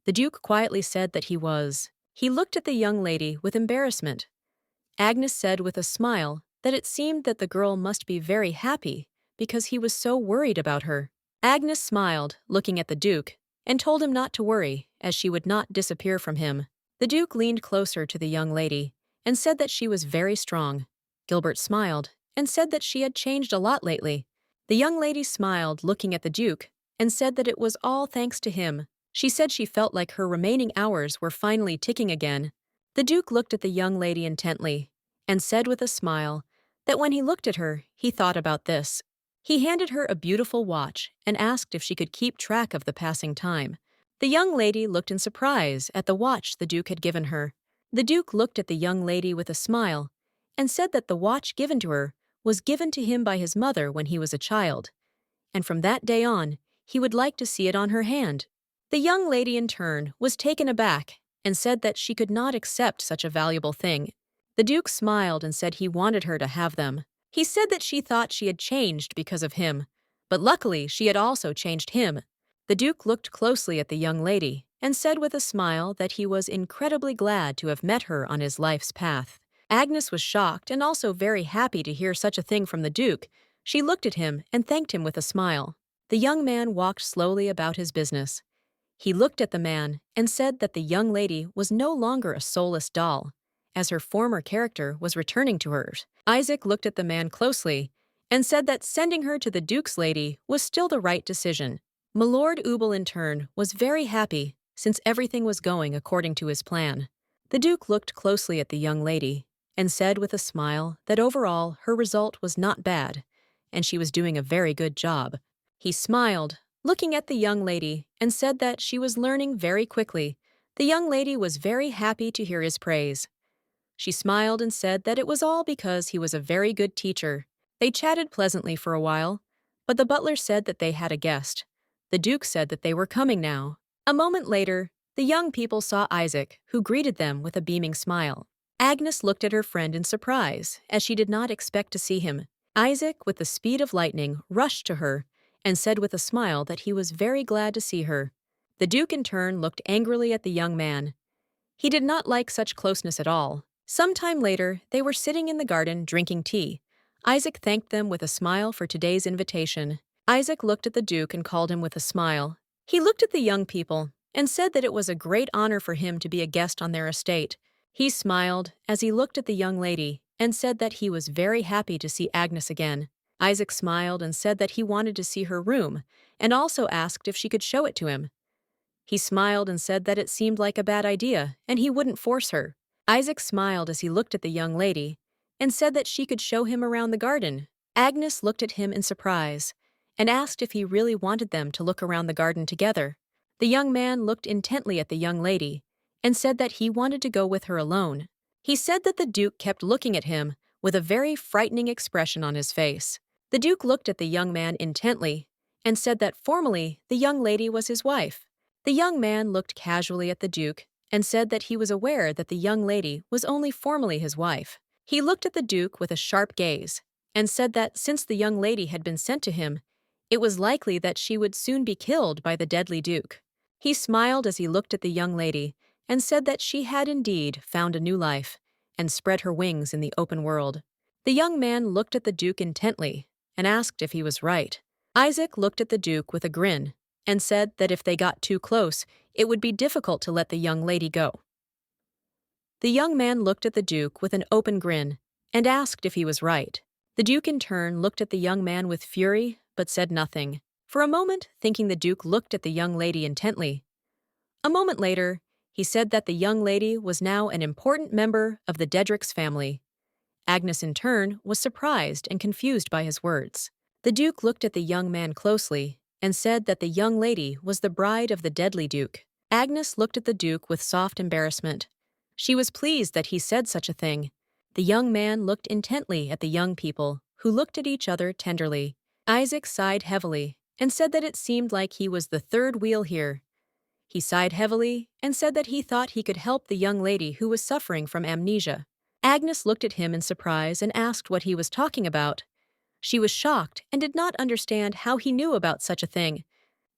The Duke quietly said that he was. He looked at the young lady with embarrassment. Agnes said with a smile that it seemed that the girl must be very happy because he was so worried about her. Agnes smiled, looking at the Duke, and told him not to worry, as she would not disappear from him. The Duke leaned closer to the young lady and said that she was very strong. Gilbert smiled and said that she had changed a lot lately. The young lady smiled, looking at the Duke, and said that it was all thanks to him. She said she felt like her remaining hours were finally ticking again. The Duke looked at the young lady intently and said with a smile that when he looked at her, he thought about this. He handed her a beautiful watch and asked if she could keep track of the passing time. The young lady looked in surprise at the watch the Duke had given her. The Duke looked at the young lady with a smile and said that the watch given to her was given to him by his mother when he was a child, and from that day on, he would like to see it on her hand. The young lady, in turn, was taken aback and said that she could not accept such a valuable thing. The Duke smiled and said he wanted her to have them. He said that she thought she had changed because of him, but luckily she had also changed him. The Duke looked closely at the young lady and said with a smile that he was incredibly glad to have met her on his life's path. Agnes was shocked and also very happy to hear such a thing from the Duke. She looked at him and thanked him with a smile. The young man walked slowly about his business. He looked at the man and said that the young lady was no longer a soulless doll, as her former character was returning to her. Isaac looked at the man closely and said that sending her to the Duke's lady was still the right decision. Milord Ubel, in turn, was very happy since everything was going according to his plan. The Duke looked closely at the young lady and said with a smile that overall her result was not bad, and she was doing a very good job. He smiled, looking at the young lady, and said that she was learning very quickly. The young lady was very happy to hear his praise. She smiled and said that it was all because he was a very good teacher. They chatted pleasantly for a while, but the butler said that they had a guest. The Duke said that they were coming now. A moment later, the young people saw Isaac, who greeted them with a beaming smile. Agnes looked at her friend in surprise, as she did not expect to see him. Isaac, with the speed of lightning, rushed to her and said with a smile that he was very glad to see her. The Duke, in turn, looked angrily at the young man. He did not like such closeness at all. Some time later, they were sitting in the garden drinking tea. Isaac thanked them with a smile for today's invitation. Isaac looked at the Duke and called him with a smile. He looked at the young people and said that it was a great honor for him to be a guest on their estate. He smiled as he looked at the young lady and said that he was very happy to see Agnes again. Isaac smiled and said that he wanted to see her room, and also asked if she could show it to him. He smiled and said that it seemed like a bad idea, and he wouldn't force her. Isaac smiled as he looked at the young lady, and said that she could show him around the garden. Agnes looked at him in surprise, and asked if he really wanted them to look around the garden together. The young man looked intently at the young lady, and said that he wanted to go with her alone. He said that the Duke kept looking at him with a very frightening expression on his face. The Duke looked at the young man intently, and said that formally the young lady was his wife. The young man looked casually at the Duke and said that he was aware that the young lady was only formally his wife. He looked at the Duke with a sharp gaze and said that since the young lady had been sent to him, it was likely that she would soon be killed by the deadly Duke. He smiled as he looked at the young lady and said that she had indeed found a new life and spread her wings in the open world. The young man looked at the Duke intently and asked if he was right. Isaac looked at the Duke with a grin and said that if they got too close, it would be difficult to let the young lady go. The young man looked at the Duke with an open grin and asked if he was right. The Duke in turn looked at the young man with fury but said nothing, for a moment thinking the Duke looked at the young lady intently. A moment later, he said that the young lady was now an important member of the Dedricks family. Agnes in turn was surprised and confused by his words. The Duke looked at the young man closely and said that the young lady was the bride of the deadly Duke. Agnes looked at the Duke with soft embarrassment. She was pleased that he said such a thing. The young man looked intently at the young people, who looked at each other tenderly. Isaac sighed heavily and said that it seemed like he was the third wheel here. He sighed heavily and said that he thought he could help the young lady who was suffering from amnesia. Agnes looked at him in surprise and asked what he was talking about. She was shocked and did not understand how he knew about such a thing.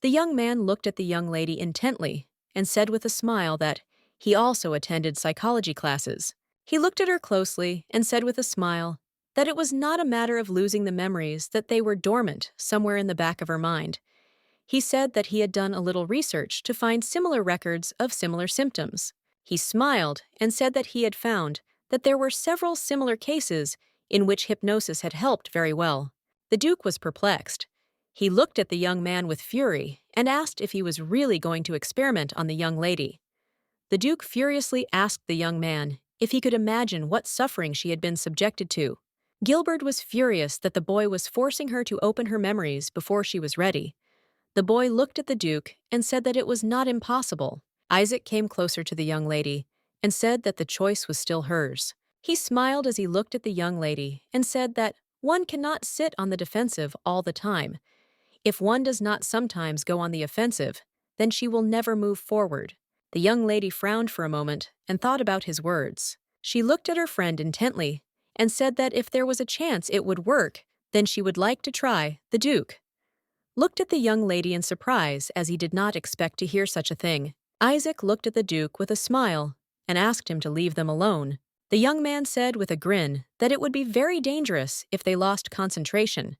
The young man looked at the young lady intently and said with a smile that he also attended psychology classes. He looked at her closely and said with a smile that it was not a matter of losing the memories, that they were dormant somewhere in the back of her mind. He said that he had done a little research to find similar records of similar symptoms. He smiled and said that he had found that there were several similar cases in which hypnosis had helped very well. The Duke was perplexed. He looked at the young man with fury and asked if he was really going to experiment on the young lady. The Duke furiously asked the young man if he could imagine what suffering she had been subjected to. Gilbert was furious that the boy was forcing her to open her memories before she was ready. The boy looked at the Duke and said that it was not impossible. Isaac came closer to the young lady and said that the choice was still hers. He smiled as he looked at the young lady and said that one cannot sit on the defensive all the time. If one does not sometimes go on the offensive, then she will never move forward. The young lady frowned for a moment and thought about his words. She looked at her friend intently and said that if there was a chance it would work, then she would like to try. The Duke looked at the young lady in surprise as he did not expect to hear such a thing. Isaac looked at the Duke with a smile and asked him to leave them alone. The young man said with a grin that it would be very dangerous if they lost concentration.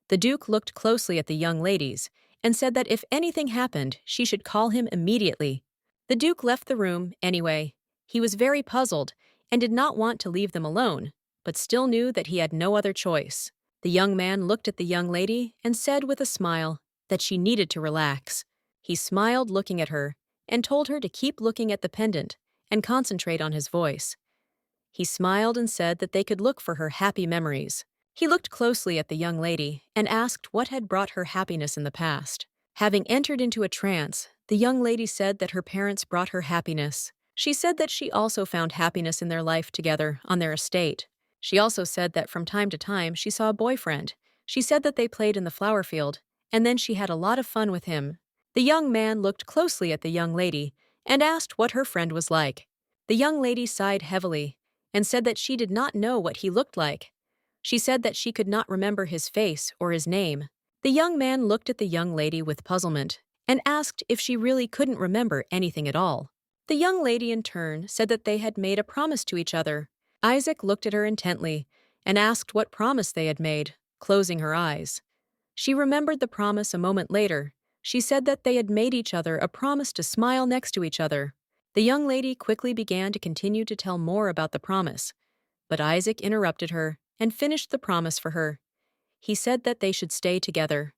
The Duke looked closely at the young ladies and said that if anything happened, she should call him immediately. The Duke left the room anyway. He was very puzzled and did not want to leave them alone, but still knew that he had no other choice. The young man looked at the young lady and said with a smile that she needed to relax. He smiled looking at her and told her to keep looking at the pendant and concentrate on his voice. He smiled and said that they could look for her happy memories. He looked closely at the young lady and asked what had brought her happiness in the past. Having entered into a trance, the young lady said that her parents brought her happiness. She said that she also found happiness in their life together on their estate. She also said that from time to time she saw a boyfriend. She said that they played in the flower field, and then she had a lot of fun with him. The young man looked closely at the young lady and asked what her friend was like. The young lady sighed heavily and said that she did not know what he looked like. She said that she could not remember his face or his name. The young man looked at the young lady with puzzlement and asked if she really couldn't remember anything at all. The young lady in turn said that they had made a promise to each other. Isaac looked at her intently and asked what promise they had made, closing her eyes. She remembered the promise a moment later. She said that they had made each other a promise to smile next to each other. The young lady quickly began to continue to tell more about the promise, but Isaac interrupted her and finished the promise for her. He said that they should stay together.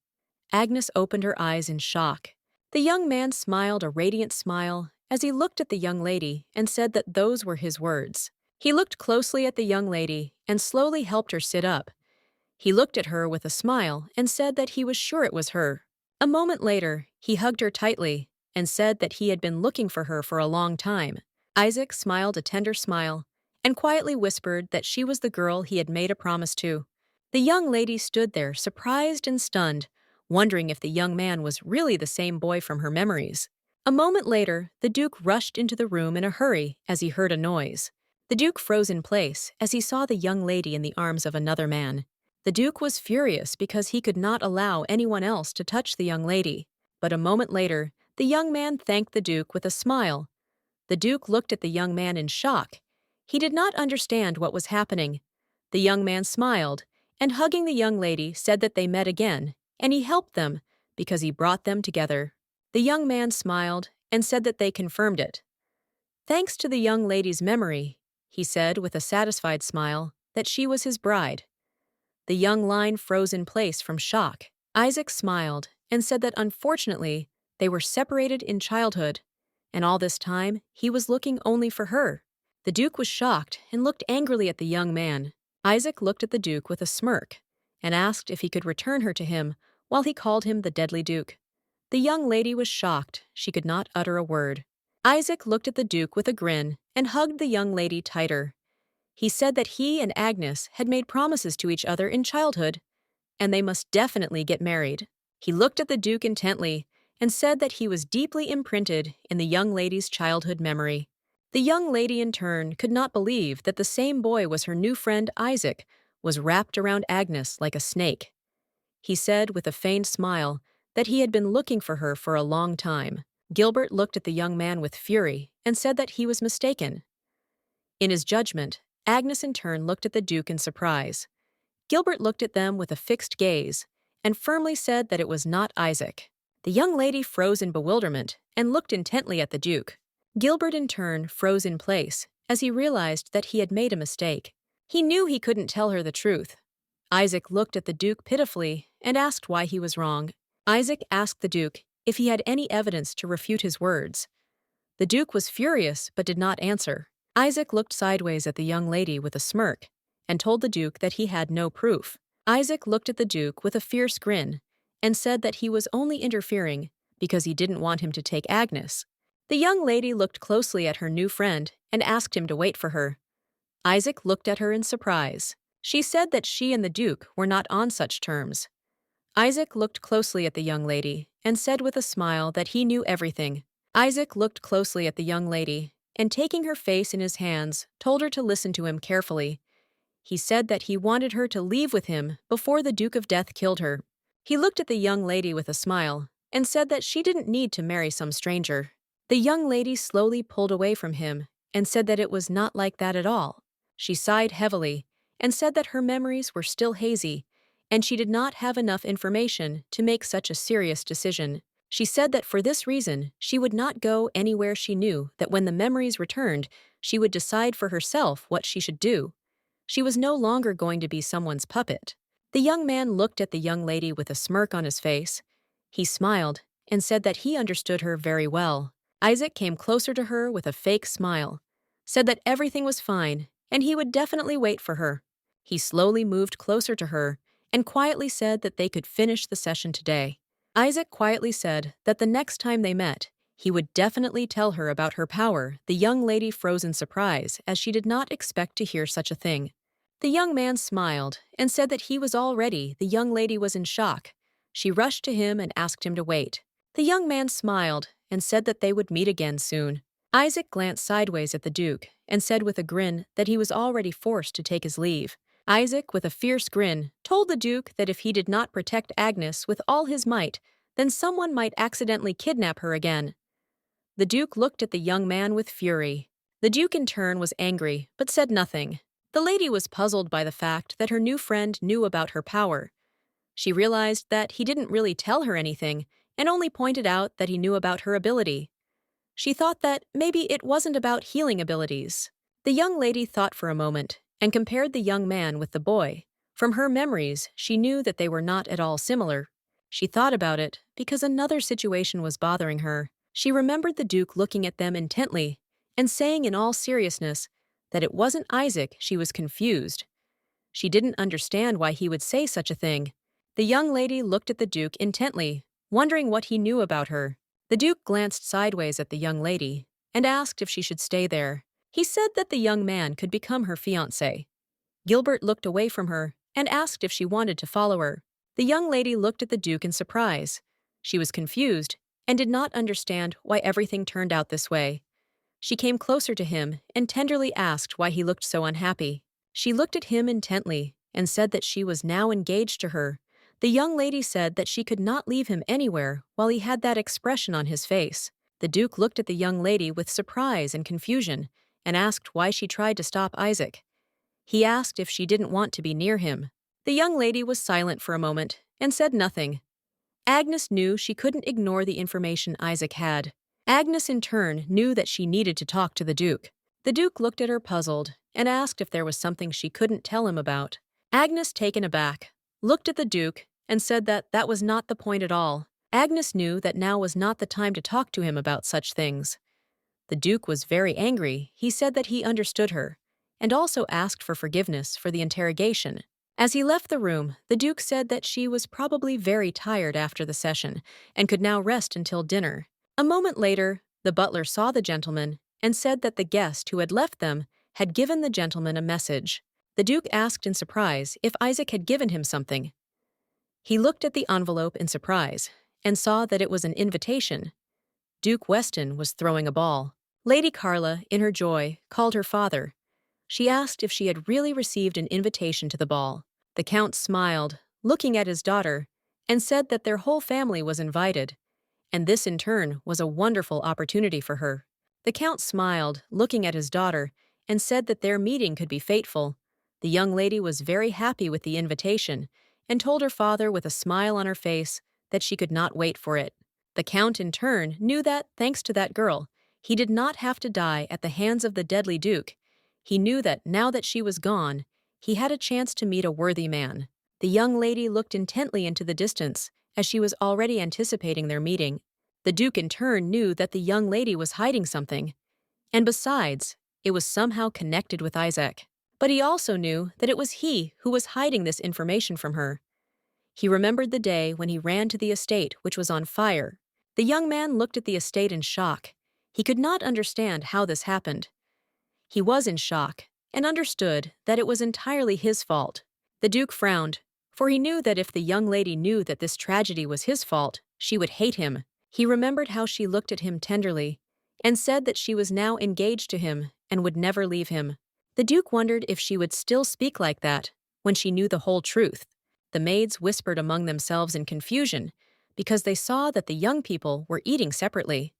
Agnes opened her eyes in shock. The young man smiled a radiant smile as he looked at the young lady and said that those were his words. He looked closely at the young lady and slowly helped her sit up. He looked at her with a smile and said that he was sure it was her. A moment later, he hugged her tightly and said that he had been looking for her for a long time. Isaac smiled a tender smile and quietly whispered that she was the girl he had made a promise to. The young lady stood there, surprised and stunned, wondering if the young man was really the same boy from her memories. A moment later, the Duke rushed into the room in a hurry as he heard a noise. The Duke froze in place as he saw the young lady in the arms of another man. The Duke was furious because he could not allow anyone else to touch the young lady. But a moment later, the young man thanked the Duke with a smile. The Duke looked at the young man in shock. He did not understand what was happening. The young man smiled, and hugging the young lady said that they met again, and he helped them because he brought them together. The young man smiled and said that they confirmed it. Thanks to the young lady's memory, he said with a satisfied smile, that she was his bride. The young line froze in place from shock. Isaac smiled and said that unfortunately, they were separated in childhood, and all this time he was looking only for her. The Duke was shocked and looked angrily at the young man. Isaac looked at the Duke with a smirk and asked if he could return her to him while he called him the deadly Duke. The young lady was shocked. She could not utter a word. Isaac looked at the Duke with a grin and hugged the young lady tighter. He said that he and Agnes had made promises to each other in childhood, and they must definitely get married. He looked at the Duke intently and said that he was deeply imprinted in the young lady's childhood memory. The young lady in turn could not believe that the same boy was her new friend Isaac, was wrapped around Agnes like a snake. He said with a feigned smile that he had been looking for her for a long time. Gilbert looked at the young man with fury and said that he was mistaken. In his judgment, Agnes in turn looked at the Duke in surprise. Gilbert looked at them with a fixed gaze and firmly said that it was not Isaac. The young lady froze in bewilderment and looked intently at the Duke. Gilbert in turn froze in place as he realized that he had made a mistake. He knew he couldn't tell her the truth. Isaac looked at the Duke pitifully and asked why he was wrong. Isaac asked the Duke if he had any evidence to refute his words. The Duke was furious but did not answer. Isaac looked sideways at the young lady with a smirk and told the Duke that he had no proof. Isaac looked at the Duke with a fierce grin and said that he was only interfering because he didn't want him to take Agnes. The young lady looked closely at her new friend and asked him to wait for her. Isaac looked at her in surprise. She said that she and the Duke were not on such terms. Isaac looked closely at the young lady and said with a smile that he knew everything. Isaac looked closely at the young lady and taking her face in his hands, told her to listen to him carefully. He said that he wanted her to leave with him before the Duke of Death killed her. He looked at the young lady with a smile and said that she didn't need to marry some stranger. The young lady slowly pulled away from him and said that it was not like that at all. She sighed heavily and said that her memories were still hazy and she did not have enough information to make such a serious decision. She said that for this reason, she would not go anywhere she knew that when the memories returned, she would decide for herself what she should do. She was no longer going to be someone's puppet. The young man looked at the young lady with a smirk on his face. He smiled and said that he understood her very well. Isaac came closer to her with a fake smile, said that everything was fine and he would definitely wait for her. He slowly moved closer to her and quietly said that they could finish the session today. Isaac quietly said that the next time they met, he would definitely tell her about her power. The young lady froze in surprise as she did not expect to hear such a thing. The young man smiled and said that he was all ready. The young lady was in shock. She rushed to him and asked him to wait. The young man smiled and said that they would meet again soon. Isaac glanced sideways at the Duke and said with a grin that he was already forced to take his leave. Isaac, with a fierce grin, told the Duke that if he did not protect Agnes with all his might, then someone might accidentally kidnap her again. The Duke looked at the young man with fury. The Duke in turn was angry, but said nothing. The lady was puzzled by the fact that her new friend knew about her power. She realized that he didn't really tell her anything and only pointed out that he knew about her ability. She thought that maybe it wasn't about healing abilities. The young lady thought for a moment and compared the young man with the boy. From her memories, she knew that they were not at all similar. She thought about it because another situation was bothering her. She remembered the Duke looking at them intently and saying in all seriousness that it wasn't Isaac. She was confused. She didn't understand why he would say such a thing. The young lady looked at the Duke intently, wondering what he knew about her. The Duke glanced sideways at the young lady and asked if she should stay there. He said that the young man could become her fiancé. Gilbert looked away from her and asked if she wanted to follow her. The young lady looked at the Duke in surprise. She was confused and did not understand why everything turned out this way. She came closer to him and tenderly asked why he looked so unhappy. She looked at him intently and said that she was now engaged to her. The young lady said that she could not leave him anywhere while he had that expression on his face. The Duke looked at the young lady with surprise and confusion and asked why she tried to stop Isaac. He asked if she didn't want to be near him. The young lady was silent for a moment and said nothing. Agnes knew she couldn't ignore the information Isaac had. Agnes, in turn, knew that she needed to talk to the Duke. The Duke looked at her puzzled and asked if there was something she couldn't tell him about. Agnes, taken aback, looked at the Duke and said that that was not the point at all. Agnes knew that now was not the time to talk to him about such things. The Duke was very angry. He said that he understood her and also asked for forgiveness for the interrogation. As he left the room, the Duke said that she was probably very tired after the session and could now rest until dinner. A moment later, the butler saw the gentleman and said that the guest who had left them had given the gentleman a message. The Duke asked in surprise if Isaac had given him something. He looked at the envelope in surprise and saw that it was an invitation. Duke Weston was throwing a ball. Lady Carla, in her joy, called her father. She asked if she had really received an invitation to the ball. The Count smiled, looking at his daughter, and said that their whole family was invited, and this in turn was a wonderful opportunity for her. The Count smiled, looking at his daughter, and said that their meeting could be fateful. The young lady was very happy with the invitation and told her father with a smile on her face that she could not wait for it. The Count, in turn, knew that, thanks to that girl, he did not have to die at the hands of the deadly Duke. He knew that now that she was gone, he had a chance to meet a worthy man. The young lady looked intently into the distance, as she was already anticipating their meeting. The Duke in turn knew that the young lady was hiding something, and besides, it was somehow connected with Isaac. But he also knew that it was he who was hiding this information from her. He remembered the day when he ran to the estate which was on fire. The young man looked at the estate in shock. He could not understand how this happened. He was in shock and understood that it was entirely his fault. The Duke frowned, for he knew that if the young lady knew that this tragedy was his fault, she would hate him. He remembered how she looked at him tenderly and said that she was now engaged to him and would never leave him. The Duke wondered if she would still speak like that when she knew the whole truth. The maids whispered among themselves in confusion because they saw that the young people were eating separately.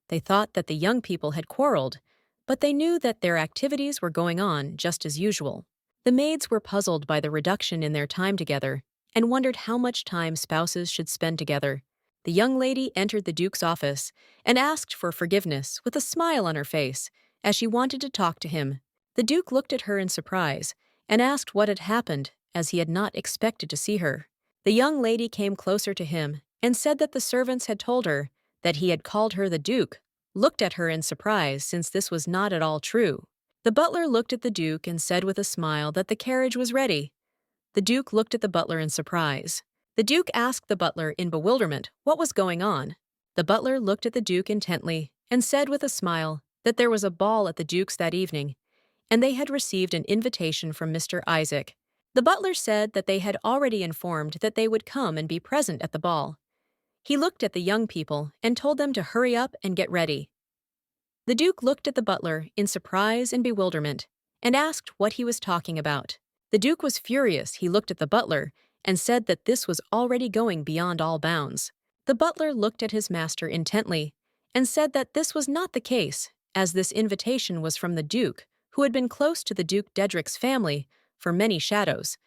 They thought that the young people had quarreled, but they knew that their activities were going on just as usual. The maids were puzzled by the reduction in their time together and wondered how much time spouses should spend together. The young lady entered the Duke's office and asked for forgiveness with a smile on her face as she wanted to talk to him. The Duke looked at her in surprise and asked what had happened, as he had not expected to see her. The young lady came closer to him and said that the servants had told her that he had called her the Duke, looked at her in surprise since this was not at all true. The butler looked at the Duke and said with a smile that the carriage was ready. The Duke looked at the butler in surprise. The Duke asked the butler in bewilderment what was going on. The butler looked at the Duke intently and said with a smile that there was a ball at the Duke's that evening, and they had received an invitation from Mr. Isaac. The butler said that they had already informed that they would come and be present at the ball. He looked at the young people and told them to hurry up and get ready. The Duke looked at the butler in surprise and bewilderment and asked what he was talking about. The Duke was furious. He looked at the butler and said that this was already going beyond all bounds. The butler looked at his master intently and said that this was not the case, as this invitation was from the Duke, who had been close to the Duke Dedric's family for many shadows,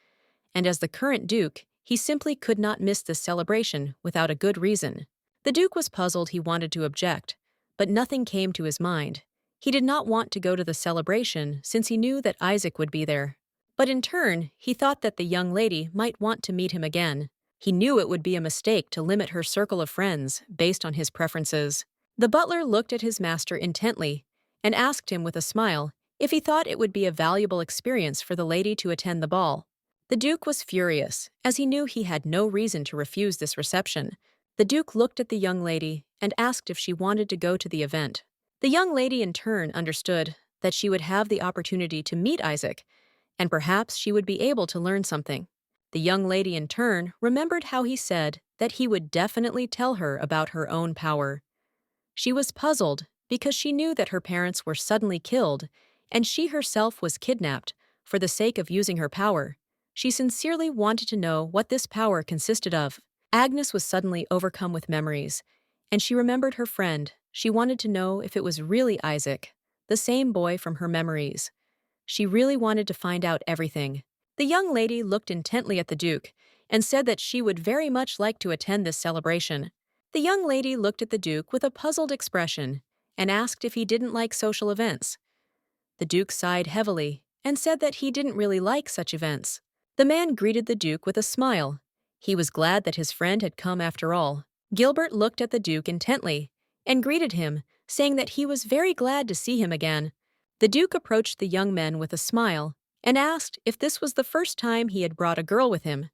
and as the current Duke, he simply could not miss this celebration without a good reason. The Duke was puzzled. He wanted to object, but nothing came to his mind. He did not want to go to the celebration since he knew that Isaac would be there. But in turn, he thought that the young lady might want to meet him again. He knew it would be a mistake to limit her circle of friends based on his preferences. The butler looked at his master intently and asked him with a smile if he thought it would be a valuable experience for the lady to attend the ball. The Duke was furious, as he knew he had no reason to refuse this reception. The Duke looked at the young lady and asked if she wanted to go to the event. The young lady in turn understood that she would have the opportunity to meet Isaac, and perhaps she would be able to learn something. The young lady in turn remembered how he said that he would definitely tell her about her own power. She was puzzled because she knew that her parents were suddenly killed and she herself was kidnapped for the sake of using her power. She sincerely wanted to know what this power consisted of. Agnes was suddenly overcome with memories, and she remembered her friend. She wanted to know if it was really Isaac, the same boy from her memories. She really wanted to find out everything. The young lady looked intently at the Duke and said that she would very much like to attend this celebration. The young lady looked at the Duke with a puzzled expression and asked if he didn't like social events. The Duke sighed heavily and said that he didn't really like such events. The man greeted the Duke with a smile. He was glad that his friend had come after all. Gilbert looked at the Duke intently and greeted him, saying that he was very glad to see him again. The Duke approached the young men with a smile and asked if this was the first time he had brought a girl with him.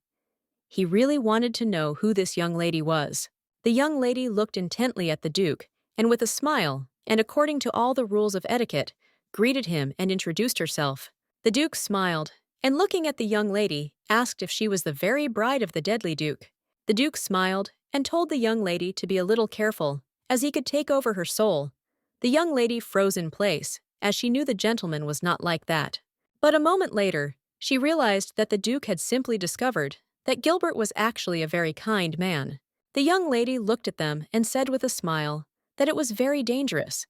He really wanted to know who this young lady was. The young lady looked intently at the Duke and with a smile, and according to all the rules of etiquette, greeted him and introduced herself. The Duke smiled, and looking at the young lady, asked if she was the very bride of the deadly Duke. The Duke smiled and told the young lady to be a little careful, as he could take over her soul. The young lady froze in place, as she knew the gentleman was not like that. But a moment later, she realized that the Duke had simply discovered that Gilbert was actually a very kind man. The young lady looked at them and said with a smile that it was very dangerous,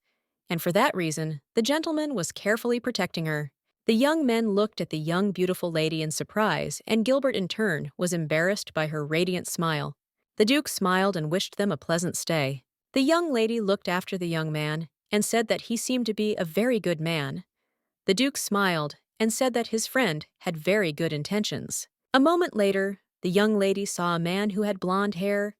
and for that reason, the gentleman was carefully protecting her. The young men looked at the young beautiful lady in surprise, and Gilbert in turn was embarrassed by her radiant smile. The Duke smiled and wished them a pleasant stay. The young lady looked after the young man and said that he seemed to be a very good man. The Duke smiled and said that his friend had very good intentions. A moment later, the young lady saw a man who had blonde hair.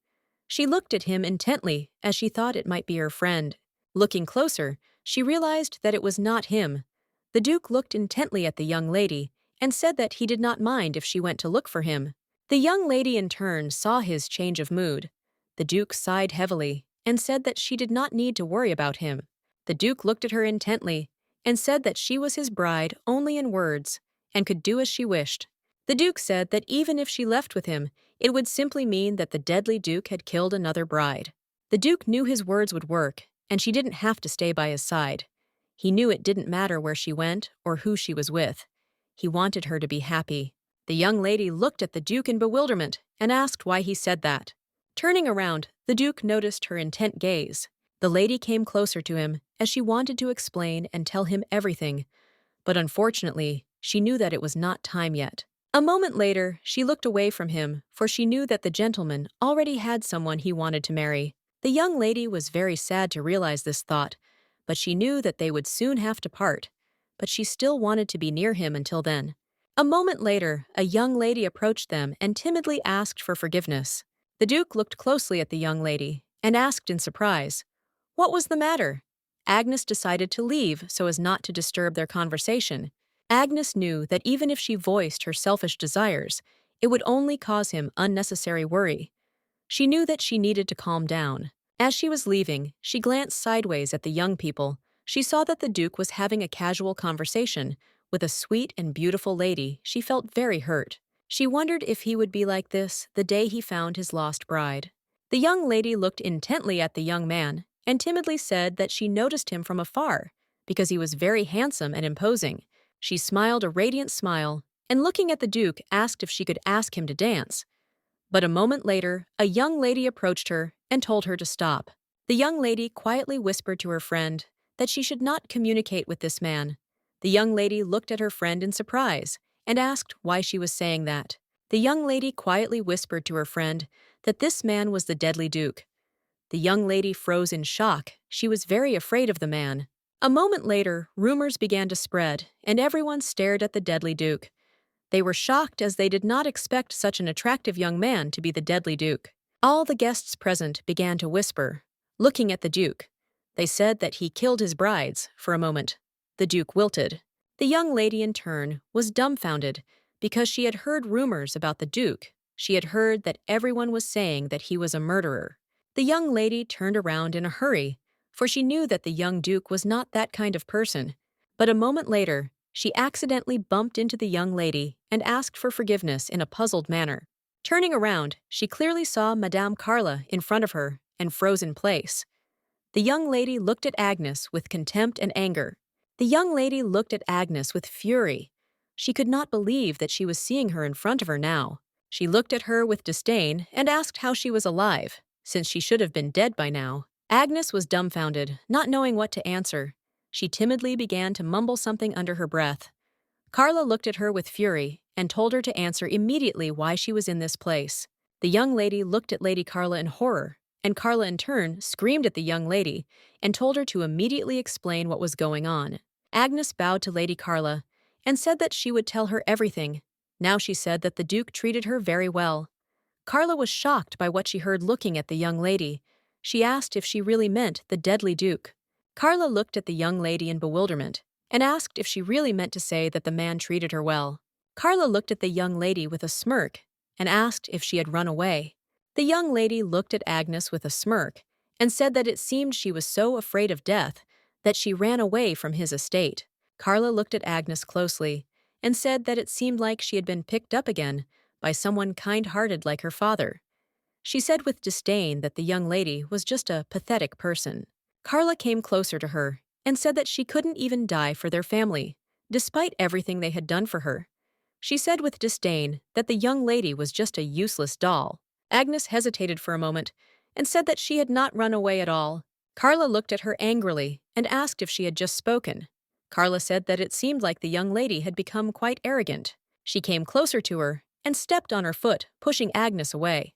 She looked at him intently as she thought it might be her friend. Looking closer, she realized that it was not him. The Duke looked intently at the young lady and said that he did not mind if she went to look for him. The young lady in turn saw his change of mood. The Duke sighed heavily and said that she did not need to worry about him. The Duke looked at her intently and said that she was his bride only in words and could do as she wished. The Duke said that even if she left with him, it would simply mean that the deadly Duke had killed another bride. The Duke knew his words would work, and she didn't have to stay by his side. He knew it didn't matter where she went or who she was with. He wanted her to be happy. The young lady looked at the Duke in bewilderment and asked why he said that. Turning around, the Duke noticed her intent gaze. The lady came closer to him as she wanted to explain and tell him everything, but unfortunately, she knew that it was not time yet. A moment later, she looked away from him, for she knew that the gentleman already had someone he wanted to marry. The young lady was very sad to realize this thought, but she knew that they would soon have to part. But she still wanted to be near him until then. A moment later, a young lady approached them and timidly asked for forgiveness. The Duke looked closely at the young lady and asked in surprise, "What was the matter?" Agnes decided to leave so as not to disturb their conversation. Agnes knew that even if she voiced her selfish desires, it would only cause him unnecessary worry. She knew that she needed to calm down. As she was leaving, she glanced sideways at the young people. She saw that the Duke was having a casual conversation with a sweet and beautiful lady. She felt very hurt. She wondered if he would be like this the day he found his lost bride. The young lady looked intently at the young man and timidly said that she noticed him from afar because he was very handsome and imposing. She smiled a radiant smile and, looking at the Duke, asked if she could ask him to dance. But a moment later, a young lady approached her and told her to stop. The young lady quietly whispered to her friend that she should not communicate with this man. The young lady looked at her friend in surprise and asked why she was saying that. The young lady quietly whispered to her friend that this man was the deadly Duke. The young lady froze in shock. She was very afraid of the man. A moment later, rumors began to spread, and everyone stared at the deadly Duke. They were shocked as they did not expect such an attractive young man to be the deadly Duke. All the guests present began to whisper, looking at the Duke. They said that he killed his brides for a moment. The Duke wilted. The young lady, in turn, was dumbfounded because she had heard rumors about the Duke. She had heard that everyone was saying that he was a murderer. The young lady turned around in a hurry, for she knew that the young Duke was not that kind of person. But a moment later, she accidentally bumped into the young lady and asked for forgiveness in a puzzled manner. Turning around, she clearly saw Madame Carla in front of her and froze in place. The young lady looked at Agnes with contempt and anger. The young lady looked at Agnes with fury. She could not believe that she was seeing her in front of her now. She looked at her with disdain and asked how she was alive, since she should have been dead by now. Agnes was dumbfounded, not knowing what to answer. She timidly began to mumble something under her breath. Carla looked at her with fury and told her to answer immediately why she was in this place. The young lady looked at Lady Carla in horror, and Carla in turn screamed at the young lady and told her to immediately explain what was going on. Agnes bowed to Lady Carla and said that she would tell her everything. Now she said that the Duke treated her very well. Carla was shocked by what she heard looking at the young lady. She asked if she really meant the deadly Duke. Carla looked at the young lady in bewilderment and asked if she really meant to say that the man treated her well. Carla looked at the young lady with a smirk and asked if she had run away. The young lady looked at Agnes with a smirk and said that it seemed she was so afraid of death that she ran away from his estate. Carla looked at Agnes closely and said that it seemed like she had been picked up again by someone kind-hearted like her father. She said with disdain that the young lady was just a pathetic person. Carla came closer to her and said that she couldn't even die for their family, despite everything they had done for her. She said with disdain that the young lady was just a useless doll. Agnes hesitated for a moment and said that she had not run away at all. Carla looked at her angrily and asked if she had just spoken. Carla said that it seemed like the young lady had become quite arrogant. She came closer to her and stepped on her foot, pushing Agnes away.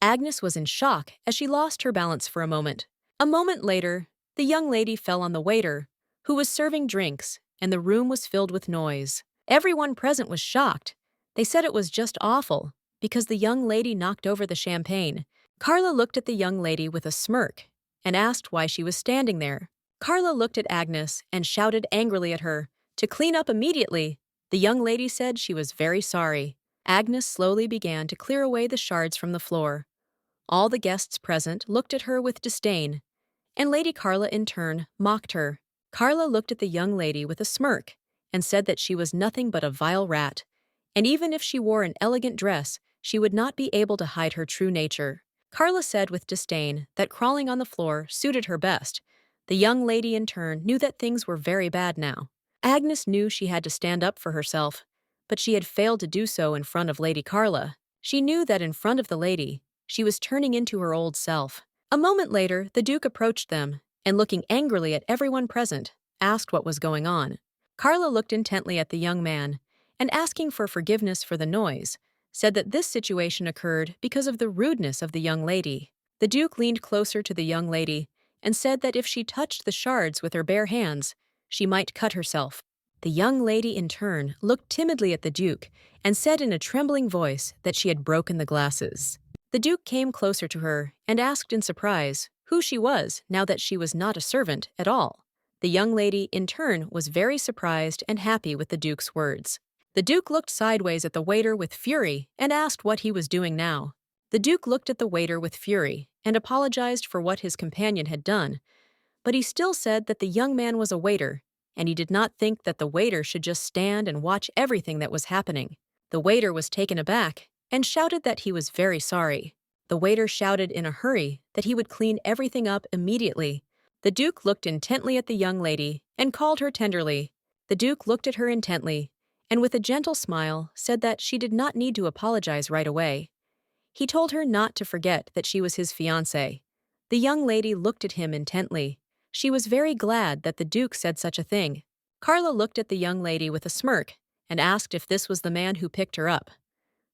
Agnes was in shock as she lost her balance for a moment. A moment later, the young lady fell on the waiter, who was serving drinks, and the room was filled with noise. Everyone present was shocked. They said it was just awful, because the young lady knocked over the champagne. Carla looked at the young lady with a smirk and asked why she was standing there. Carla looked at Agnes and shouted angrily at her to clean up immediately. The young lady said she was very sorry. Agnes slowly began to clear away the shards from the floor. All the guests present looked at her with disdain, and Lady Carla in turn mocked her. Carla looked at the young lady with a smirk and said that she was nothing but a vile rat, and even if she wore an elegant dress, she would not be able to hide her true nature. Carla said with disdain that crawling on the floor suited her best. The young lady in turn knew that things were very bad now. Agnes knew she had to stand up for herself, but she had failed to do so in front of Lady Carla. She knew that in front of the lady, she was turning into her old self. A moment later, the Duke approached them, and looking angrily at everyone present, asked what was going on. Carla looked intently at the young man, and asking for forgiveness for the noise, said that this situation occurred because of the rudeness of the young lady. The Duke leaned closer to the young lady and said that if she touched the shards with her bare hands, she might cut herself. The young lady in turn looked timidly at the Duke and said in a trembling voice that she had broken the glasses. The Duke came closer to her and asked in surprise who she was now that she was not a servant at all. The young lady in turn was very surprised and happy with the Duke's words. The Duke looked sideways at the waiter with fury and asked what he was doing now. The Duke looked at the waiter with fury and apologized for what his companion had done, but he still said that the young man was a waiter, and he did not think that the waiter should just stand and watch everything that was happening. The waiter was taken aback and shouted that he was very sorry. The waiter shouted in a hurry that he would clean everything up immediately. The Duke looked intently at the young lady and called her tenderly. The Duke looked at her intently and with a gentle smile said that she did not need to apologize right away. He told her not to forget that she was his fiancée. The young lady looked at him intently. She was very glad that the Duke said such a thing. Carla looked at the young lady with a smirk and asked if this was the man who picked her up.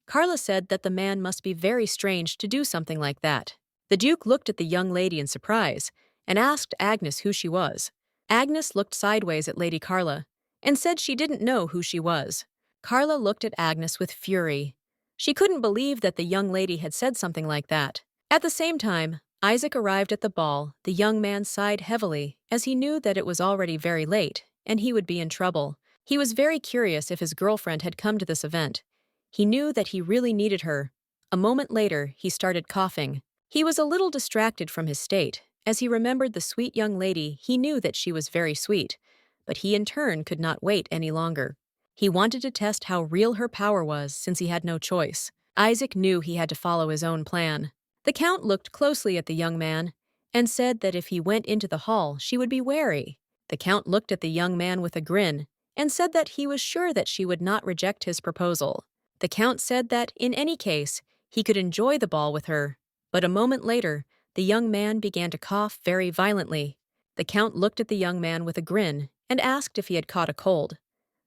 Carla said that the man must be very strange to do something like that. The Duke looked at the young lady in surprise and asked Agnes who she was. Agnes looked sideways at Lady Carla and said she didn't know who she was. Carla looked at Agnes with fury. She couldn't believe that the young lady had said something like that. At the same time, Isaac arrived at the ball. The young man sighed heavily, as he knew that it was already very late, and he would be in trouble. He was very curious if his girlfriend had come to this event. He knew that he really needed her. A moment later, he started coughing. He was a little distracted from his state, as he remembered the sweet young lady. He knew that she was very sweet, but he in turn could not wait any longer. He wanted to test how real her power was since he had no choice. Isaac knew he had to follow his own plan. The Count looked closely at the young man and said that if he went into the hall, she would be wary. The Count looked at the young man with a grin and said that he was sure that she would not reject his proposal. The Count said that, in any case, he could enjoy the ball with her. But a moment later, the young man began to cough very violently. The Count looked at the young man with a grin and asked if he had caught a cold.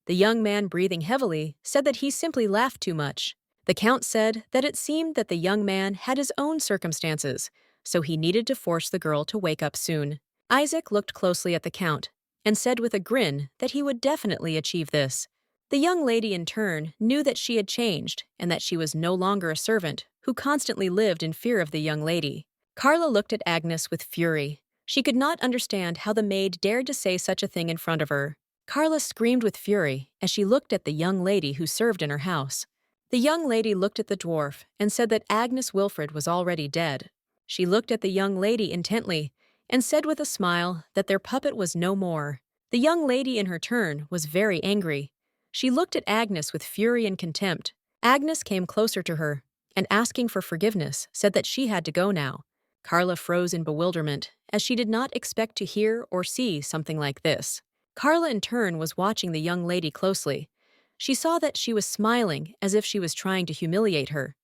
The young man, breathing heavily, said that he simply laughed too much. The Count said that it seemed that the young man had his own circumstances, so he needed to force the girl to wake up soon. Isaac looked closely at the Count and said with a grin that he would definitely achieve this. The young lady in turn knew that she had changed and that she was no longer a servant who constantly lived in fear of the young lady. Carla looked at Agnes with fury. She could not understand how the maid dared to say such a thing in front of her. Carla screamed with fury as she looked at the young lady who served in her house. The young lady looked at the dwarf and said that Agnes Wilfred was already dead. She looked at the young lady intently and said with a smile that their puppet was no more. The young lady in her turn was very angry. She looked at Agnes with fury and contempt. Agnes came closer to her and, asking for forgiveness, said that she had to go now. Carla froze in bewilderment, as she did not expect to hear or see something like this. Carla in turn was watching the young lady closely. She saw that she was smiling as if she was trying to humiliate her.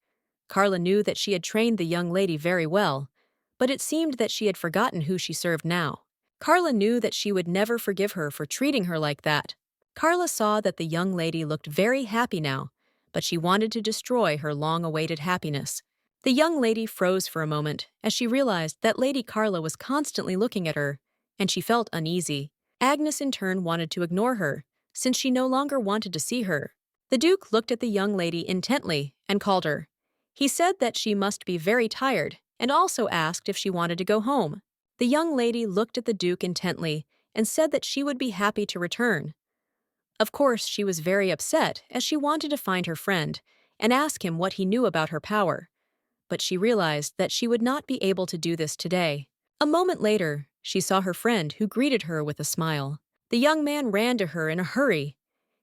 Carla knew that she had trained the young lady very well, but it seemed that she had forgotten who she served now. Carla knew that she would never forgive her for treating her like that. Carla saw that the young lady looked very happy now, but she wanted to destroy her long-awaited happiness. The young lady froze for a moment as she realized that Lady Carla was constantly looking at her, and she felt uneasy. Agnes in turn wanted to ignore her, since she no longer wanted to see her. The Duke looked at the young lady intently and called her. He said that she must be very tired and also asked if she wanted to go home. The young lady looked at the Duke intently and said that she would be happy to return. Of course, she was very upset as she wanted to find her friend and ask him what he knew about her power. But she realized that she would not be able to do this today. A moment later, she saw her friend, who greeted her with a smile. The young man ran to her in a hurry.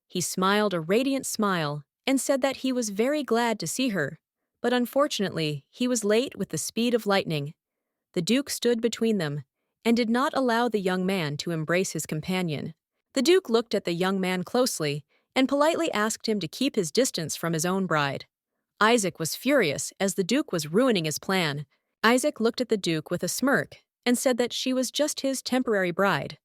He smiled a radiant smile and said that he was very glad to see her, but unfortunately, he was late with the speed of lightning. The Duke stood between them and did not allow the young man to embrace his companion. The Duke looked at the young man closely and politely asked him to keep his distance from his own bride. Isaac was furious as the Duke was ruining his plan. Isaac looked at the Duke with a smirk and said that she was just his temporary bride.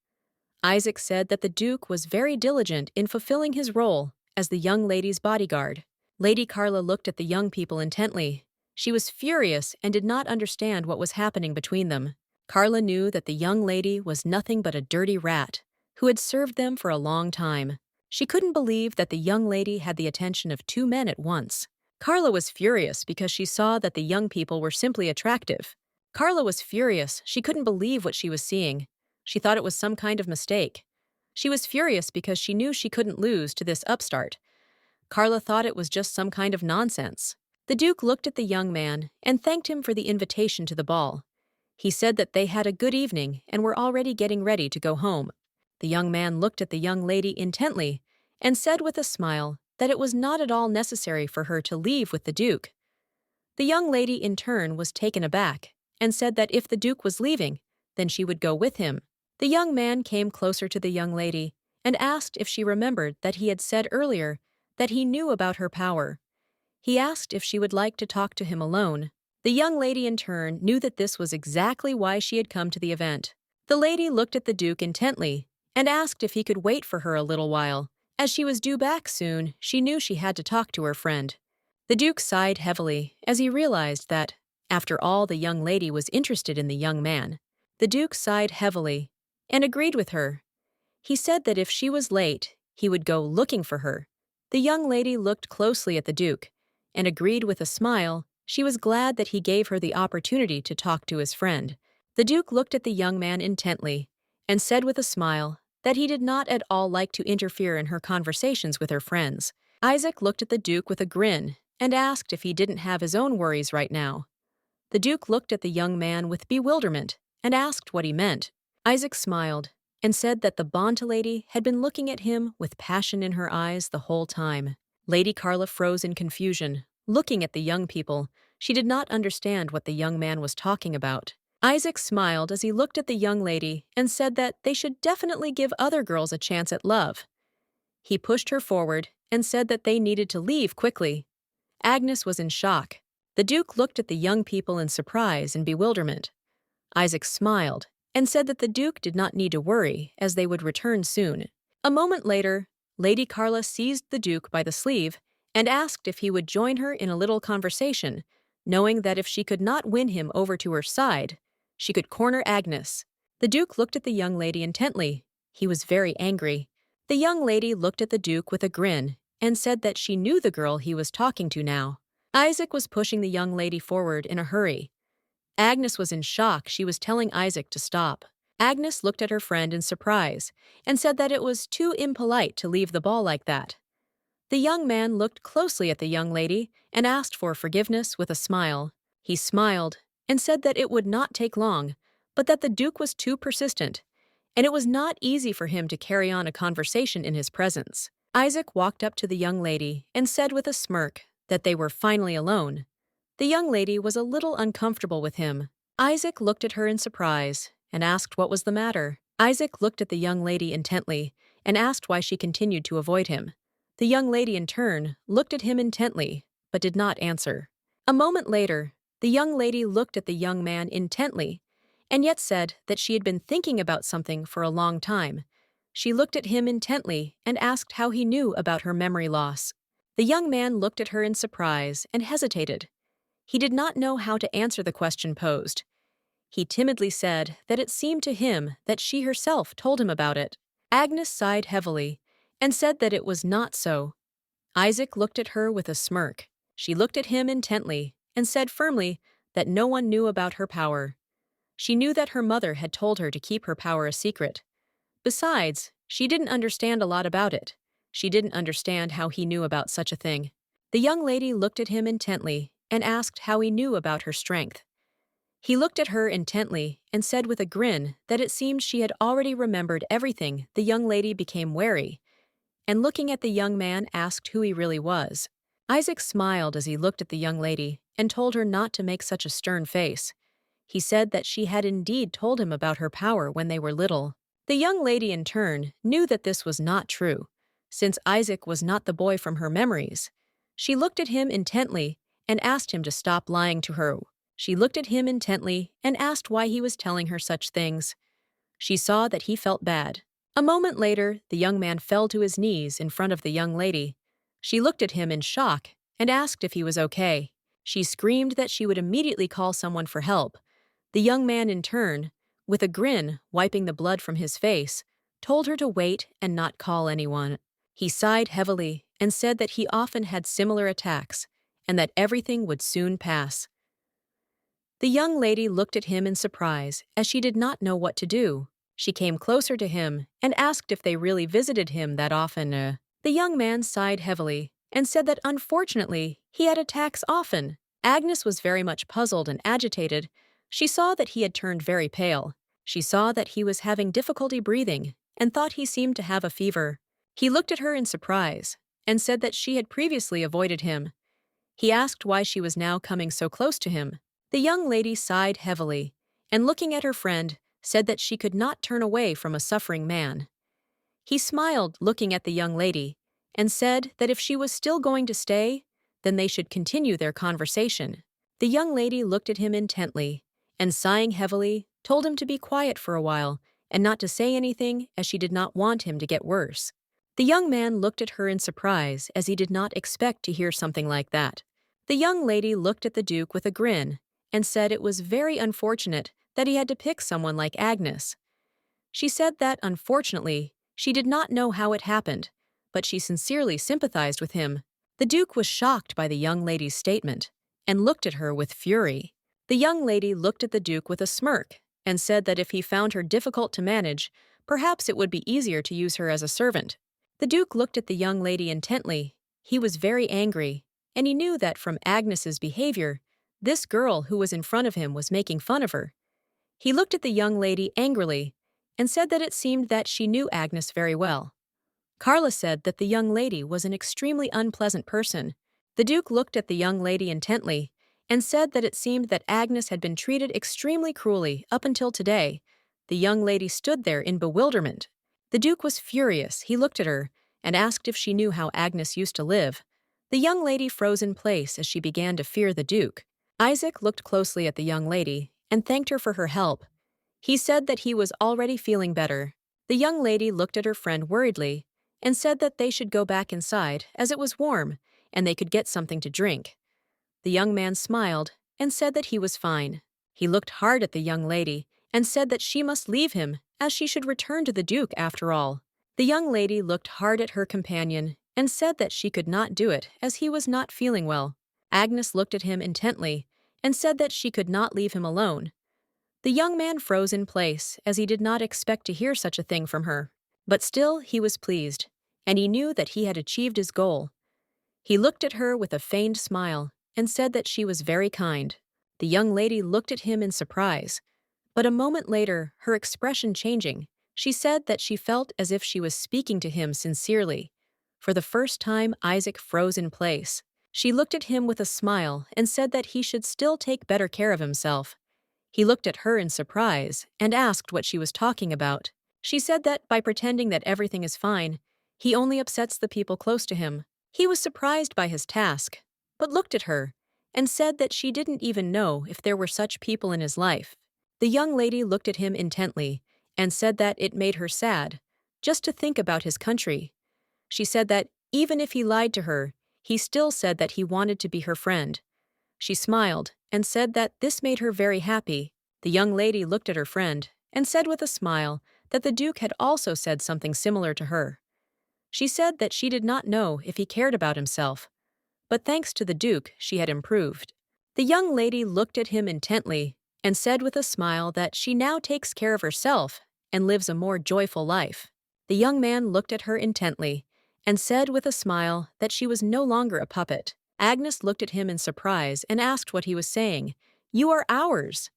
Isaac said that the Duke was very diligent in fulfilling his role as the young lady's bodyguard. Lady Carla looked at the young people intently. She was furious and did not understand what was happening between them. Carla knew that the young lady was nothing but a dirty rat who had served them for a long time. She couldn't believe that the young lady had the attention of two men at once. Carla was furious because she saw that the young people were simply attractive. Carla was furious. She couldn't believe what she was seeing. She thought it was some kind of mistake. She was furious because she knew she couldn't lose to this upstart. Carla thought it was just some kind of nonsense. The Duke looked at the young man and thanked him for the invitation to the ball. He said that they had a good evening and were already getting ready to go home. The young man looked at the young lady intently and said with a smile that it was not at all necessary for her to leave with the Duke. The young lady in turn was taken aback and said that if the Duke was leaving, then she would go with him. The young man came closer to the young lady and asked if she remembered that he had said earlier that he knew about her power. He asked if she would like to talk to him alone. The young lady in turn knew that this was exactly why she had come to the event. The lady looked at the Duke intently and asked if he could wait for her a little while. As she was due back soon, she knew she had to talk to her friend. The Duke sighed heavily as he realized that, after all, the young lady was interested in the young man. The Duke sighed heavily and agreed with her. He said that if she was late, he would go looking for her The young lady looked closely at the Duke and agreed with a smile. She was glad that he gave her the opportunity to talk to his friend. The Duke looked at the young man intently and said with a smile that he did not at all like to interfere in her conversations with her friends. Isaac looked at the Duke with a grin and asked if he didn't have his own worries right now. The Duke looked at the young man with bewilderment and asked what he meant. Isaac smiled and said that the Bonta lady had been looking at him with passion in her eyes the whole time. Lady Carla froze in confusion, looking at the young people. She did not understand what the young man was talking about. Isaac smiled as he looked at the young lady and said that they should definitely give other girls a chance at love. He pushed her forward and said that they needed to leave quickly. Agnes was in shock. The Duke looked at the young people in surprise and bewilderment. Isaac smiled and said that the Duke did not need to worry, as they would return soon. A moment later, Lady Carla seized the Duke by the sleeve and asked if he would join her in a little conversation, knowing that if she could not win him over to her side, she could corner Agnes. The Duke looked at the young lady intently. He was very angry. The young lady looked at the Duke with a grin and said that she knew the girl he was talking to now. Isaac was pushing the young lady forward in a hurry. Agnes was in shock. She was telling Isaac to stop. Agnes looked at her friend in surprise and said that it was too impolite to leave the ball like that. The young man looked closely at the young lady and asked for forgiveness with a smile. He smiled and said that it would not take long, but that the Duke was too persistent, and it was not easy for him to carry on a conversation in his presence. Isaac walked up to the young lady and said with a smirk that they were finally alone. The young lady was a little uncomfortable with him. Isaac looked at her in surprise and asked what was the matter. Isaac looked at the young lady intently and asked why she continued to avoid him. The young lady in turn looked at him intently but did not answer. A moment later, the young lady looked at the young man intently and yet said that she had been thinking about something for a long time. She looked at him intently and asked how he knew about her memory loss. The young man looked at her in surprise and hesitated. He did not know how to answer the question posed. He timidly said that it seemed to him that she herself told him about it. Agnes sighed heavily and said that it was not so. Isaac looked at her with a smirk. She looked at him intently and said firmly that no one knew about her power. She knew that her mother had told her to keep her power a secret. Besides, she didn't understand a lot about it. She didn't understand how he knew about such a thing. The young lady looked at him intently and asked how he knew about her strength. He looked at her intently and said with a grin that it seemed she had already remembered everything. The young lady became wary, and looking at the young man asked who he really was. Isaac smiled as he looked at the young lady and told her not to make such a stern face. He said that she had indeed told him about her power when they were little. The young lady in turn knew that this was not true, since Isaac was not the boy from her memories. She looked at him intently and asked him to stop lying to her. She looked at him intently and asked why he was telling her such things. She saw that he felt bad. A moment later, the young man fell to his knees in front of the young lady. She looked at him in shock and asked if he was okay. She screamed that she would immediately call someone for help. The young man in turn, with a grin wiping the blood from his face, told her to wait and not call anyone. He sighed heavily and said that he often had similar attacks and that everything would soon pass. The young lady looked at him in surprise as she did not know what to do. She came closer to him and asked if they really visited him that often. The young man sighed heavily and said that unfortunately he had attacks often. Agnes was very much puzzled and agitated. She saw that he had turned very pale. She saw that he was having difficulty breathing and thought he seemed to have a fever. He looked at her in surprise and said that she had previously avoided him. He asked why she was now coming so close to him. The young lady sighed heavily and, looking at her friend, said that she could not turn away from a suffering man. He smiled, looking at the young lady, and said that if she was still going to stay, then they should continue their conversation. The young lady looked at him intently and, sighing heavily, told him to be quiet for a while and not to say anything, as she did not want him to get worse. The young man looked at her in surprise, as he did not expect to hear something like that. The young lady looked at the Duke with a grin and said it was very unfortunate that he had to pick someone like Agnes. She said that, unfortunately, she did not know how it happened, but she sincerely sympathized with him. The Duke was shocked by the young lady's statement and looked at her with fury. The young lady looked at the Duke with a smirk and said that if he found her difficult to manage, perhaps it would be easier to use her as a servant. The Duke looked at the young lady intently. He was very angry, and he knew that from Agnes's behavior, this girl who was in front of him was making fun of her. He looked at the young lady angrily and said that it seemed that she knew Agnes very well. Carla said that the young lady was an extremely unpleasant person. The Duke looked at the young lady intently and said that it seemed that Agnes had been treated extremely cruelly up until today. The young lady stood there in bewilderment. The Duke was furious. He looked at her and asked if she knew how Agnes used to live. The young lady froze in place as she began to fear the Duke. Isaac looked closely at the young lady and thanked her for her help. He said that he was already feeling better. The young lady looked at her friend worriedly and said that they should go back inside as it was warm and they could get something to drink. The young man smiled and said that he was fine. He looked hard at the young lady and said that she must leave him as she should return to the Duke after all. The young lady looked hard at her companion and said that she could not do it as he was not feeling well. Agnes looked at him intently and said that she could not leave him alone. The young man froze in place as he did not expect to hear such a thing from her. But still he was pleased, and he knew that he had achieved his goal. He looked at her with a feigned smile and said that she was very kind. The young lady looked at him in surprise, but a moment later, her expression changing, she said that she felt as if she was speaking to him sincerely. For the first time, Isaac froze in place. She looked at him with a smile and said that he should still take better care of himself. He looked at her in surprise and asked what she was talking about. She said that by pretending that everything is fine, he only upsets the people close to him. He was surprised by his task, but looked at her and said that she didn't even know if there were such people in his life. The young lady looked at him intently and said that it made her sad just to think about his country. She said that even if he lied to her, he still said that he wanted to be her friend. She smiled and said that this made her very happy. The young lady looked at her friend and said with a smile that the Duke had also said something similar to her. She said that she did not know if he cared about himself, but thanks to the Duke, she had improved. The young lady looked at him intently and said with a smile that she now takes care of herself and lives a more joyful life. The young man looked at her intently and said with a smile that she was no longer a puppet. Agnes looked at him in surprise and asked what he was saying. "You are ours."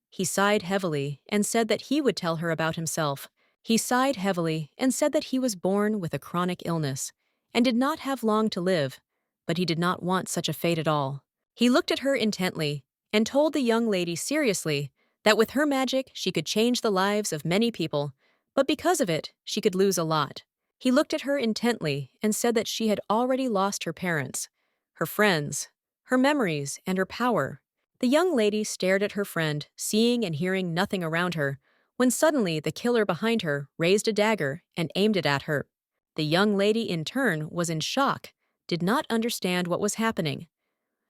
He sighed heavily and said that he would tell her about himself. He sighed heavily and said that he was born with a chronic illness and did not have long to live, but he did not want such a fate at all. He looked at her intently and told the young lady seriously that with her magic she could change the lives of many people, but because of it, she could lose a lot. He looked at her intently and said that she had already lost her parents, her friends, her memories, and her power. The young lady stared at her friend, seeing and hearing nothing around her, when suddenly the killer behind her raised a dagger and aimed it at her. The young lady, in turn, was in shock, did not understand what was happening.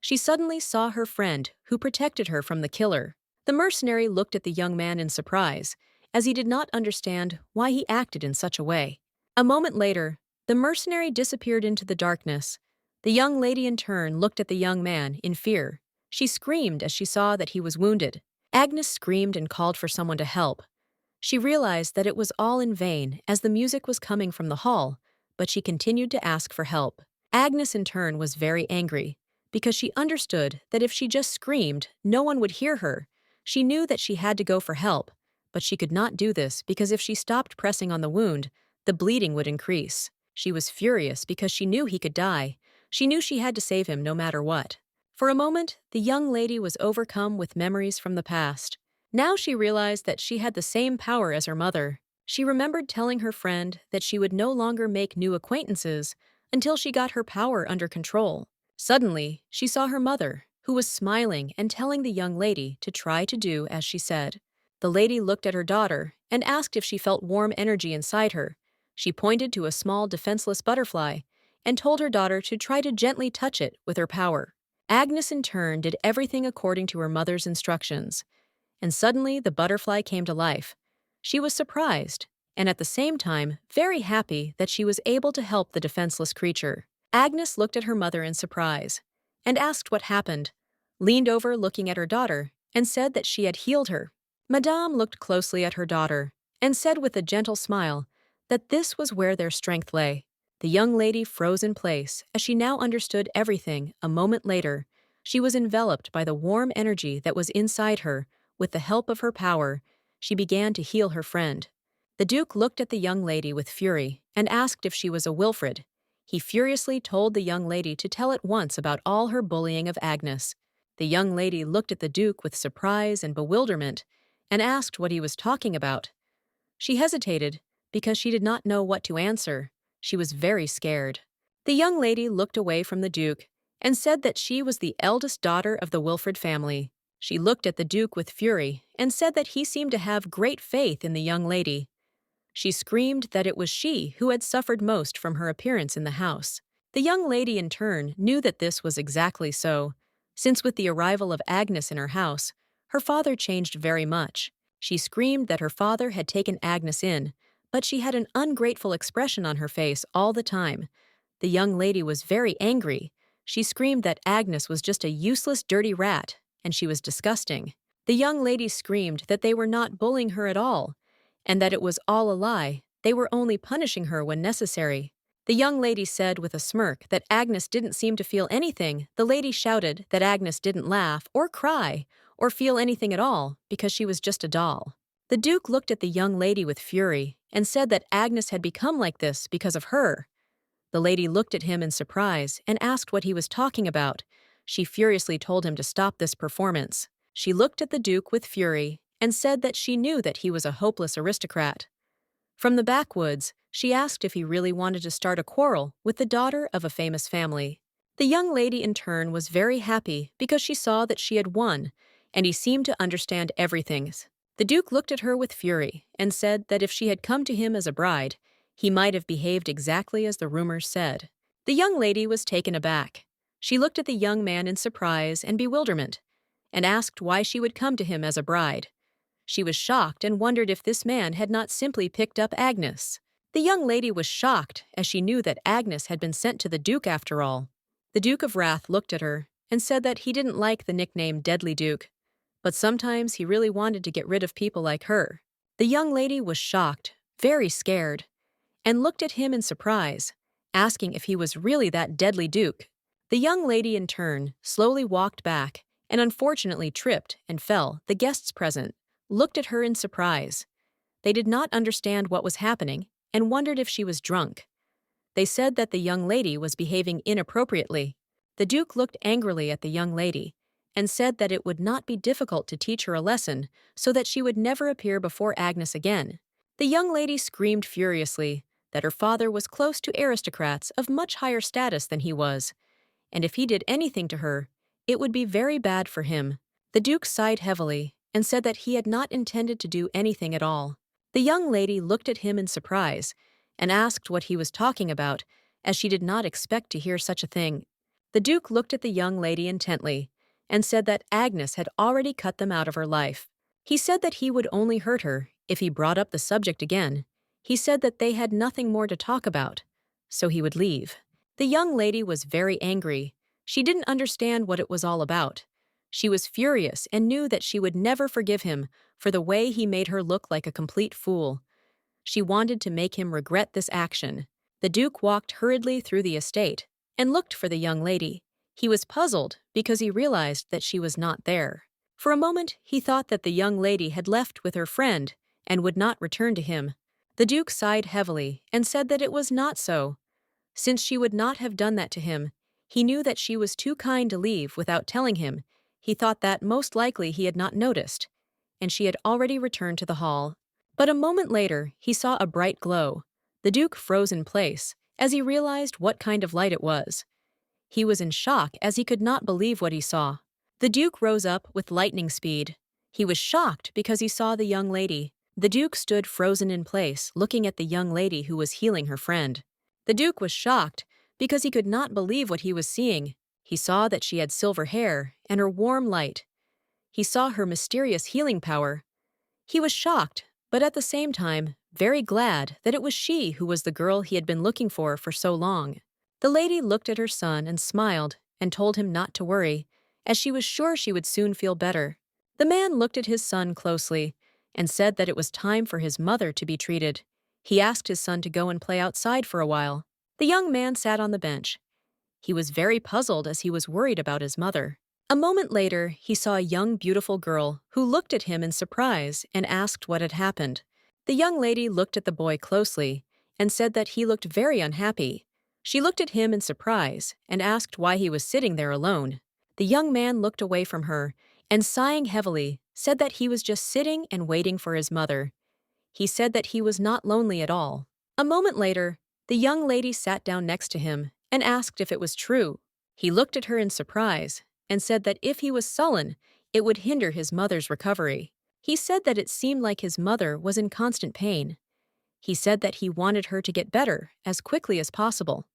She suddenly saw her friend, who protected her from the killer. The mercenary looked at the young man in surprise, as he did not understand why he acted in such a way. A moment later, the mercenary disappeared into the darkness. The young lady in turn looked at the young man in fear. She screamed as she saw that he was wounded. Agnes screamed and called for someone to help. She realized that it was all in vain as the music was coming from the hall, but she continued to ask for help. Agnes in turn was very angry because she understood that if she just screamed, no one would hear her. She knew that she had to go for help, but she could not do this because if she stopped pressing on the wound, the bleeding would increase. She was furious because she knew he could die. She knew she had to save him no matter what. For a moment, the young lady was overcome with memories from the past. Now she realized that she had the same power as her mother. She remembered telling her friend that she would no longer make new acquaintances until she got her power under control. Suddenly, she saw her mother, who was smiling and telling the young lady to try to do as she said. The lady looked at her daughter and asked if she felt warm energy inside her. She pointed to a small defenseless butterfly and told her daughter to try to gently touch it with her power. Agnes in turn did everything according to her mother's instructions, and suddenly the butterfly came to life. She was surprised and at the same time very happy that she was able to help the defenseless creature. Agnes looked at her mother in surprise and asked what happened, leaned over looking at her daughter, and said that she had healed her. Madame looked closely at her daughter and said with a gentle smile that this was where their strength lay. The young lady froze in place as she now understood everything. A moment later, she was enveloped by the warm energy that was inside her. With the help of her power, she began to heal her friend. The Duke looked at the young lady with fury and asked if she was a Wilfred. He furiously told the young lady to tell at once about all her bullying of Agnes. The young lady looked at the Duke with surprise and bewilderment and asked what he was talking about. She hesitated because she did not know what to answer. She was very scared. The young lady looked away from the Duke and said that she was the eldest daughter of the Wilfred family. She looked at the Duke with fury and said that he seemed to have great faith in the young lady. She screamed that it was she who had suffered most from her appearance in the house. The young lady in turn knew that this was exactly so, since with the arrival of Agnes in her house, her father changed very much. She screamed that her father had taken Agnes in, but she had an ungrateful expression on her face all the time. The young lady was very angry. She screamed that Agnes was just a useless, dirty rat, and she was disgusting. The young lady screamed that they were not bullying her at all, and that it was all a lie. They were only punishing her when necessary. The young lady said with a smirk that Agnes didn't seem to feel anything. The lady shouted that Agnes didn't laugh or cry or feel anything at all because she was just a doll. The Duke looked at the young lady with fury and said that Agnes had become like this because of her. The lady looked at him in surprise and asked what he was talking about. She furiously told him to stop this performance. She looked at the Duke with fury and said that she knew that he was a hopeless aristocrat. From the backwoods, she asked if he really wanted to start a quarrel with the daughter of a famous family. The young lady in turn was very happy because she saw that she had won, and he seemed to understand everything. The Duke looked at her with fury and said that if she had come to him as a bride, he might have behaved exactly as the rumors said. The young lady was taken aback. She looked at the young man in surprise and bewilderment and asked why she would come to him as a bride. She was shocked and wondered if this man had not simply picked up Agnes. The young lady was shocked as she knew that Agnes had been sent to the Duke after all. The Duke of Wrath looked at her and said that he didn't like the nickname Deadly Duke, but sometimes he really wanted to get rid of people like her. The young lady was shocked, very scared, and looked at him in surprise, asking if he was really that deadly Duke. The young lady in turn slowly walked back and unfortunately tripped and fell. The guests present looked at her in surprise. They did not understand what was happening and wondered if she was drunk. They said that the young lady was behaving inappropriately. The Duke looked angrily at the young lady and said that it would not be difficult to teach her a lesson so that she would never appear before Agnes again. The young lady screamed furiously that her father was close to aristocrats of much higher status than he was, and if he did anything to her, it would be very bad for him. The Duke sighed heavily and said that he had not intended to do anything at all. The young lady looked at him in surprise and asked what he was talking about, as she did not expect to hear such a thing. The Duke looked at the young lady intently and said that Agnes had already cut them out of her life. He said that he would only hurt her if he brought up the subject again. He said that they had nothing more to talk about, so he would leave. The young lady was very angry. She didn't understand what it was all about. She was furious and knew that she would never forgive him for the way he made her look like a complete fool. She wanted to make him regret this action. The Duke walked hurriedly through the estate and looked for the young lady. He was puzzled because he realized that she was not there. For a moment, he thought that the young lady had left with her friend and would not return to him. The Duke sighed heavily and said that it was not so. Since she would not have done that to him, he knew that she was too kind to leave without telling him. He thought that most likely he had not noticed, and she had already returned to the hall. But a moment later, he saw a bright glow. The Duke froze in place as he realized what kind of light it was. He was in shock as he could not believe what he saw. The Duke rose up with lightning speed. He was shocked because he saw the young lady. The Duke stood frozen in place, looking at the young lady who was healing her friend. The Duke was shocked because he could not believe what he was seeing. He saw that she had silver hair and her warm light. He saw her mysterious healing power. He was shocked, but at the same time, very glad that it was she who was the girl he had been looking for so long. The lady looked at her son and smiled and told him not to worry, as she was sure she would soon feel better. The man looked at his son closely and said that it was time for his mother to be treated. He asked his son to go and play outside for a while. The young man sat on the bench. He was very puzzled as he was worried about his mother. A moment later, he saw a young, beautiful girl who looked at him in surprise and asked what had happened. The young lady looked at the boy closely and said that he looked very unhappy. She looked at him in surprise and asked why he was sitting there alone. The young man looked away from her and, sighing heavily, said that he was just sitting and waiting for his mother. He said that he was not lonely at all. A moment later, the young lady sat down next to him and asked if it was true. He looked at her in surprise and said that if he was sullen, it would hinder his mother's recovery. He said that it seemed like his mother was in constant pain. He said that he wanted her to get better as quickly as possible.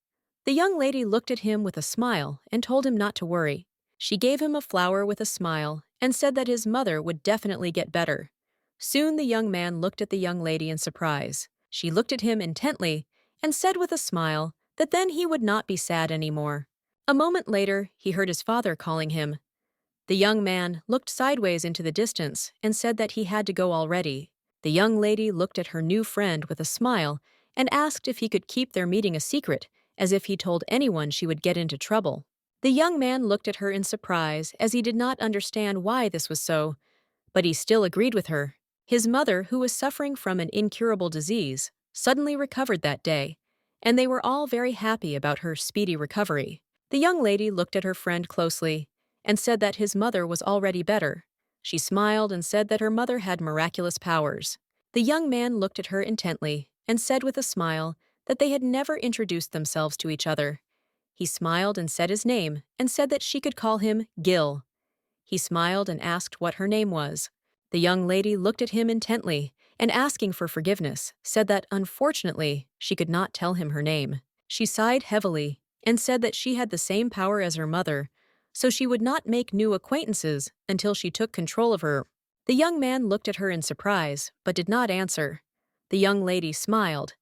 The young lady looked at him with a smile and told him not to worry. She gave him a flower with a smile and said that his mother would definitely get better. Soon the young man looked at the young lady in surprise. She looked at him intently and said with a smile that then he would not be sad anymore. A moment later, he heard his father calling him. The young man looked sideways into the distance and said that he had to go already. The young lady looked at her new friend with a smile and asked if he could keep their meeting a secret, as if he told anyone she would get into trouble. The young man looked at her in surprise as he did not understand why this was so, but he still agreed with her. His mother, who was suffering from an incurable disease, suddenly recovered that day, and they were all very happy about her speedy recovery. The young lady looked at her friend closely and said that his mother was already better. She smiled and said that her mother had miraculous powers. The young man looked at her intently and said with a smile that they had never introduced themselves to each other. He smiled and said his name and said that she could call him Gil. He smiled and asked what her name was. The young lady looked at him intently and, asking for forgiveness, said that unfortunately she could not tell him her name. She sighed heavily and said that she had the same power as her mother, so she would not make new acquaintances until she took control of her. The young man looked at her in surprise, but did not answer. The young lady smiled,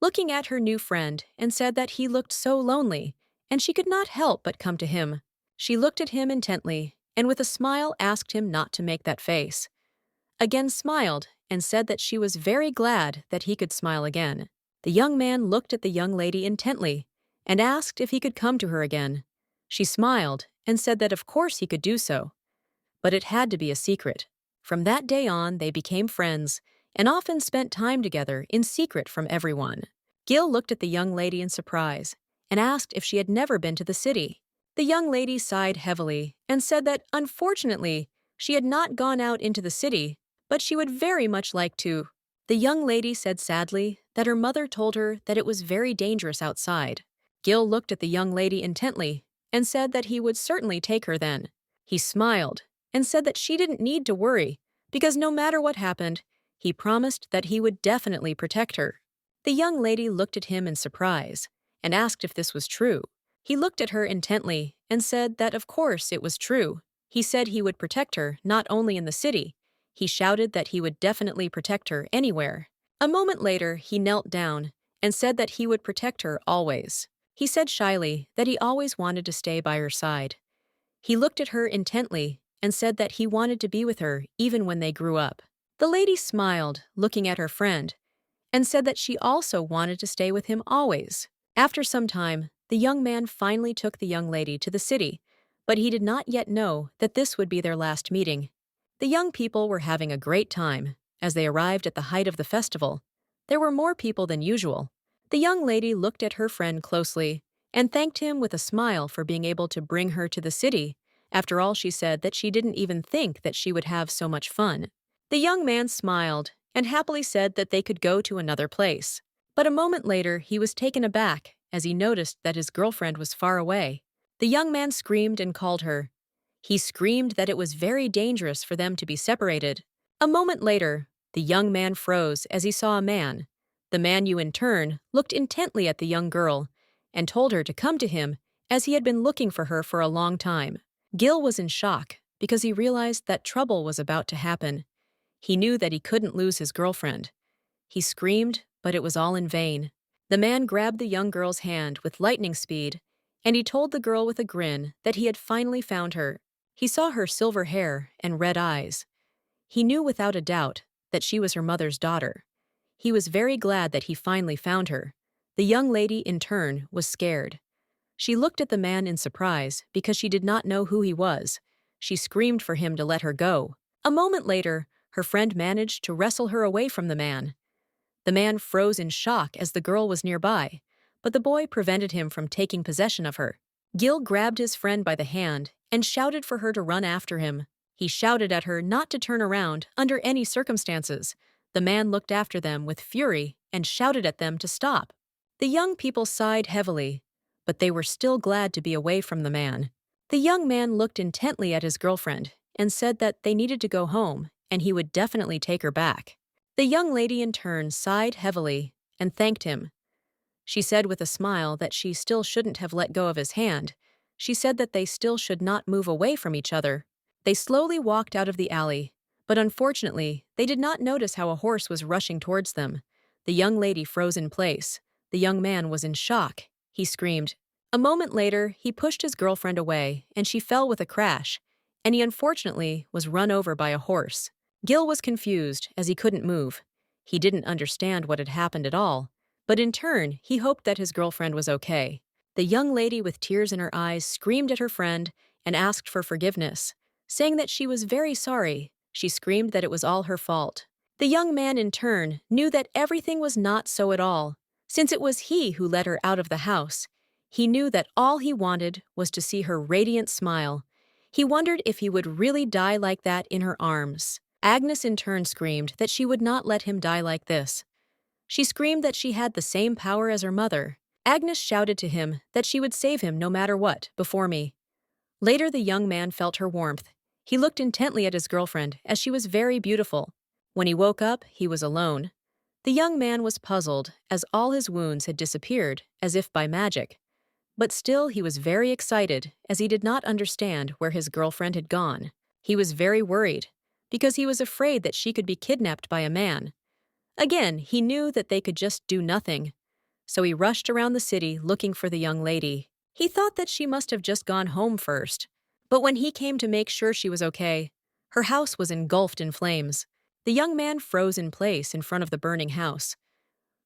looking at her new friend, and said that he looked so lonely, and she could not help but come to him. She looked at him intently, and with a smile asked him not to make that face. Again smiled, and said that she was very glad that he could smile again. The young man looked at the young lady intently, and asked if he could come to her again. She smiled, and said that of course he could do so, but it had to be a secret. From that day on, they became friends, and often spent time together in secret from everyone. Gil looked at the young lady in surprise, and asked if she had never been to the city. The young lady sighed heavily, and said that, unfortunately, she had not gone out into the city, but she would very much like to. The young lady said sadly that her mother told her that it was very dangerous outside. Gil looked at the young lady intently and said that he would certainly take her then. He smiled and said that she didn't need to worry, because no matter what happened, he promised that he would definitely protect her. The young lady looked at him in surprise and asked if this was true. He looked at her intently and said that of course it was true. He said he would protect her not only in the city. He shouted that he would definitely protect her anywhere. A moment later, he knelt down and said that he would protect her always. He said shyly that he always wanted to stay by her side. He looked at her intently and said that he wanted to be with her even when they grew up. The lady smiled, looking at her friend, and said that she also wanted to stay with him always. After some time, the young man finally took the young lady to the city, but he did not yet know that this would be their last meeting. The young people were having a great time. As they arrived at the height of the festival, there were more people than usual. The young lady looked at her friend closely and thanked him with a smile for being able to bring her to the city. After all, she said that she didn't even think that she would have so much fun. The young man smiled and happily said that they could go to another place. But a moment later, he was taken aback as he noticed that his girlfriend was far away. The young man screamed and called her. He screamed that it was very dangerous for them to be separated. A moment later, the young man froze as he saw a man. The man, in turn, looked intently at the young girl and told her to come to him, as he had been looking for her for a long time. Gil was in shock because he realized that trouble was about to happen. He knew that he couldn't lose his girlfriend. He screamed, but it was all in vain. The man grabbed the young girl's hand with lightning speed, and he told the girl with a grin that he had finally found her. He saw her silver hair and red eyes. He knew without a doubt that she was her mother's daughter. He was very glad that he finally found her. The young lady, in turn, was scared. She looked at the man in surprise because she did not know who he was. She screamed for him to let her go. A moment later, her friend managed to wrestle her away from the man. The man froze in shock as the girl was nearby, but the boy prevented him from taking possession of her. Gil grabbed his friend by the hand and shouted for her to run after him. He shouted at her not to turn around under any circumstances. The man looked after them with fury and shouted at them to stop. The young people sighed heavily, but they were still glad to be away from the man. The young man looked intently at his girlfriend and said that they needed to go home and he would definitely take her back. The young lady in turn sighed heavily and thanked him. She said with a smile that she still shouldn't have let go of his hand. She said that they still should not move away from each other. They slowly walked out of the alley, but unfortunately, they did not notice how a horse was rushing towards them. The young lady froze in place. The young man was in shock. He screamed. A moment later, he pushed his girlfriend away, and she fell with a crash, and he unfortunately was run over by a horse. Gil was confused as he couldn't move. He didn't understand what had happened at all, but in turn, he hoped that his girlfriend was okay. The young lady with tears in her eyes screamed at her friend and asked for forgiveness, saying that she was very sorry. She screamed that it was all her fault. The young man in turn knew that everything was not so at all. Since it was he who let her out of the house, he knew that all he wanted was to see her radiant smile. He wondered if he would really die like that in her arms. Agnes in turn screamed that she would not let him die like this. She screamed that she had the same power as her mother. Agnes shouted to him that she would save him no matter what, before me. Later the young man felt her warmth. He looked intently at his girlfriend, as she was very beautiful. When he woke up, he was alone. The young man was puzzled, as all his wounds had disappeared, as if by magic. But still he was very excited, as he did not understand where his girlfriend had gone. He was very worried, because he was afraid that she could be kidnapped by a man. Again, he knew that they could just do nothing. So he rushed around the city looking for the young lady. He thought that she must have just gone home first. But when he came to make sure she was okay, her house was engulfed in flames. The young man froze in place in front of the burning house.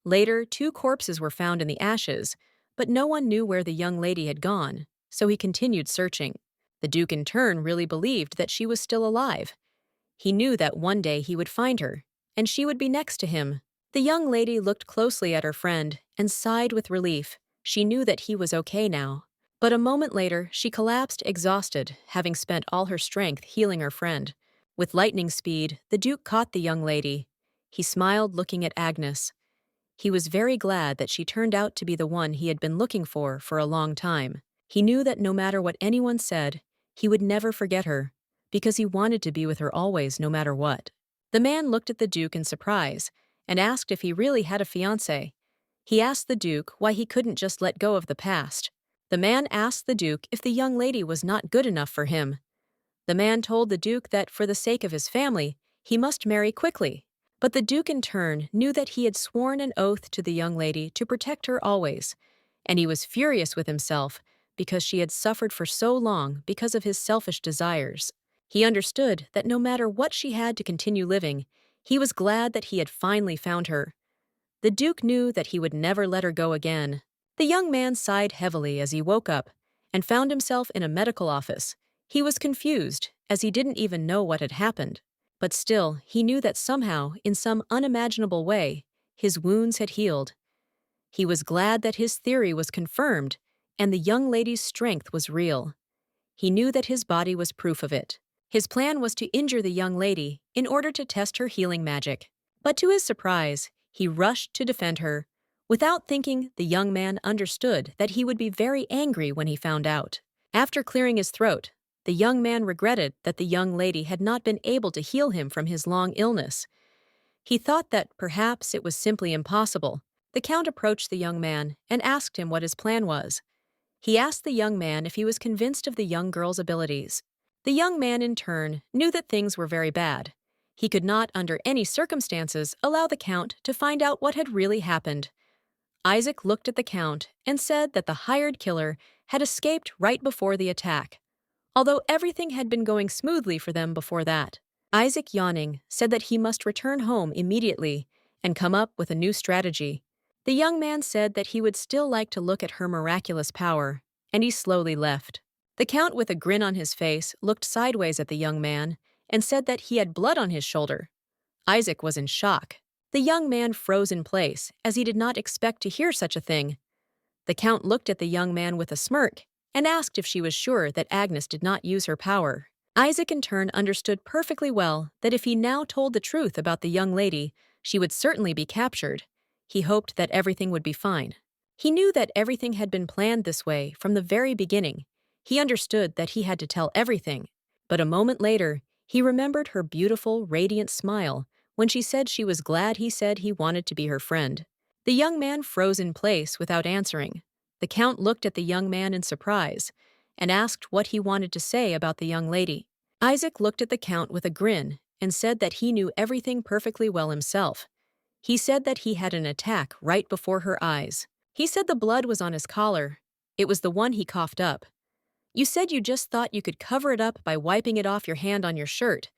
Later, 2 corpses were found in the ashes, but no one knew where the young lady had gone, so he continued searching. The Duke in turn really believed that she was still alive. He knew that one day he would find her, and she would be next to him. The young lady looked closely at her friend and sighed with relief. She knew that he was okay now. But a moment later, she collapsed exhausted, having spent all her strength healing her friend. With lightning speed, the Duke caught the young lady. He smiled, looking at Agnes. He was very glad that she turned out to be the one he had been looking for a long time. He knew that no matter what anyone said, he would never forget her, because he wanted to be with her always, no matter what. The man looked at the Duke in surprise and asked if he really had a fiancée. He asked the Duke why he couldn't just let go of the past. The man asked the Duke if the young lady was not good enough for him. The man told the Duke that for the sake of his family, he must marry quickly. But the Duke in turn knew that he had sworn an oath to the young lady to protect her always, and he was furious with himself because she had suffered for so long because of his selfish desires. He understood that no matter what she had to continue living, he was glad that he had finally found her. The Duke knew that he would never let her go again. The young man sighed heavily as he woke up and found himself in a medical office. He was confused, as he didn't even know what had happened. But still, he knew that somehow, in some unimaginable way, his wounds had healed. He was glad that his theory was confirmed and the young lady's strength was real. He knew that his body was proof of it. His plan was to injure the young lady in order to test her healing magic. But to his surprise, he rushed to defend her. Without thinking, the young man understood that he would be very angry when he found out. After clearing his throat, the young man regretted that the young lady had not been able to heal him from his long illness. He thought that perhaps it was simply impossible. The Count approached the young man and asked him what his plan was. He asked the young man if he was convinced of the young girl's abilities. The young man, in turn, knew that things were very bad. He could not, under any circumstances, allow the Count to find out what had really happened. Isaac looked at the Count and said that the hired killer had escaped right before the attack, although everything had been going smoothly for them before that. Isaac, yawning, said that he must return home immediately and come up with a new strategy. The young man said that he would still like to look at her miraculous power, and he slowly left. The Count, with a grin on his face, looked sideways at the young man and said that he had blood on his shoulder. Isaac was in shock. The young man froze in place, as he did not expect to hear such a thing. The Count looked at the young man with a smirk and asked if she was sure that Agnes did not use her power. Isaac in turn understood perfectly well that if he now told the truth about the young lady, she would certainly be captured. He hoped that everything would be fine. He knew that everything had been planned this way from the very beginning. He understood that he had to tell everything. But a moment later, he remembered her beautiful, radiant smile when she said she was glad he said he wanted to be her friend. The young man froze in place without answering. The Count looked at the young man in surprise and asked what he wanted to say about the young lady. Isaac looked at the Count with a grin and said that he knew everything perfectly well himself. He said that he had an attack right before her eyes. He said the blood was on his collar. It was the one he coughed up. You said you just thought you could cover it up by wiping it off your hand on your shirt.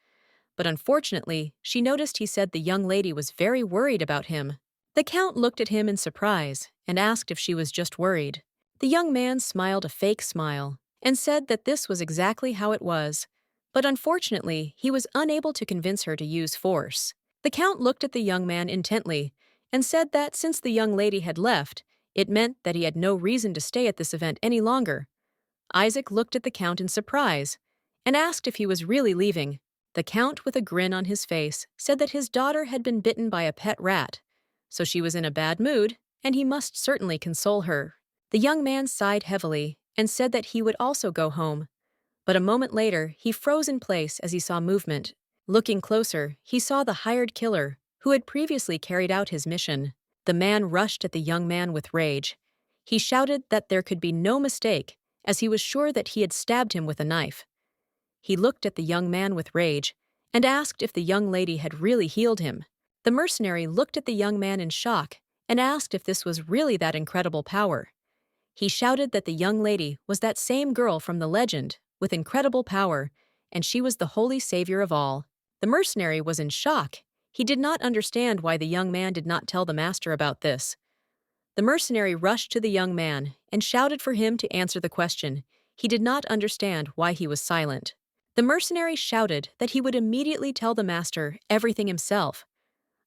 But unfortunately, she noticed he said the young lady was very worried about him. The Count looked at him in surprise and asked if she was just worried. The young man smiled a fake smile and said that this was exactly how it was, but unfortunately, he was unable to convince her to use force. The Count looked at the young man intently and said that since the young lady had left, it meant that he had no reason to stay at this event any longer. Isaac looked at the Count in surprise and asked if he was really leaving. The Count, with a grin on his face, said that his daughter had been bitten by a pet rat, so she was in a bad mood, and he must certainly console her. The young man sighed heavily and said that he would also go home. But a moment later, he froze in place as he saw movement. Looking closer, he saw the hired killer, who had previously carried out his mission. The man rushed at the young man with rage. He shouted that there could be no mistake, as he was sure that he had stabbed him with a knife. He looked at the young man with rage and asked if the young lady had really healed him. The mercenary looked at the young man in shock and asked if this was really that incredible power. He shouted that the young lady was that same girl from the legend, with incredible power, and she was the holy savior of all. The mercenary was in shock. He did not understand why the young man did not tell the master about this. The mercenary rushed to the young man and shouted for him to answer the question. He did not understand why he was silent. The mercenary shouted that he would immediately tell the master everything himself.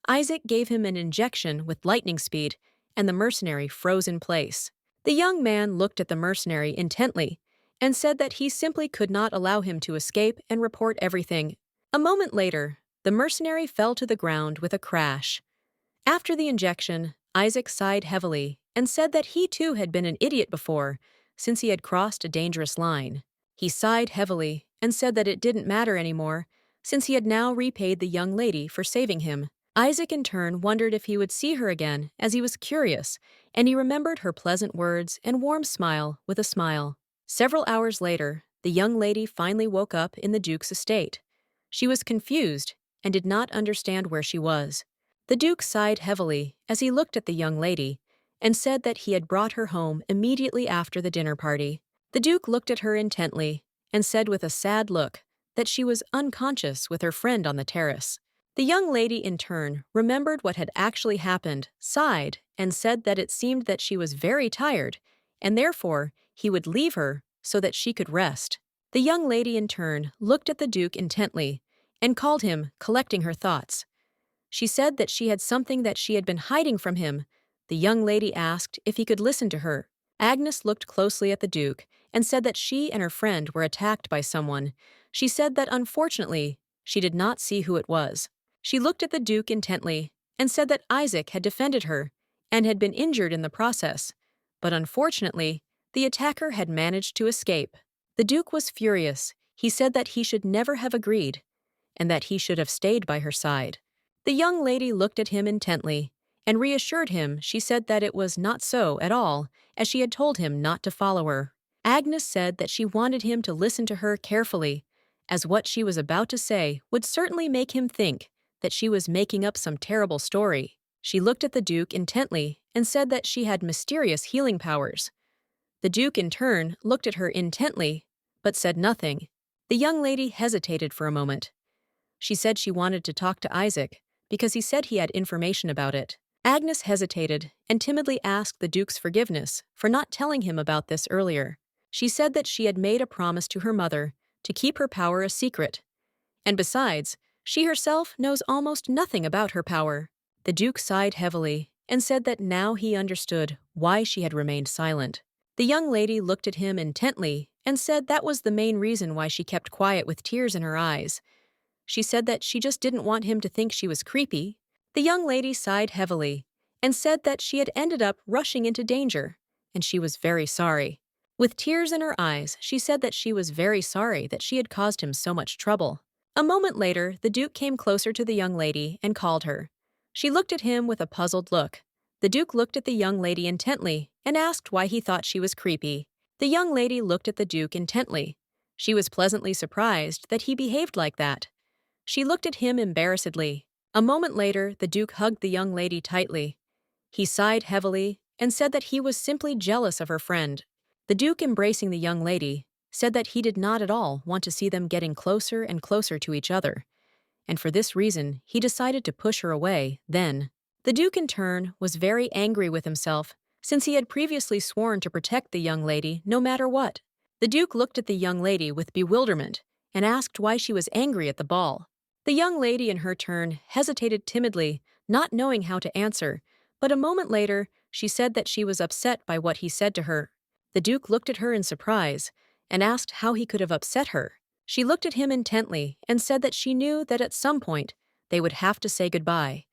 Isaac gave him an injection with lightning speed, and the mercenary froze in place. The young man looked at the mercenary intently and said that he simply could not allow him to escape and report everything. A moment later, the mercenary fell to the ground with a crash. After the injection, Isaac sighed heavily and said that he too had been an idiot before, since he had crossed a dangerous line. He sighed heavily and said that it didn't matter anymore, since he had now repaid the young lady for saving him. Isaac in turn wondered if he would see her again, as he was curious, and he remembered her pleasant words and warm smile with a smile. Several hours later, the young lady finally woke up in the Duke's estate. She was confused and did not understand where she was. The Duke sighed heavily as he looked at the young lady and said that he had brought her home immediately after the dinner party. The Duke looked at her intently and said with a sad look that she was unconscious with her friend on the terrace. The young lady in turn remembered what had actually happened, sighed, and said that it seemed that she was very tired, and therefore he would leave her so that she could rest. The young lady in turn looked at the Duke intently and called him, collecting her thoughts. She said that she had something that she had been hiding from him. The young lady asked if he could listen to her. Agnes looked closely at the Duke and said that she and her friend were attacked by someone. She said that unfortunately, she did not see who it was. She looked at the Duke intently and said that Isaac had defended her and had been injured in the process, but unfortunately, the attacker had managed to escape. The Duke was furious. He said that he should never have agreed and that he should have stayed by her side. The young lady looked at him intently and reassured him. She said that it was not so at all, as she had told him not to follow her. Agnes said that she wanted him to listen to her carefully as what she was about to say would certainly make him think that she was making up some terrible story. She looked at the Duke intently and said that she had mysterious healing powers. The Duke, in turn, looked at her intently, but said nothing. The young lady hesitated for a moment. She said she wanted to talk to Isaac, because he said he had information about it. Agnes hesitated and timidly asked the Duke's forgiveness for not telling him about this earlier. She said that she had made a promise to her mother to keep her power a secret. And besides, she herself knows almost nothing about her power. The Duke sighed heavily and said that now he understood why she had remained silent. The young lady looked at him intently and said that was the main reason why she kept quiet with tears in her eyes. She said that she just didn't want him to think she was creepy. The young lady sighed heavily and said that she had ended up rushing into danger, and she was very sorry. With tears in her eyes, she said that she was very sorry that she had caused him so much trouble. A moment later, the Duke came closer to the young lady and called her. She looked at him with a puzzled look. The Duke looked at the young lady intently and asked why he thought she was creepy. The young lady looked at the Duke intently. She was pleasantly surprised that he behaved like that. She looked at him embarrassedly. A moment later, the Duke hugged the young lady tightly. He sighed heavily and said that he was simply jealous of her friend. The Duke, embracing the young lady, said that he did not at all want to see them getting closer and closer to each other, and for this reason he decided to push her away then. The Duke, in turn, was very angry with himself, since he had previously sworn to protect the young lady no matter what. The Duke looked at the young lady with bewilderment and asked why she was angry at the ball. The young lady, in her turn, hesitated timidly, not knowing how to answer, but a moment later she said that she was upset by what he said to her. The Duke looked at her in surprise and asked how he could have upset her. She looked at him intently and said that she knew that at some point they would have to say goodbye,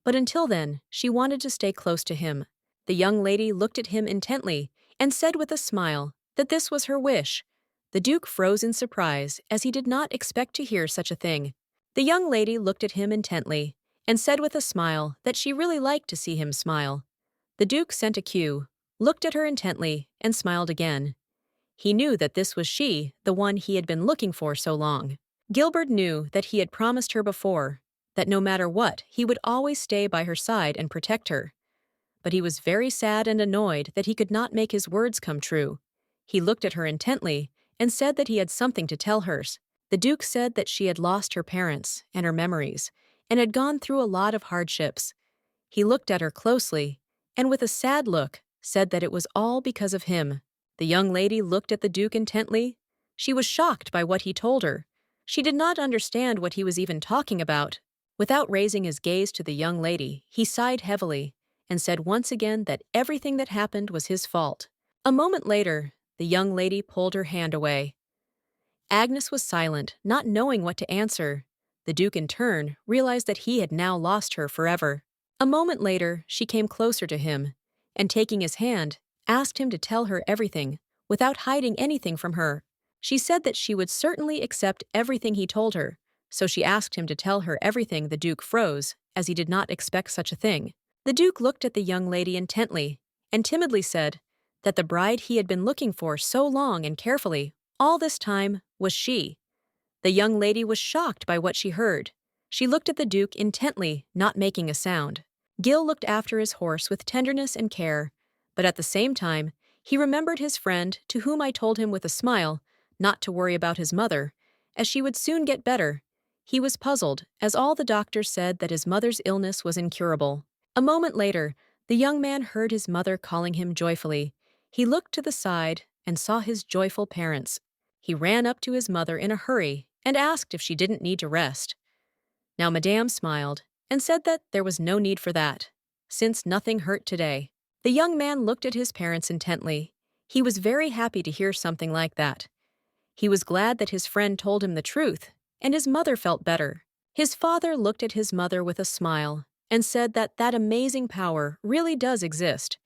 but until then she wanted to stay close to him. The young lady looked at him intently and said with a smile that this was her wish. The Duke froze in surprise as he did not expect to hear such a thing. The young lady looked at him intently and said with a smile that she really liked to see him smile. The Duke sent a cue, looked at her intently, and smiled again. He knew that this was she, the one he had been looking for so long. Gilbert knew that he had promised her before, that no matter what, he would always stay by her side and protect her. But he was very sad and annoyed that he could not make his words come true. He looked at her intently and said that he had something to tell her. The Duke said that she had lost her parents and her memories, and had gone through a lot of hardships. He looked at her closely, and with a sad look, said that it was all because of him. The young lady looked at the Duke intently. She was shocked by what he told her. She did not understand what he was even talking about. Without raising his gaze to the young lady, he sighed heavily and said once again that everything that happened was his fault. A moment later, the young lady pulled her hand away. Agnes was silent, not knowing what to answer. The Duke, in turn, realized that he had now lost her forever. A moment later, she came closer to him, and taking his hand, asked him to tell her everything, without hiding anything from her. She said that she would certainly accept everything he told her, so she asked him to tell her everything. The Duke froze, as he did not expect such a thing. The Duke looked at the young lady intently, and timidly said that the bride he had been looking for so long and carefully, all this time, was she. The young lady was shocked by what she heard. She looked at the Duke intently, not making a sound. Gil looked after his horse with tenderness and care, but at the same time, he remembered his friend, to whom I told him with a smile not to worry about his mother, as she would soon get better. He was puzzled, as all the doctors said that his mother's illness was incurable. A moment later, the young man heard his mother calling him joyfully. He looked to the side and saw his joyful parents. He ran up to his mother in a hurry and asked if she didn't need to rest. Now Madame smiled and said that there was no need for that, since nothing hurt today. The young man looked at his parents intently. He was very happy to hear something like that. He was glad that his friend told him the truth, and his mother felt better. His father looked at his mother with a smile and said that that amazing power really does exist,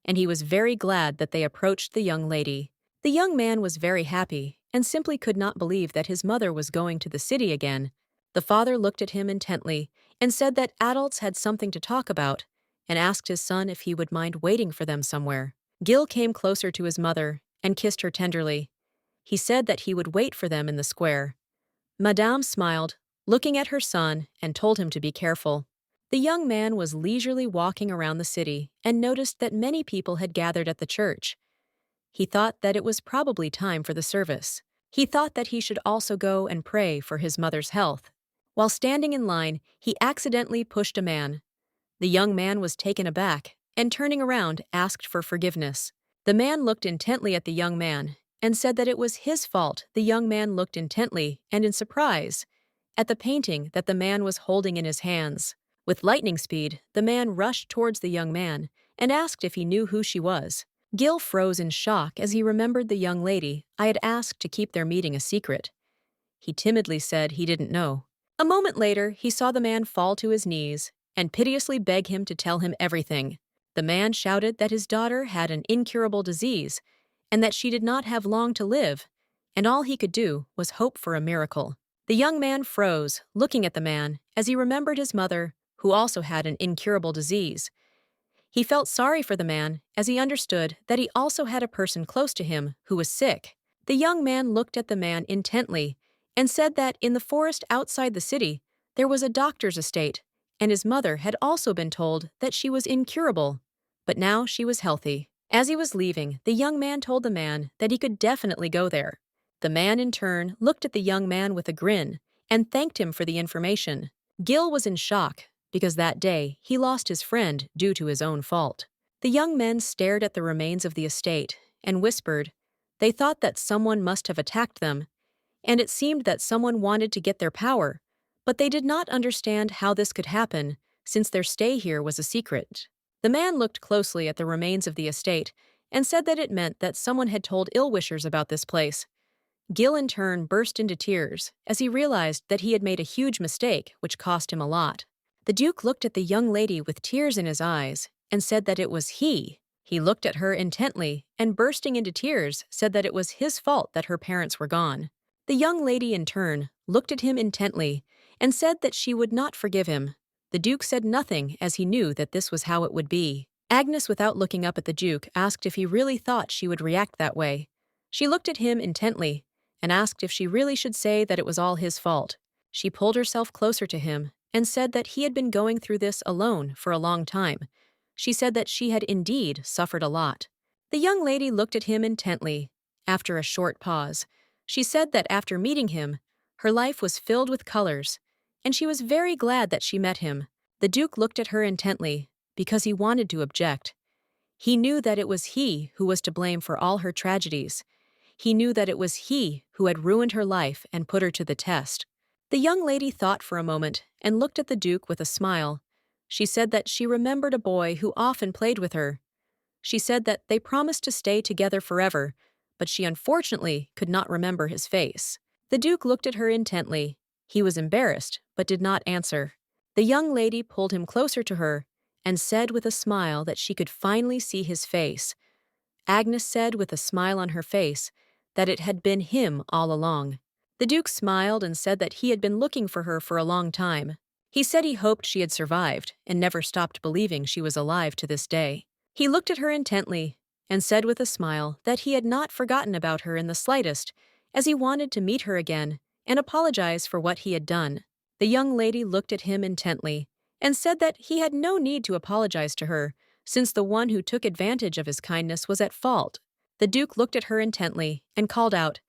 and he was very glad that they approached the young lady. The young man was very happy and simply could not believe that his mother was going to the city again. The father looked at him intently and said that adults had something to talk about, and asked his son if he would mind waiting for them somewhere. Gil came closer to his mother and kissed her tenderly. He said that he would wait for them in the square. Madame smiled, looking at her son, and told him to be careful. The young man was leisurely walking around the city and noticed that many people had gathered at the church. He thought that it was probably time for the service. He thought that he should also go and pray for his mother's health. While standing in line, he accidentally pushed a man. The young man was taken aback and, turning around, asked for forgiveness. The man looked intently at the young man and said that it was his fault. The young man looked intently and in surprise at the painting that the man was holding in his hands. With lightning speed, the man rushed towards the young man and asked if he knew who she was. Gil froze in shock as he remembered the young lady I had asked to keep their meeting a secret. He timidly said he didn't know. A moment later, he saw the man fall to his knees and piteously beg him to tell him everything. The man shouted that his daughter had an incurable disease and that she did not have long to live, and all he could do was hope for a miracle. The young man froze, looking at the man, as he remembered his mother, who also had an incurable disease. He felt sorry for the man, as he understood that he also had a person close to him who was sick. The young man looked at the man intently and said that in the forest outside the city, there was a doctor's estate, and his mother had also been told that she was incurable, but now she was healthy. As he was leaving, the young man told the man that he could definitely go there. The man, in turn, looked at the young man with a grin and thanked him for the information. Gil was in shock, because that day he lost his friend due to his own fault. The young men stared at the remains of the estate and whispered. They thought that someone must have attacked them, and it seemed that someone wanted to get their power, but they did not understand how this could happen, since their stay here was a secret. The man looked closely at the remains of the estate and said that it meant that someone had told ill-wishers about this place. Gil, in turn, burst into tears as he realized that he had made a huge mistake, which cost him a lot. The Duke looked at the young lady with tears in his eyes and said that it was he. He looked at her intently and, bursting into tears, said that it was his fault that her parents were gone. The young lady, in turn, looked at him intently and said that she would not forgive him. The Duke said nothing, as he knew that this was how it would be. Agnes, without looking up at the Duke, asked if he really thought she would react that way. She looked at him intently and asked if she really should say that it was all his fault. She pulled herself closer to him and said that he had been going through this alone for a long time. She said that she had indeed suffered a lot. The young lady looked at him intently. After a short pause, she said that after meeting him, her life was filled with colors, and she was very glad that she met him. The Duke looked at her intently, because he wanted to object. He knew that it was he who was to blame for all her tragedies. He knew that it was he who had ruined her life and put her to the test. The young lady thought for a moment and looked at the Duke with a smile. She said that she remembered a boy who often played with her. She said that they promised to stay together forever, but she unfortunately could not remember his face. The Duke looked at her intently. He was embarrassed, but did not answer. The young lady pulled him closer to her and said with a smile that she could finally see his face. Agnes said with a smile on her face that it had been him all along. The Duke smiled and said that he had been looking for her for a long time. He said he hoped she had survived and never stopped believing she was alive to this day. He looked at her intently and said with a smile that he had not forgotten about her in the slightest, as he wanted to meet her again and apologize for what he had done. The young lady looked at him intently and said that he had no need to apologize to her, since the one who took advantage of his kindness was at fault. The Duke looked at her intently and called out.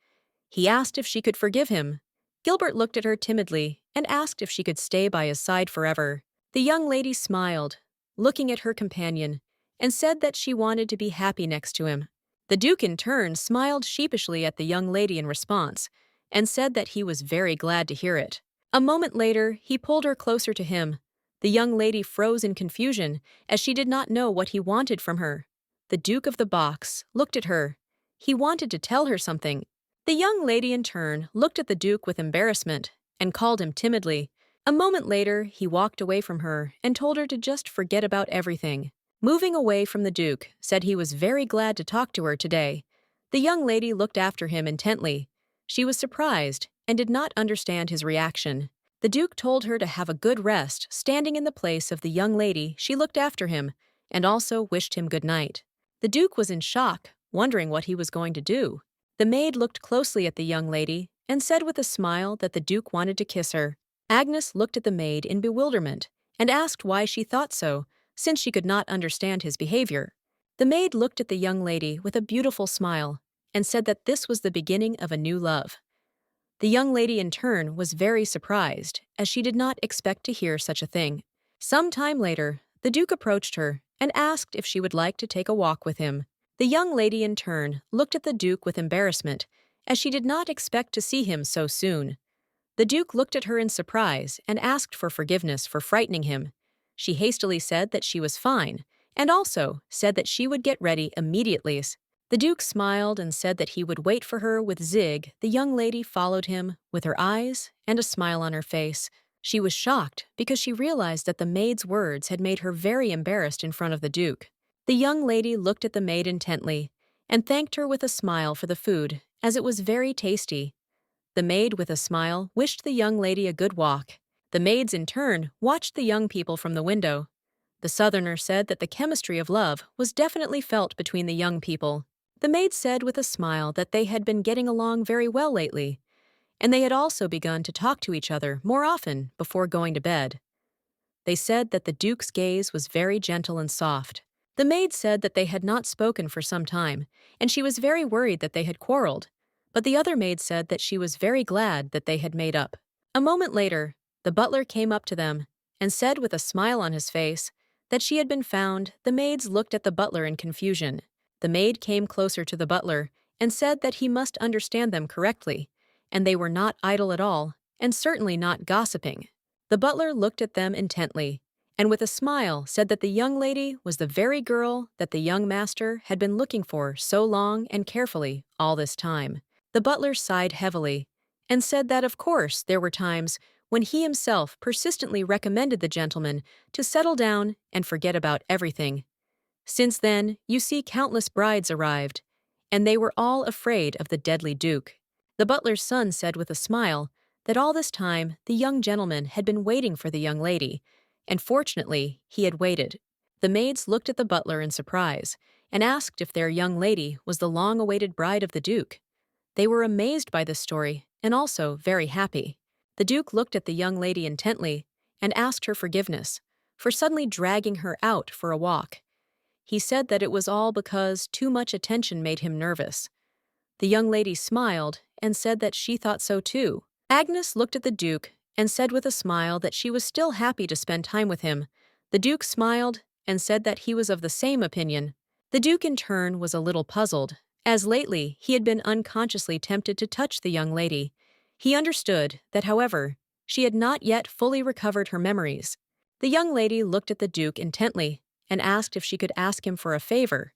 He asked if she could forgive him. Gilbert looked at her timidly and asked if she could stay by his side forever. The young lady smiled, looking at her companion, and said that she wanted to be happy next to him. The Duke, in turn, smiled sheepishly at the young lady in response and said that he was very glad to hear it. A moment later, he pulled her closer to him. The young lady froze in confusion, as she did not know what he wanted from her. The Duke of the Box looked at her. He wanted to tell her something. The young lady, in turn, looked at the Duke with embarrassment and called him timidly. A moment later, he walked away from her and told her to just forget about everything. Moving away from the Duke, said he was very glad to talk to her today. The young lady looked after him intently. She was surprised and did not understand his reaction. The Duke told her to have a good rest, standing in the place of the young lady. She looked after him and also wished him good night. The Duke was in shock, wondering what he was going to do. The maid looked closely at the young lady and said with a smile that the Duke wanted to kiss her. Agnes looked at the maid in bewilderment and asked why she thought so, since she could not understand his behavior. The maid looked at the young lady with a beautiful smile and said that this was the beginning of a new love. The young lady in turn was very surprised, as she did not expect to hear such a thing. Some time later, the Duke approached her and asked if she would like to take a walk with him. The young lady in turn looked at the Duke with embarrassment, as she did not expect to see him so soon. The Duke looked at her in surprise and asked for forgiveness for frightening him. She hastily said that she was fine, and also said that she would get ready immediately. The Duke smiled and said that he would wait for her with Zig. The young lady followed him, with her eyes and a smile on her face. She was shocked because she realized that the maid's words had made her very embarrassed in front of the Duke. The young lady looked at the maid intently and thanked her with a smile for the food, as it was very tasty. The maid, with a smile, wished the young lady a good walk. The maids, in turn, watched the young people from the window. The Southerner said that the chemistry of love was definitely felt between the young people. The maid said with a smile that they had been getting along very well lately, and they had also begun to talk to each other more often before going to bed. They said that the Duke's gaze was very gentle and soft. The maid said that they had not spoken for some time, and she was very worried that they had quarreled. But the other maid said that she was very glad that they had made up. A moment later, the butler came up to them and said with a smile on his face that she had been found. The maids looked at the butler in confusion. The maid came closer to the butler and said that he must understand them correctly, and they were not idle at all, and certainly not gossiping. The butler looked at them intently, and with a smile said that the young lady was the very girl that the young master had been looking for so long and carefully all this time. The butler sighed heavily and said that of course there were times when he himself persistently recommended the gentleman to settle down and forget about everything. Since then, you see countless brides arrived, and they were all afraid of the deadly Duke. The butler's son said with a smile that all this time the young gentleman had been waiting for the young lady, and fortunately he had waited. The maids looked at the butler in surprise and asked if their young lady was the long-awaited bride of the Duke. They were amazed by this story and also very happy. The Duke looked at the young lady intently and asked her forgiveness for suddenly dragging her out for a walk. He said that it was all because too much attention made him nervous. The young lady smiled and said that she thought so too. Agnes looked at the Duke and said with a smile that she was still happy to spend time with him. The Duke smiled and said that he was of the same opinion. The Duke in turn was a little puzzled, as lately he had been unconsciously tempted to touch the young lady. He understood that, however, she had not yet fully recovered her memories. The young lady looked at the Duke intently and asked if she could ask him for a favor.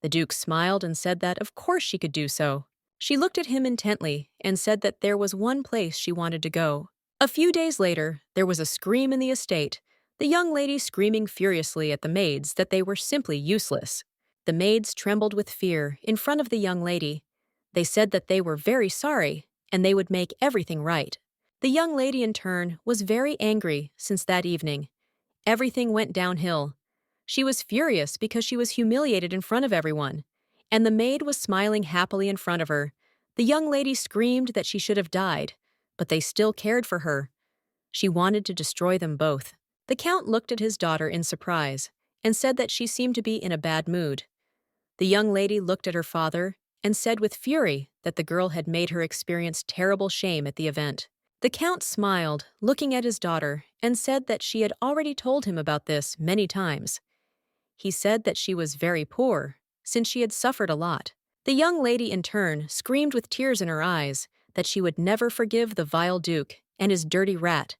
The Duke smiled and said that of course she could do so. She looked at him intently and said that there was one place she wanted to go. A few days later, there was a scream in the estate, the young lady screaming furiously at the maids that they were simply useless. The maids trembled with fear in front of the young lady. They said that they were very sorry and they would make everything right. The young lady in turn was very angry since that evening. Everything went downhill. She was furious because she was humiliated in front of everyone, and the maid was smiling happily in front of her. The young lady screamed that she should have died, but they still cared for her. She wanted to destroy them both. The Count looked at his daughter in surprise and said that she seemed to be in a bad mood. The young lady looked at her father and said with fury that the girl had made her experience terrible shame at the event. The Count smiled, looking at his daughter, and said that she had already told him about this many times. He said that she was very poor, since she had suffered a lot. The young lady, in turn, screamed with tears in her eyes that she would never forgive the vile Duke and his dirty rat.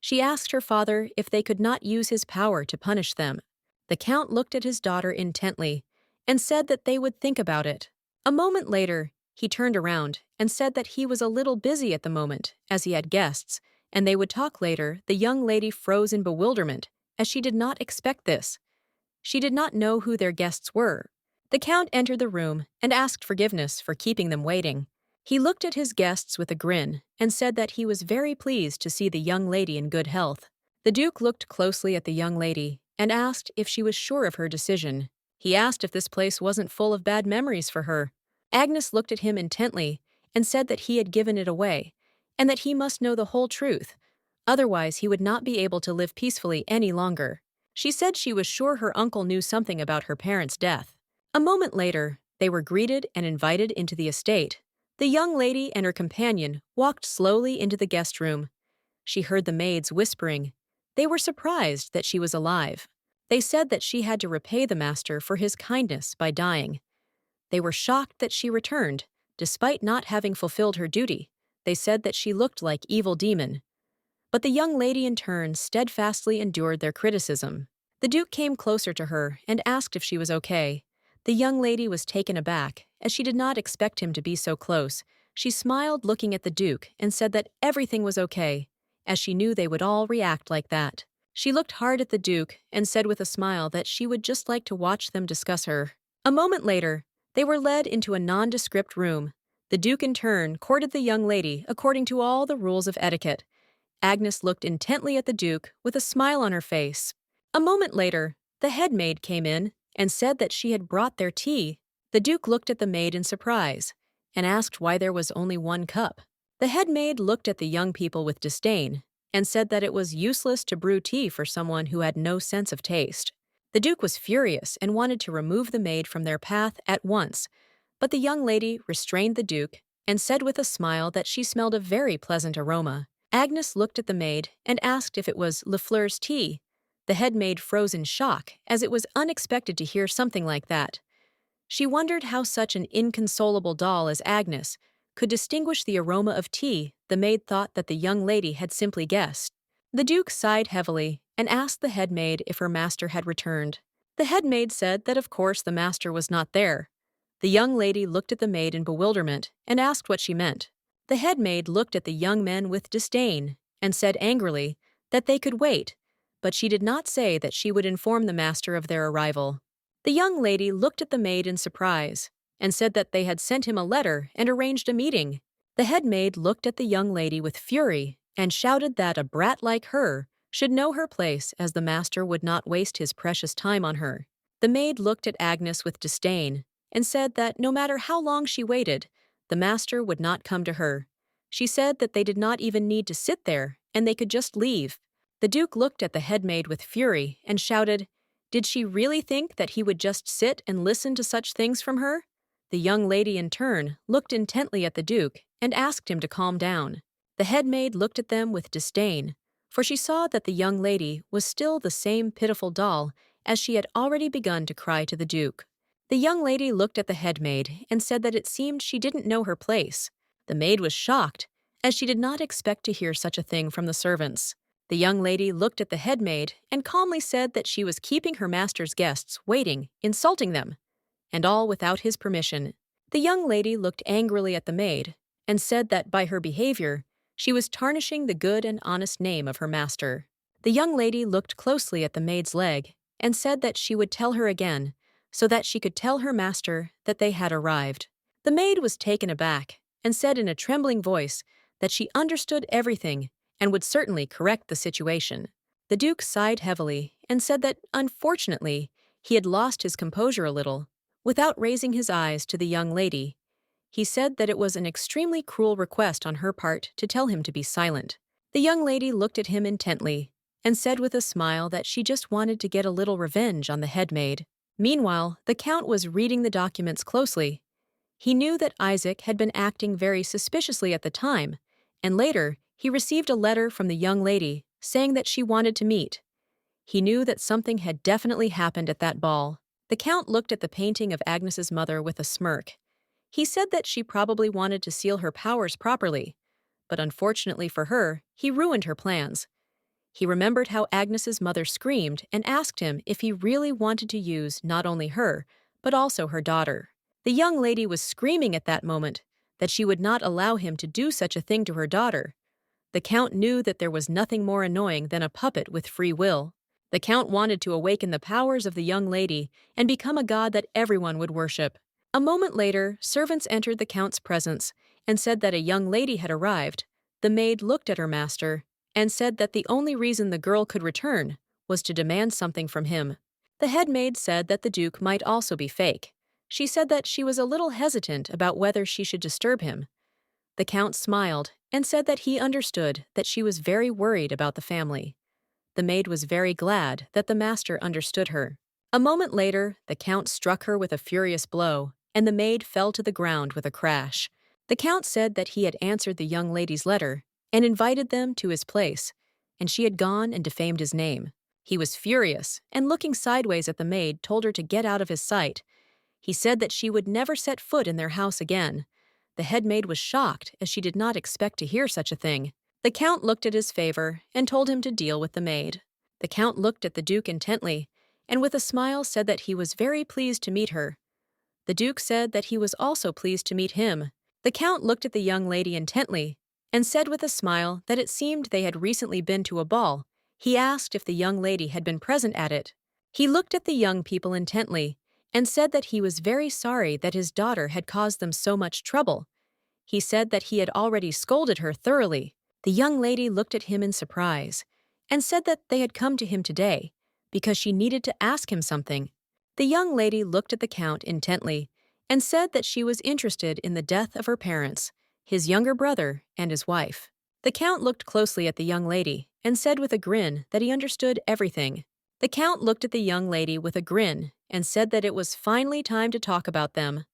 She asked her father if they could not use his power to punish them. The Count looked at his daughter intently and said that they would think about it. A moment later, he turned around and said that he was a little busy at the moment, as he had guests, and they would talk later. The young lady froze in bewilderment, as she did not expect this. She did not know who their guests were. The Count entered the room and asked forgiveness for keeping them waiting. He looked at his guests with a grin and said that he was very pleased to see the young lady in good health. The Duke looked closely at the young lady and asked if she was sure of her decision. He asked if this place wasn't full of bad memories for her. Agnes looked at him intently and said that he had given it away, and that he must know the whole truth. Otherwise, he would not be able to live peacefully any longer. She said she was sure her uncle knew something about her parents' death. A moment later, they were greeted and invited into the estate. The young lady and her companion walked slowly into the guest room. She heard the maids whispering. They were surprised that she was alive. They said that she had to repay the master for his kindness by dying. They were shocked that she returned, despite not having fulfilled her duty. They said that she looked like evil demon. But the young lady in turn steadfastly endured their criticism. The Duke came closer to her and asked if she was okay. The young lady was taken aback, as she did not expect him to be so close. She smiled looking at the Duke and said that everything was okay, as she knew they would all react like that. She looked hard at the Duke and said with a smile that she would just like to watch them discuss her. A moment later, they were led into a nondescript room. The Duke in turn courted the young lady according to all the rules of etiquette. Agnes looked intently at the Duke with a smile on her face. A moment later, the head maid came in and said that she had brought their tea. The Duke looked at the maid in surprise and asked why there was only one cup. The head maid looked at the young people with disdain and said that it was useless to brew tea for someone who had no sense of taste. The Duke was furious and wanted to remove the maid from their path at once, but the young lady restrained the Duke and said with a smile that she smelled a very pleasant aroma. Agnes looked at the maid and asked if it was Lafleur's tea. The head maid froze in shock, as it was unexpected to hear something like that. She wondered how such an inconsolable doll as Agnes could distinguish the aroma of tea. The maid thought that the young lady had simply guessed. The Duke sighed heavily and asked the head maid if her master had returned. The head maid said that of course the master was not there. The young lady looked at the maid in bewilderment and asked what she meant. The head maid looked at the young men with disdain and said angrily that they could wait, but she did not say that she would inform the master of their arrival. The young lady looked at the maid in surprise and said that they had sent him a letter and arranged a meeting. The head maid looked at the young lady with fury and shouted that a brat like her should know her place, as the master would not waste his precious time on her. The maid looked at Agnes with disdain and said that no matter how long she waited, the master would not come to her. She said that they did not even need to sit there and they could just leave. The Duke looked at the head maid with fury and shouted, did she really think that he would just sit and listen to such things from her? The young lady in turn looked intently at the Duke and asked him to calm down. The head maid looked at them with disdain, for she saw that the young lady was still the same pitiful doll as she had already begun to cry to the Duke. The young lady looked at the head maid and said that it seemed she didn't know her place. The maid was shocked, as she did not expect to hear such a thing from the servants. The young lady looked at the head maid and calmly said that she was keeping her master's guests waiting, insulting them, and all without his permission. The young lady looked angrily at the maid and said that by her behavior, she was tarnishing the good and honest name of her master. The young lady looked closely at the maid's leg and said that she would tell her again, so that she could tell her master that they had arrived. The maid was taken aback and said in a trembling voice that she understood everything and would certainly correct the situation. The Duke sighed heavily and said that, unfortunately, he had lost his composure a little. Without raising his eyes to the young lady, he said that it was an extremely cruel request on her part to tell him to be silent. The young lady looked at him intently and said with a smile that she just wanted to get a little revenge on the head maid. Meanwhile, the Count was reading the documents closely. He knew that Isaac had been acting very suspiciously at the time, and later he received a letter from the young lady saying that she wanted to meet. He knew that something had definitely happened at that ball. The Count looked at the painting of Agnes's mother with a smirk. He said that she probably wanted to seal her powers properly, but unfortunately for her, he ruined her plans. He remembered how Agnes's mother screamed and asked him if he really wanted to use not only her, but also her daughter. The young lady was screaming at that moment that she would not allow him to do such a thing to her daughter. The Count knew that there was nothing more annoying than a puppet with free will. The Count wanted to awaken the powers of the young lady and become a god that everyone would worship. A moment later, servants entered the Count's presence and said that a young lady had arrived. The maid looked at her master and said that the only reason the girl could return was to demand something from him. The head maid said that the Duke might also be fake. She said that she was a little hesitant about whether she should disturb him. The Count smiled and said that he understood that she was very worried about the family. The maid was very glad that the master understood her. A moment later, the Count struck her with a furious blow, and the maid fell to the ground with a crash. The Count said that he had answered the young lady's letter and invited them to his place, and she had gone and defamed his name. He was furious, and looking sideways at the maid, told her to get out of his sight. He said that she would never set foot in their house again. The head maid was shocked, as she did not expect to hear such a thing. The Count looked at his favor and told him to deal with the maid. The Count looked at the Duke intently, and with a smile said that he was very pleased to meet her. The Duke said that he was also pleased to meet him. The Count looked at the young lady intently and said with a smile that it seemed they had recently been to a ball. He asked if the young lady had been present at it. He looked at the young people intently and said that he was very sorry that his daughter had caused them so much trouble. He said that he had already scolded her thoroughly. The young lady looked at him in surprise and said that they had come to him today because she needed to ask him something. The young lady looked at the Count intently and said that she was interested in the death of her parents, his younger brother, and his wife. The Count looked closely at the young lady and said with a grin that he understood everything. The Count looked at the young lady with a grin and said that it was finally time to talk about them.